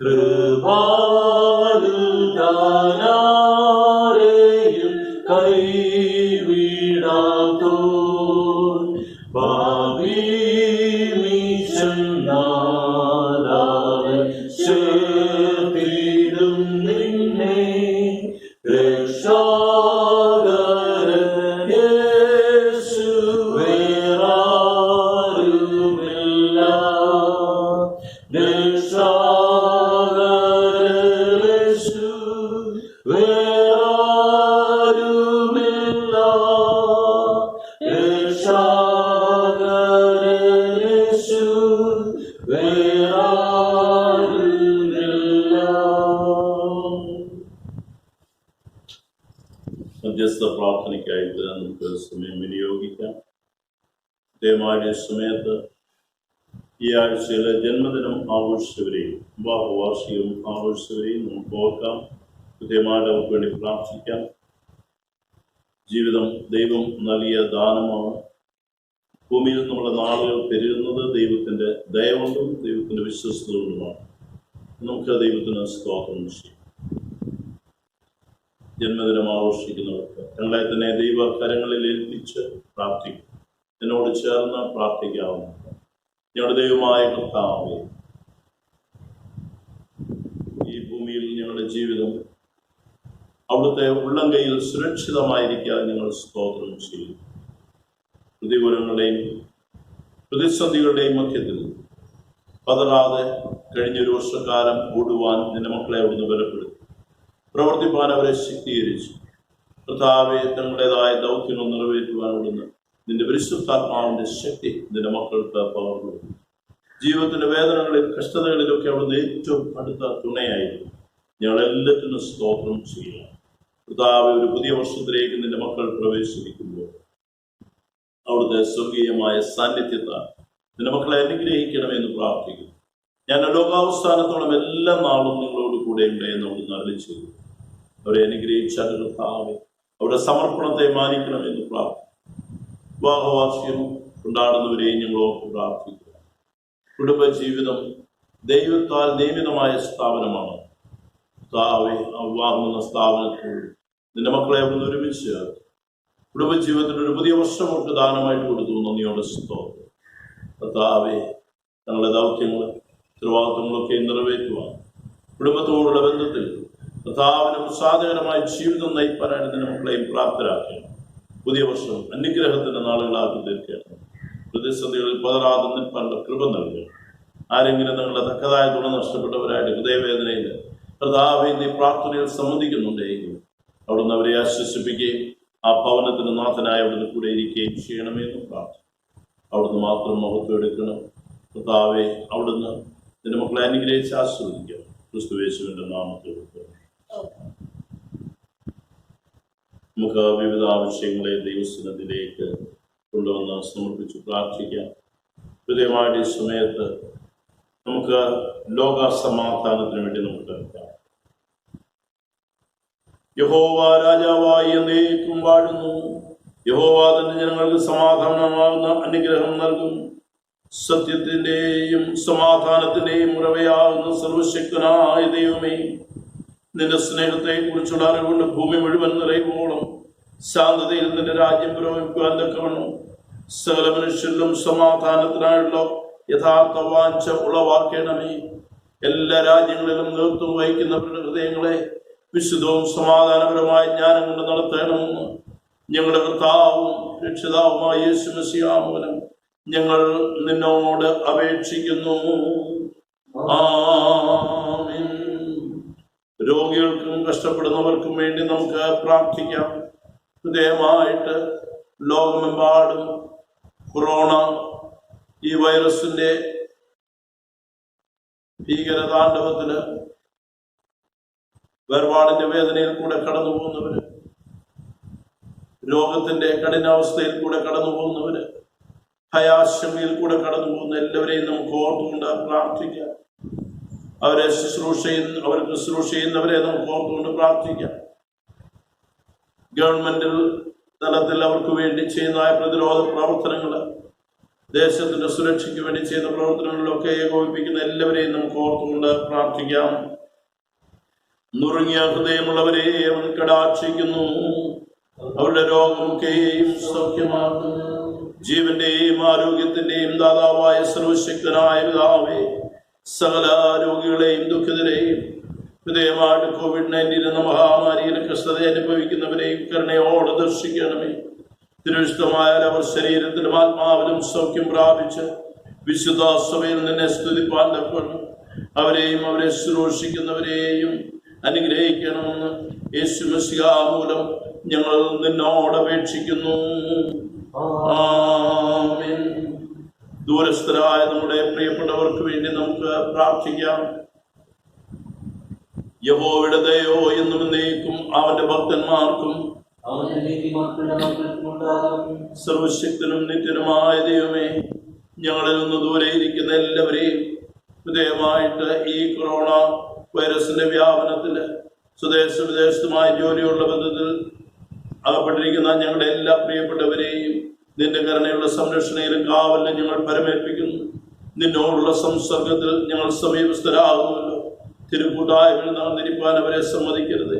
കൃപാലുദാനാരെയും കൈവിടാത്തോ ഭാവിമീശനാദാവൻ ചേർത്തിടും നിന്നെ രക്ഷാകരൻ യേശു വേറാരുമില്ല രക്ഷാകരൻ യേശു വേറാരുമില്ല രക്ഷാകരൻ യേശു വേറാരുമില്ല. മധ്യസ്ഥ പ്രാർത്ഥനയ്ക്കായിട്ട് നമുക്ക് സമയം വിനിയോഗിക്കാം. ദയവായ സമയത്ത് ഈ ആഴ്ചയിലെ ജന്മദിനം ആഘോഷിച്ചവരെയും വിവാഹവാർഷികം ആഘോഷിച്ചവരെയും നമുക്ക് ഓർക്കാം. കൃത്യമായിട്ട് നമുക്ക് വേണ്ടി പ്രാർത്ഥിക്കാം. ജീവിതം ദൈവം നൽകിയ ദാനമാണ്. ഭൂമിയിൽ നമ്മുടെ നാളുകൾ പെരുകുന്നത് ദൈവത്തിൻ്റെ ദയ കൊണ്ടും ദൈവത്തിൻ്റെ വിശ്വസ്തത കൊണ്ടുമാണ്. നമുക്ക് ദൈവത്തിന് സ്തോത്രം ചെയ്യും. ജന്മദിനം ആഘോഷിക്കുന്നവർക്ക് തങ്ങളെ തന്നെ ദൈവകരങ്ങളിൽ ഏൽപ്പിച്ച് പ്രാർത്ഥിക്കും. എന്നോട് ചേർന്ന് പ്രാർത്ഥിക്കാവുന്ന ഞങ്ങളുടെ ദൈവമായ കർത്താവേ, ഈ ഭൂമിയിൽ ഞങ്ങളുടെ ജീവിതം അവിടുത്തെ ഉള്ളം കൈയിൽ സുരക്ഷിതമായിരിക്കാൻ ഞങ്ങൾ സ്തോത്രം ചെയ്യും. പ്രതികൂലങ്ങളുടെയും പ്രതിസന്ധികളുടെയും മധ്യത്തിൽ പതറാതെ കഴിഞ്ഞൊരു വർഷക്കാലം ഓടുവാൻ നിന്റെ മക്കളെ അവിടുന്ന് ബലപ്പെടുത്തി പ്രവർത്തിപ്പാൻ അവരെ ശക്തീകരിച്ചു. കർത്താവെ, തങ്ങളുടേതായ ദൗത്യങ്ങൾ നിറവേറ്റുവാൻ അവിടുന്ന് നിന്റെ പരിശുദ്ധാത്മാവിന്റെ ശക്തി നിന്റെ മക്കൾക്ക് പകർന്നു. ജീവിതത്തിന്റെ വേദനകളിൽ കഷ്ടതകളിലൊക്കെ അവിടുന്ന് ഏറ്റവും അടുത്ത തുണയായിരുന്നു. ഞങ്ങളെല്ലാത്തിനും സ്തോത്രം ചെയ്യുക. കർത്താവെ, ഒരു പുതിയ വർഷത്തിലേക്ക് നിന്റെ മക്കൾ പ്രവേശിക്കുമ്പോൾ അവിടുത്തെ സ്വർഗീയമായ സാന്നിധ്യത്താൽ നിന്റെ മക്കളെ അനുഗ്രഹിക്കണമെന്ന് പ്രാർത്ഥിക്കുന്നു. ഞാൻ ലോകാവസ്ഥാനത്തോളം എല്ലാ നാളും നിങ്ങളോട് കൂടെ ഉണ്ടെന്ന് അവിടുന്ന് അറിയിച്ചു. അവരെ അനുഗ്രഹിച്ചാൽ കർത്താവെ, അവരുടെ സമർപ്പണത്തെ മാനിക്കണമെന്ന് പ്രാർത്ഥിക്കുന്നു. വിവാഹവാർഷികം കൊണ്ടാടുന്നവരെയും ഞങ്ങളോട് പ്രാർത്ഥിക്കുക. കുടുംബജീവിതം ദൈവത്താൽ നിയമിതമായ സ്ഥാപനമാണ്. കർത്താവെ, ആ വിവാഹം എന്ന സ്ഥാപനത്തിൽ നിന്റെ മക്കളെ അവിടുന്ന് ഒരുമിച്ച് കുടുംബജീവിതത്തിന് ഒരു പുതിയ വർഷമൊക്കെ ദാനമായിട്ട് കൊടുത്തു. നന്ദിയോടെ സ്തോത്രം. കർത്താവെ, തങ്ങളുടെ ദൗത്യങ്ങൾ ഉത്തരവാദിത്വങ്ങളൊക്കെ നിറവേറ്റുവാൻ കുടുംബത്തോടുള്ള ബന്ധത്തിൽ കർത്താവിന് പ്രസാദകരമായ ജീവിതം നയിപ്പാനായിട്ട് നിന്റെ മക്കളെയും പ്രാപ്തരാക്കണം. പുതിയ വർഷം അനുഗ്രഹത്തിന്റെ നാളുകളാക്കി തീർക്കണം. പ്രതിസന്ധികളിൽ പതറാതെ നിൽപ്പാനുള്ള കൃപ നൽകുക. ആരെങ്കിലും തങ്ങളുടെ തക്കതായ തുണ നഷ്ടപ്പെട്ടവരായിട്ട് ഹൃദയവേദനയിൽ കർത്താവെ നീ പ്രാർത്ഥനയിൽ സംബന്ധിക്കുന്നുണ്ടെങ്കിൽ അവിടുന്ന് അവരെ ആശ്വസിപ്പിക്കുകയും ആ ഭവനത്തിന് നാഥനായ അവിടുന്ന് കൂടെ ഇരിക്കുകയും ചെയ്യണമെന്ന് പ്രാർത്ഥന. അവിടുന്ന് മാത്രം മഹത്വം എടുക്കണം. കർത്താവെ, അവിടുന്ന് നിന്റെ മക്കളെ അനുഗ്രഹിച്ച് ആസ്വദിക്കുക. ക്രിസ്തുയേശുവിന്റെ നാമത്തിൽ നമുക്ക് വിവിധ ആവശ്യങ്ങളെ ദൈവസന്നിധിയിലേക്ക് കൊണ്ടുവന്ന് സമർപ്പിച്ച് പ്രാർത്ഥിക്കാം. ഹൃദയമായ ഈ സമയത്ത് നമുക്ക് ലോക സമാധാനത്തിന് വേണ്ടി നമുക്ക് കേൾക്കാം. യഹോവ രാജാവായി എന്നേക്കും വാഴുന്നു. യഹോവ തന്റെ ജനങ്ങൾക്ക് സമാധാനമാകുന്ന അനുഗ്രഹം നൽകും. സത്യത്തിന്റെയും സമാധാനത്തിന്റെയും ഉറവയാകുന്ന സർവശക്തനായ ദൈവമേ, നിന്റെ സ്നേഹത്തെ കുറിച്ചുള്ള അറിവുകൊണ്ട് ഭൂമി മുഴുവൻ നിറയുവോളം ശാന്തതയിൽ നിന്റെ രാജ്യം പുരോഗമിക്കുവാൻ തക്കവണ്ണം സകല മനുഷ്യരിലും സമാധാനത്തിനായുള്ള യഥാർത്ഥ വാഞ്ച ഉളവാക്കണമേ. എല്ലാ രാജ്യങ്ങളിലും നേതൃത്വം വഹിക്കുന്നവരുടെ ഹൃദയങ്ങളെ വിശുദ്ധവും സമാധാനപരമായ ജ്ഞാനം കൊണ്ട് നടത്തണമെന്ന് ഞങ്ങളുടെ കർത്താവും രക്ഷിതാവുമായ യേശു മശിഹാ മൂലം ഞങ്ങൾ നിന്നോട് അപേക്ഷിക്കുന്നു. ആമേൻ. രോഗികൾക്കും കഷ്ടപ്പെടുന്നവർക്കും വേണ്ടി നമുക്ക് പ്രാർത്ഥിക്കാം. ഹൃദയമായിട്ട് ലോകമെമ്പാടും കൊറോണ ഈ വൈറസിന്റെ ഭീകരതാണ്ഡവത്തില് വേർപാടിന്റെ വേദനയിൽ കൂടെ കടന്നു പോകുന്നവര്, രോഗത്തിന്റെ കഠിനാവസ്ഥയിൽ കൂടെ കടന്നു പോകുന്നവര്, ഭയാശങ്കയിൽ കൂടെ കടന്നു പോകുന്ന എല്ലാവരെയും നമുക്ക് ഓർത്തുകൊണ്ട് പ്രാർത്ഥിക്കാം. അവർക്ക് ശുശ്രൂഷ ചെയ്യുന്നവരെ നമുക്ക് ഓർത്തുകൊണ്ട് പ്രാർത്ഥിക്കാം. ഗവൺമെന്റിൽ തലത്തിൽ അവർക്ക് വേണ്ടി ചെയ്യുന്ന പ്രതിരോധ പ്രവർത്തനങ്ങൾ, ദേശത്തിന്റെ സുരക്ഷയ്ക്ക് വേണ്ടി ചെയ്യുന്ന പ്രവർത്തനങ്ങളിലൊക്കെ ഏകോപിപ്പിക്കുന്ന എല്ലാവരെയും നമുക്ക് ഓർത്തുകൊണ്ട് പ്രാർത്ഥിക്കാം. നുറുങ്ങിയ ഹൃദയമുള്ളവരെ അവൻ കടാക്ഷിക്കുന്നു, അവരുടെ രോഗമൊക്കെയും സൗഖ്യമാക്കുന്നു. ജീവന്റെയും ആരോഗ്യത്തിന്റെയും ദാതാവായ സർവശക്തനായ പിതാവേ, സകല രോഗികളെയും ദുഃഖിതരെയും ഹൃദയമായിട്ട് COVID-19 എന്ന മഹാമാരിയിലെ കഷ്ടത അനുഭവിക്കുന്നവരെയും കരുണയോടെ ദർശിക്കണമേ. തിരുവിശുദ്ധമായ അവർ ശരീരത്തിലും ആത്മാവിലും സൗഖ്യം പ്രാപിച്ച് വിശുദ്ധ സഭയിൽ നിന്നെ സ്തുതിപ്പാൻ തക്കണം. അവരെയും അവരെ ശുശ്രൂഷിക്കുന്നവരെയും അനുഗ്രഹിക്കണമെന്ന് യേശു മശിഹാ മൂലം ഞങ്ങൾ നിന്നോട് അപേക്ഷിക്കുന്നു. ആമേൻ. ദൂരസ്ഥരായ നമ്മുടെ പ്രിയപ്പെട്ടവർക്ക് വേണ്ടി നമുക്ക് പ്രാർത്ഥിക്കാം. യഹോവയുടെ ദയോ എന്നും എന്നേക്കും അവന്റെ ഭക്തന്മാർക്കും സർവശക്തനും നിത്യനുമായ ദൈവമേ, ഞങ്ങളിൽ നിന്ന് ദൂരെ ഇരിക്കുന്ന എല്ലാവരെയും ഹൃദയമായിട്ട് ഈ കൊറോണ വൈറസിന്റെ വ്യാപനത്തില് സ്വദേശ വിദേശത്തുമായി ജോലിയുള്ള ബന്ധത്തിൽ അകപ്പെട്ടിരിക്കുന്ന ഞങ്ങളുടെ എല്ലാ പ്രിയപ്പെട്ടവരെയും നിന്റെ കരുണയുള്ള സംരക്ഷണയിലും കാവലിലും ഞങ്ങൾ പരമേൽപ്പിക്കുന്നു. നിന്നോടുള്ള സംസർഗത്തിൽ ഞങ്ങൾ സമീപസ്ഥരാകുമല്ലോ. തിരുക്കൂട്ടായ്മയിൽ നടന്നിരിക്കാൻ അവരെ സമ്മതിക്കരുത്.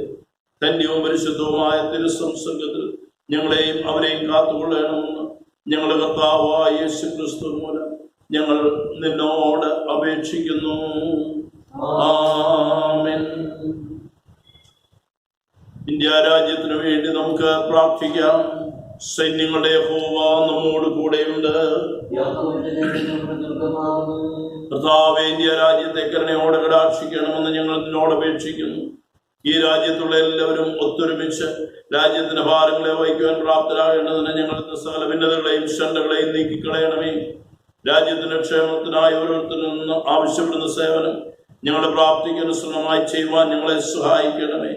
ധന്യവും പരിശുദ്ധവുമായ തിരുസംസർഗത്തിൽ ഞങ്ങളെയും അവരെയും കാത്തുകൊള്ളണമെന്ന് ഞങ്ങളുടെ കർത്താവായ യേശു ക്രിസ്തു മൂലം ഞങ്ങൾ നിന്നോട് അപേക്ഷിക്കുന്നു. ആമേൻ. ഇന്ത്യ രാജ്യത്തിനു വേണ്ടി നമുക്ക് പ്രാർത്ഥിക്കാം. സൈന്യങ്ങളുടെ യഹോവ നമ്മോട് കൂടെയുണ്ട്. കർത്താവേ, ഇന്ത്യ രാജ്യത്തെ കരുണയോടെ കടാക്ഷിക്കണമെന്ന് ഞങ്ങൾ നിന്നോട് അപേക്ഷിക്കുന്നു. ഈ രാജ്യത്തുള്ള എല്ലാവരും ഒത്തൊരുമിച്ച് രാജ്യത്തിന്റെ ഭാരങ്ങളെ വഹിക്കുവാൻ പ്രാപ്തരാകേണ്ടതിന് ഞങ്ങൾ സകല ഭിന്നതകളെയും ഷണ്ടകളെയും നീക്കിക്കളയണമേ. രാജ്യത്തിന്റെ ക്ഷേമത്തിനായി ഓരോരുത്തരിൽ നിന്ന് ആവശ്യപ്പെടുന്ന സേവനം ഞങ്ങളുടെ പ്രാപ്തിക്ക് അനുസൃതമായി ചെയ്യുവാൻ ഞങ്ങളെ സഹായിക്കണമേ.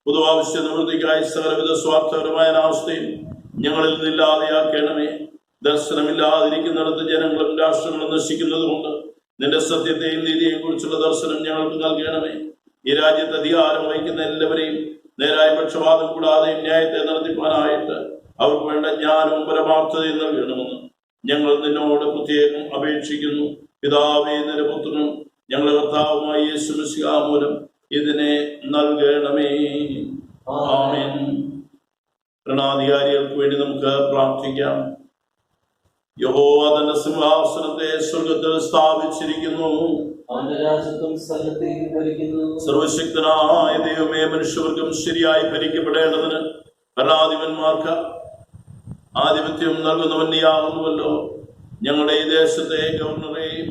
പൊതുവാവശ്യ നിവൃത്തിക്കായി സകലവിധ സ്വാർത്ഥപരമായ അവസ്ഥയും ഞങ്ങളിൽ നിന്നില്ലാതെയാക്കണമേ. ദർശനമില്ലാതിരിക്കുന്നിടത്ത് ജനങ്ങളും രാഷ്ട്രങ്ങളും നശിക്കുന്നത് കൊണ്ട് നിന്റെ സത്യത്തെയും നീതിയെയും കുറിച്ചുള്ള ദർശനം ഞങ്ങൾക്ക് നൽകണമേ. ഈ രാജ്യത്ത് അധികാരം വഹിക്കുന്ന എല്ലാവരെയും നേരായ പക്ഷപാതം കൂടാതെ ന്യായത്തെ നടത്തിപ്പാനായിട്ട് അവർക്ക് വേണ്ട ജ്ഞാനവും പരമാർത്ഥതയും നൽകണമെന്ന് ഞങ്ങൾ നിന്നോട് പ്രത്യേകം അപേക്ഷിക്കുന്നു. പിതാവേ, നിന്റെ പുത്രനും ഞങ്ങളുടെ കർത്താവുമായ യേശു മശിഹാ മൂലം ഇതിനെ നൽകണമേ. ആമേൻ. ഭരണാധികാരികൾക്ക് വേണ്ടി നമുക്ക് പ്രാർത്ഥിക്കാം. യഹോവ തന്റെ സിംഹാസനത്തെ സ്വർഗത്തിൽ സ്ഥാപിച്ചിരിക്കുന്നു. സർവശക്തനായ ദൈവമേ, മനുഷ്യവർഗം ശരിയായി ഭരിക്കപ്പെടേണ്ടതിന് ഭരണാധിപന്മാർക്ക് ആധിപത്യം നൽകുന്നവൻ നീയാകുന്നുവല്ലോ. ഞങ്ങളുടെ ഈ ദേശത്തെ ഗവർണറെയും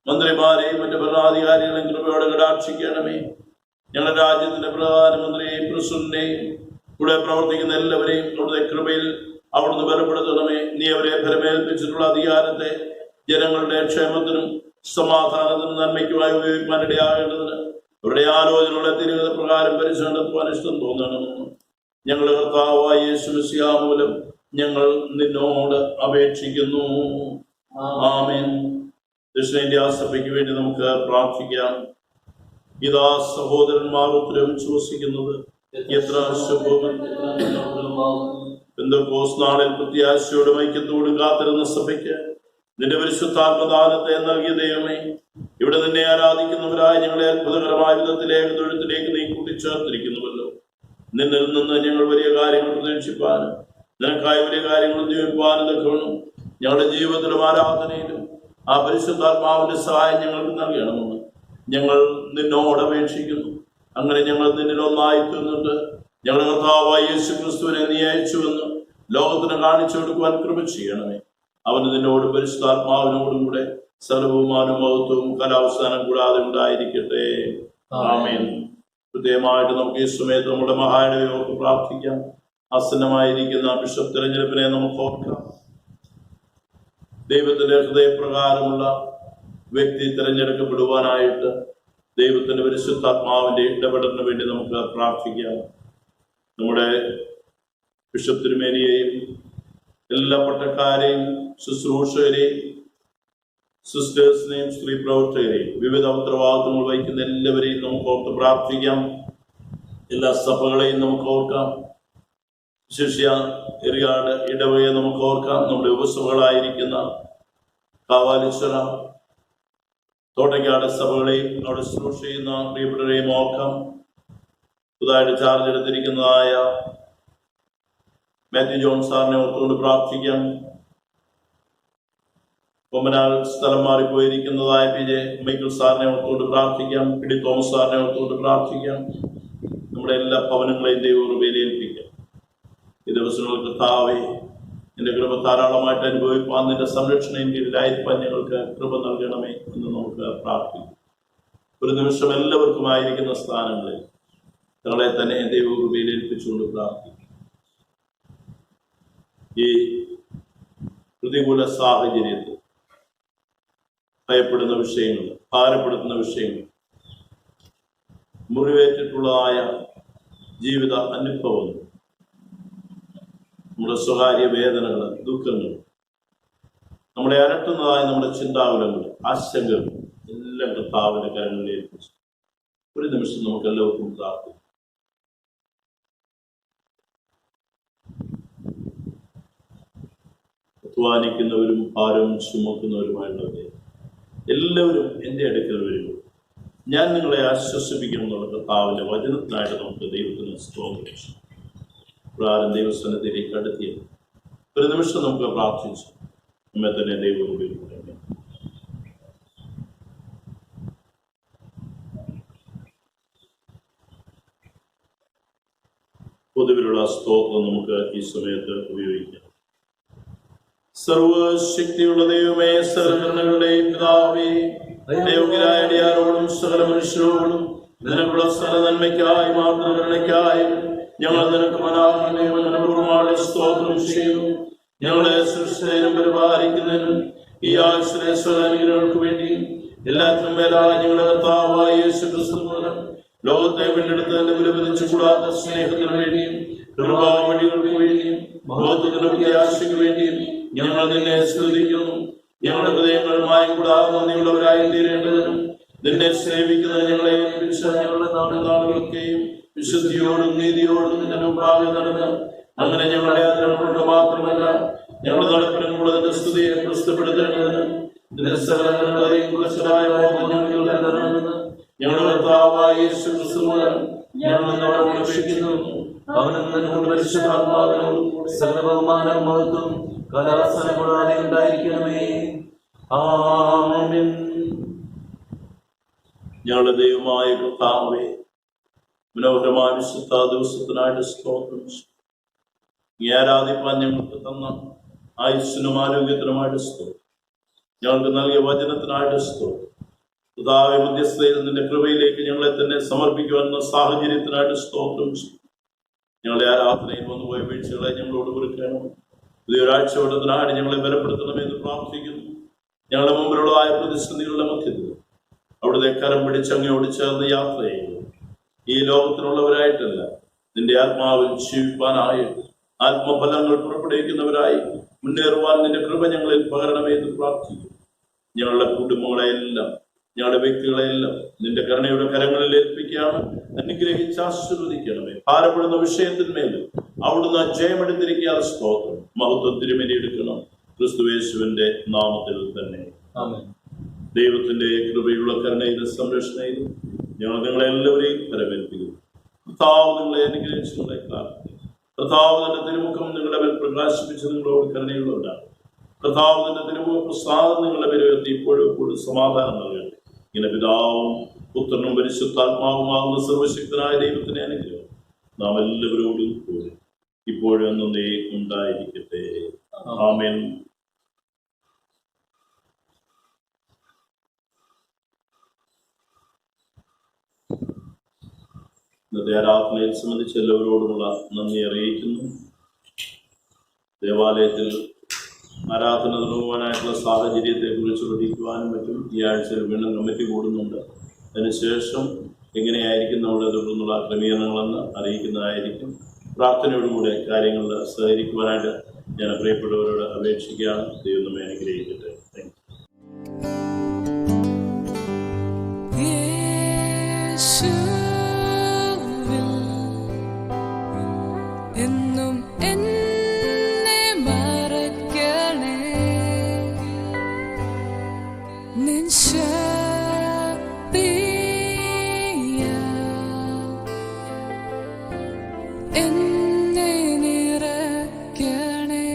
മന്ത്രിമാരെയും മറ്റു ഭരണാധികാരികളെയും കൃപയോടെ കടാക്ഷിക്കണമേ. ഞങ്ങളുടെ രാജ്യത്തിന്റെ പ്രധാനമന്ത്രിയെയും പ്രസിഡന്റിനെയും കൂടെ പ്രവർത്തിക്കുന്ന എല്ലാവരെയും അവിടുത്തെ കൃപയിൽ അവിടുന്ന് ബലപ്പെടുത്തണമേ. നീ അവരെ ഫലമേൽപ്പിച്ചിട്ടുള്ള അധികാരത്തെ ജനങ്ങളുടെ ക്ഷേമത്തിനും സമാധാനത്തിനും നന്മയ്ക്കുമായി ഉപയോഗിക്കാനിടയാകേണ്ടതിന് അവരുടെ ആലോചനകളെ തിരുവിധ പ്രകാരം പരിശോധിക്കുവാൻ ഇഷ്ടം തോന്നണമെന്ന് ഞങ്ങളുടെ കർത്താവായ യേശു മശിഹാ മൂലം ഞങ്ങൾ നിന്നോട് അപേക്ഷിക്കുന്നു. ആമേൻ. ദക്ഷിണേന്ത്യാ സഭയ്ക്ക് വേണ്ടി നമുക്ക് പ്രാർത്ഥിക്കാം. ഇതാ സഹോദരന്മാർ ഉത്തരം വിശ്വസിക്കുന്നത് എത്ര ശുഭവും. പെന്തക്കോസ്ത് നാളിൽ പ്രത്യാശയോടും ഐക്യത്തോടും കാത്തിരുന്ന സഭയ്ക്ക് നിന്റെ പരിശുദ്ധാത്മദാനത്തെ നൽകിയ ദൈവമേ, ഇവിടെ നിന്നെ ആരാധിക്കുന്നവരായ ഞങ്ങളെ അത്ഭുതകരമായ വിധത്തിലേക്ക് തൊഴുത്തിലേക്ക് നീ കൂട്ടിച്ചേർത്തിരിക്കുന്നുവല്ലോ. നിന്നിൽ നിന്ന് ഞങ്ങൾ വലിയ കാര്യങ്ങൾ പ്രതീക്ഷിപ്പാനും നിനക്കായി വലിയ കാര്യങ്ങൾ ജീവിപ്പാനും തക്കവണ്ണം ഞങ്ങളുടെ ജീവിതത്തിലും ആരാധനയിലും ആ പരിശുദ്ധാത്മാവിന്റെ സഹായം ഞങ്ങൾക്ക് നൽകണമെന്ന് ഞങ്ങൾ നിന്നോട് അപേക്ഷിക്കുന്നു. അങ്ങനെ ഞങ്ങൾ നിന്നിൽ ഒന്നായി തീർന്നിട്ട് ഞങ്ങളുടെ കർത്താവായ യേശു ക്രിസ്തുവിനെ നീ അയച്ചുവെന്ന് ലോകത്തിന് കാണിച്ചു കൊടുക്കുവാൻ കൃപ ചെയ്യണമേ. അവന് നിന്നോട് പരിശുദ്ധാത്മാവിനോടും കൂടെ സർവ്വമാനും മഹത്വവും കലാവസാനം കൂടാതെ ഉണ്ടായിരിക്കട്ടെ. ആമേൻ. ഹൃദയമായിട്ട് നമുക്ക് ഈ സമയത്ത് നമ്മുടെ മഹായിടവയോർക്ക് പ്രാർത്ഥിക്കാം. ആസന്നമായിരിക്കുന്ന ബിഷപ്പ് തെരഞ്ഞെടുപ്പിനെ നമുക്ക് ഓർക്കാം. ദൈവത്തിന്റെ ഹൃദയപ്രകാരമുള്ള വ്യക്തി തിരഞ്ഞെടുക്കപ്പെടുവാനായിട്ട് ദൈവത്തിന്റെ പരിശുദ്ധാത്മാവിന്റെ ഇടപെടലിന് വേണ്ടി നമുക്ക് പ്രാർത്ഥിക്കാം. നമ്മുടെ ബിഷപ്പ് തിരുമേനിയെയും എല്ലാ പട്ടക്കാരെയും ശുശ്രൂഷകരെയും സിസ്റ്റേഴ്സിനെയും സ്ത്രീ പ്രവർത്തകരെയും വിവിധ ഉത്തരവാദിത്വങ്ങൾ വഹിക്കുന്ന എല്ലാവരെയും നമുക്ക് ഓർത്ത് പ്രാർത്ഥിക്കാം. എല്ലാ സഭകളെയും നമുക്ക് ഓർക്കാം. ശിഷ്യ എറിയാട് ഇടവയെ നമുക്ക് ഓർക്കാം. നമ്മുടെ ഉപസഭകളായിരിക്കുന്ന കാവാലിശ്വര തോട്ടയ്ക്കാട് സഭകളെയും അവിടെ ശുശ്രൂഷ ചെയ്യുന്ന പ്രിയപ്പെട്ടവരെയും ഓർക്കാം. പുതുതായിട്ട് ചാർജ് എടുത്തിരിക്കുന്നതായ മാത്യു ജോൺ സാറിനെ ഓർത്തുകൊണ്ട് പ്രാർത്ഥിക്കാം. കൊമ്പനാൽ സ്ഥലം മാറിപ്പോയിരിക്കുന്നതായ PJ മൈക്കിൾ സാറിനെ ഓർത്തുകൊണ്ട് പ്രാർത്ഥിക്കാം. PD തോമസ് സാറിനെ ഓർത്തുകൊണ്ട് പ്രാർത്ഥിക്കാം. നമ്മുടെ എല്ലാ ഭവനങ്ങളെയും ദൈവകൃപയിൽ ഏൽപ്പിക്കാം. ഈ ദിവസങ്ങൾ കർത്താവേ, നിന്റെ കൃപ ധാരാളമായിട്ട് അനുഭവിപ്പാൻ, നിന്റെ സംരക്ഷണയും കീഴിലായിരിക്കാൻ ഞങ്ങൾക്ക് കൃപ നൽകണമേ എന്ന് നമുക്ക് പ്രാർത്ഥിക്കാം. ഒരു നിമിഷം എല്ലാവർക്കുമായിരിക്കുന്ന സ്ഥാനങ്ങളിൽ ഞങ്ങളെ തന്നെ ദൈവകൃപയിൽ ഏൽപ്പിച്ചുകൊണ്ട് പ്രാർത്ഥിക്കും. ഈ പ്രതികൂല സാഹചര്യത്തിൽ ഭയപ്പെടുന്ന വിഷയങ്ങൾ, ഭാരപ്പെടുത്തുന്ന വിഷയങ്ങൾ, മുറിവേറ്റിട്ടുള്ളതായ ജീവിത അനുഭവങ്ങൾ, നമ്മുടെ സ്വകാര്യ വേദനകൾ, ദുഃഖങ്ങൾ, നമ്മളെ അലട്ടുന്നതായ നമ്മുടെ ചിന്താകുലങ്ങൾ, ആശങ്കകൾ എല്ലാം കർത്താവിന്റെ കരങ്ങളിൽ ഏൽപ്പിച്ചു ഒരു നിമിഷം നമുക്ക് എല്ലാവർക്കും പ്രാർത്ഥിക്കാം. അധ്വാനിക്കുന്നവരും ഭാരം ചുമക്കുന്നവരുമായിട്ടുള്ളവരെ എല്ലാവരും എൻ്റെ അടുക്കൽ വരിക, ഞാൻ നിങ്ങളെ ആശ്വസിപ്പിക്കണം എന്നുള്ള കർത്താവിന്റെ വചനത്തിനായിട്ട് നമുക്ക് ദൈവത്തിന് സ്തോത്രം. പ്രാരം ദൈവസ്ഥാനത്തിലേക്ക് അടുത്തിയ ഒരു നിമിഷം നമുക്ക് പ്രാർത്ഥിച്ചു നമ്മെ തന്നെ ദൈവം ഉപയോഗിക്കട്ടെ. പൊതുവിലുള്ള സ്തോത്രം നമുക്ക് ഈ സമയത്ത് ഉപയോഗിക്കാം. സർവശക്തിയുള്ള ദൈവമേ, സർവ്വങ്ങളുടെയും പിതാവേ, യോഗ്യരായ അടിയാരോടും സകല മനുഷ്യരോടും നിനക്കുള്ള സകല നന്മയ്ക്കായി മാതൃകയ്ക്കായി ഞങ്ങൾ നിനക്ക് മനോഹരമായ സ്തോത്രം ചെയ്യുന്നു. ഞങ്ങളെ സൃഷ്ടിച്ചതിനും പരിപാലിക്കുന്നതിനും ഈ ആശ്രയങ്ങൾക്ക് വേണ്ടിയും എല്ലാത്തിനും മേലായി ഞങ്ങളുടെ കർത്താവായ യേശു ക്രിസ്തു മൂലം ലോകത്തെ വീണ്ടെടുത്തതിന്റെ വിലപിച്ചു കൂടാത്ത സ്നേഹത്തിന് വേണ്ടിയും കൃപാവഴികൾക്ക് വേണ്ടിയും മഹത്വത്തിന് പ്രത്യാശയ്ക്ക് വേണ്ടിയും ഞങ്ങൾ നിന്നെ സ്തുതിക്കുന്നു. ഞങ്ങളുടെ ഹൃദയങ്ങൾ മായം കൂടാതെ നന്ദിയുള്ളവരായി തീരേണ്ടതിനും നിന്നെ സേവിക്കുന്ന ഞങ്ങളെ ഏൽപ്പിച്ച ഞങ്ങളുടെ നാളുകളൊക്കെയും വിശുദ്ധിയോടും നീതിയോടും നിന്റെ മുമ്പാകെ നടന്ന് അങ്ങനെ ഞങ്ങളുടെ ആദരം കൊണ്ട് മാത്രമല്ല ഞങ്ങളുടെ നടപ്പിനും കൂടെ നിന്റെ സ്തുതിയെ പ്രസിദ്ധപ്പെടുത്തേണ്ടതിന് നിന്റെ സകലങ്ങളെയും കുറിച്ചതായ ഞങ്ങളുടെ കർത്താവായ യേശു ക്രിസ്തു മൂലം ഞങ്ങൾ നിന്നോട് അപേക്ഷിക്കുന്നു. അവനും നിനക്ക് പരിശുദ്ധാത്മാവിനോടും സകല ബഹുമാനവും മഹത്വം കലാസനം കൂടാതെ ഉണ്ടായിരിക്കണമേ. ആമേൻ. ഞങ്ങളുടെ ദൈവമായ കർത്താവേ, മനോഹരമായ വിശുദ്ധ ദിവസത്തിനായിട്ട് സ്തോത്രം. ഈ ആരാധിപ്പാൻ ഞങ്ങൾക്ക് തന്ന ആയുസ്സിനും ആരോഗ്യത്തിനുമായിട്ട് സ്തോത്രം. ഞങ്ങൾക്ക് നൽകിയ വചനത്തിനായിട്ട് സ്തോത്രം. കർത്താവേ, മധ്യസ്ഥതയിൽ നിന്റെ കൃപയിലേക്ക് ഞങ്ങളെ തന്നെ സമർപ്പിക്കുവാനുള്ള സാഹചര്യത്തിനായിട്ട് സ്തോത്രം. ഞങ്ങളുടെ ആരാധനയിൽ വന്നുപോയ വീഴ്ചകളെ ഞങ്ങളോട് കുറിക്കണം. പുതിയൊരാഴ്ചയോടത്തിനായിട്ട് ഞങ്ങളെ ബലപ്പെടുത്തണമെന്ന് പ്രാർത്ഥിക്കുന്നു. ഞങ്ങളുടെ മുമ്പിലുള്ളതായ പ്രതിസന്ധികളുടെ മധ്യത്തിൽ അവിടുത്തെ കരം പിടിച്ചങ്ങയോട് ചേർന്ന് യാത്ര ചെയ്യുന്നു. ഈ ലോകത്തിലുള്ളവരായിട്ടല്ല, നിന്റെ ആത്മാവിൽ ജീവിപ്പാനായിട്ട് ആത്മഫലങ്ങൾ പുറപ്പെടുവിക്കുന്നവരായി മുന്നേറുവാൻ നിന്റെ കൃപ ഞങ്ങളിൽ പകരണമെന്ന് പ്രാർത്ഥിക്കുന്നു. ഞങ്ങളുടെ കുടുംബങ്ങളെയെല്ലാം ഞങ്ങളുടെ വ്യക്തികളെയെല്ലാം നിന്റെ കരുണയുടെ കരങ്ങളിൽ ഏൽപ്പിക്കുകയാണ്. അനുഗ്രഹിച്ച് ആശീർവദിക്കണമേ. ഭാരപ്പെടുന്ന വിഷയത്തിന്മേലും അവിടുന്ന് ജയമെടുത്തിരിക്കാതെ സ്തോത്രം. മഹത്വം തിരുമേനി എടുക്കണം ക്രിസ്തുയേശുവിന്റെ നാമത്തിൽ തന്നെ. ദൈവത്തിന്റെ കൃപയുള്ള കരുണയിലും സംരക്ഷണയിലും ഞങ്ങൾ നിങ്ങളെല്ലാവരെയും വരവേൽപ്പിക്കുന്നു. കർത്താവ് നിങ്ങളെ അനുഗ്രഹിച്ചു പ്രാർത്ഥിക്കുന്നു. കർത്താവ് തന്റെ തിരുമുഖം നിങ്ങളുടെ മേൽ പ്രകാശിപ്പിച്ച് നിങ്ങളോട് കരുണയുള്ളവരാണ്. കർത്താവ് തന്റെ തിരുമുഖ പ്രസാദം നിങ്ങളുടെ മേൽ ഉയർത്തി ഇപ്പോഴും എപ്പോഴും സമാധാനം നൽകട്ടെ. ഇങ്ങനെ പിതാവും പുത്രനും പരിശുദ്ധാത്മാവുമാകുന്ന സർവശക്തനായ ദൈവത്തിന്റെ അനുഗ്രഹം നാം എല്ലാവരോടും കൂടി ഇപ്പോഴും എന്നേക്കും ഉണ്ടായിരിക്കട്ടെ. ആമേൻ. ഇന്നത്തെ ആരാധനയെ സംബന്ധിച്ച് എല്ലാവരോടുമുള്ള നന്ദി അറിയിക്കുന്നു. ദേവാലയത്തിൽ ആരാധന തുടങ്ങുവാനായിട്ടുള്ള സാഹചര്യത്തെ കുറിച്ച് പഠിക്കുവാനും മറ്റും ഈ ആഴ്ചയിൽ വീണ്ടും കമ്മിറ്റി കൂടുന്നുണ്ട്. അതിനുശേഷം എങ്ങനെയായിരിക്കും നമ്മുടെ തുടർന്നുള്ള ക്രമീകരണങ്ങളെന്ന് അറിയിക്കുന്നതായിരിക്കും. പ്രാർത്ഥനയോടുകൂടെ കാര്യങ്ങൾ സഹകരിക്കുവാനായിട്ട് ഞാൻ പ്രിയപ്പെട്ടവരോട് അപേക്ഷിക്കുകയാണ്. ദൈവം നമ്മെ അനുഗ്രഹിക്കട്ടെ. താങ്ക് എന്നും എന്നെ മറക്കണേ, നിൻ എന്നെ നിറയ്ക്കണേ.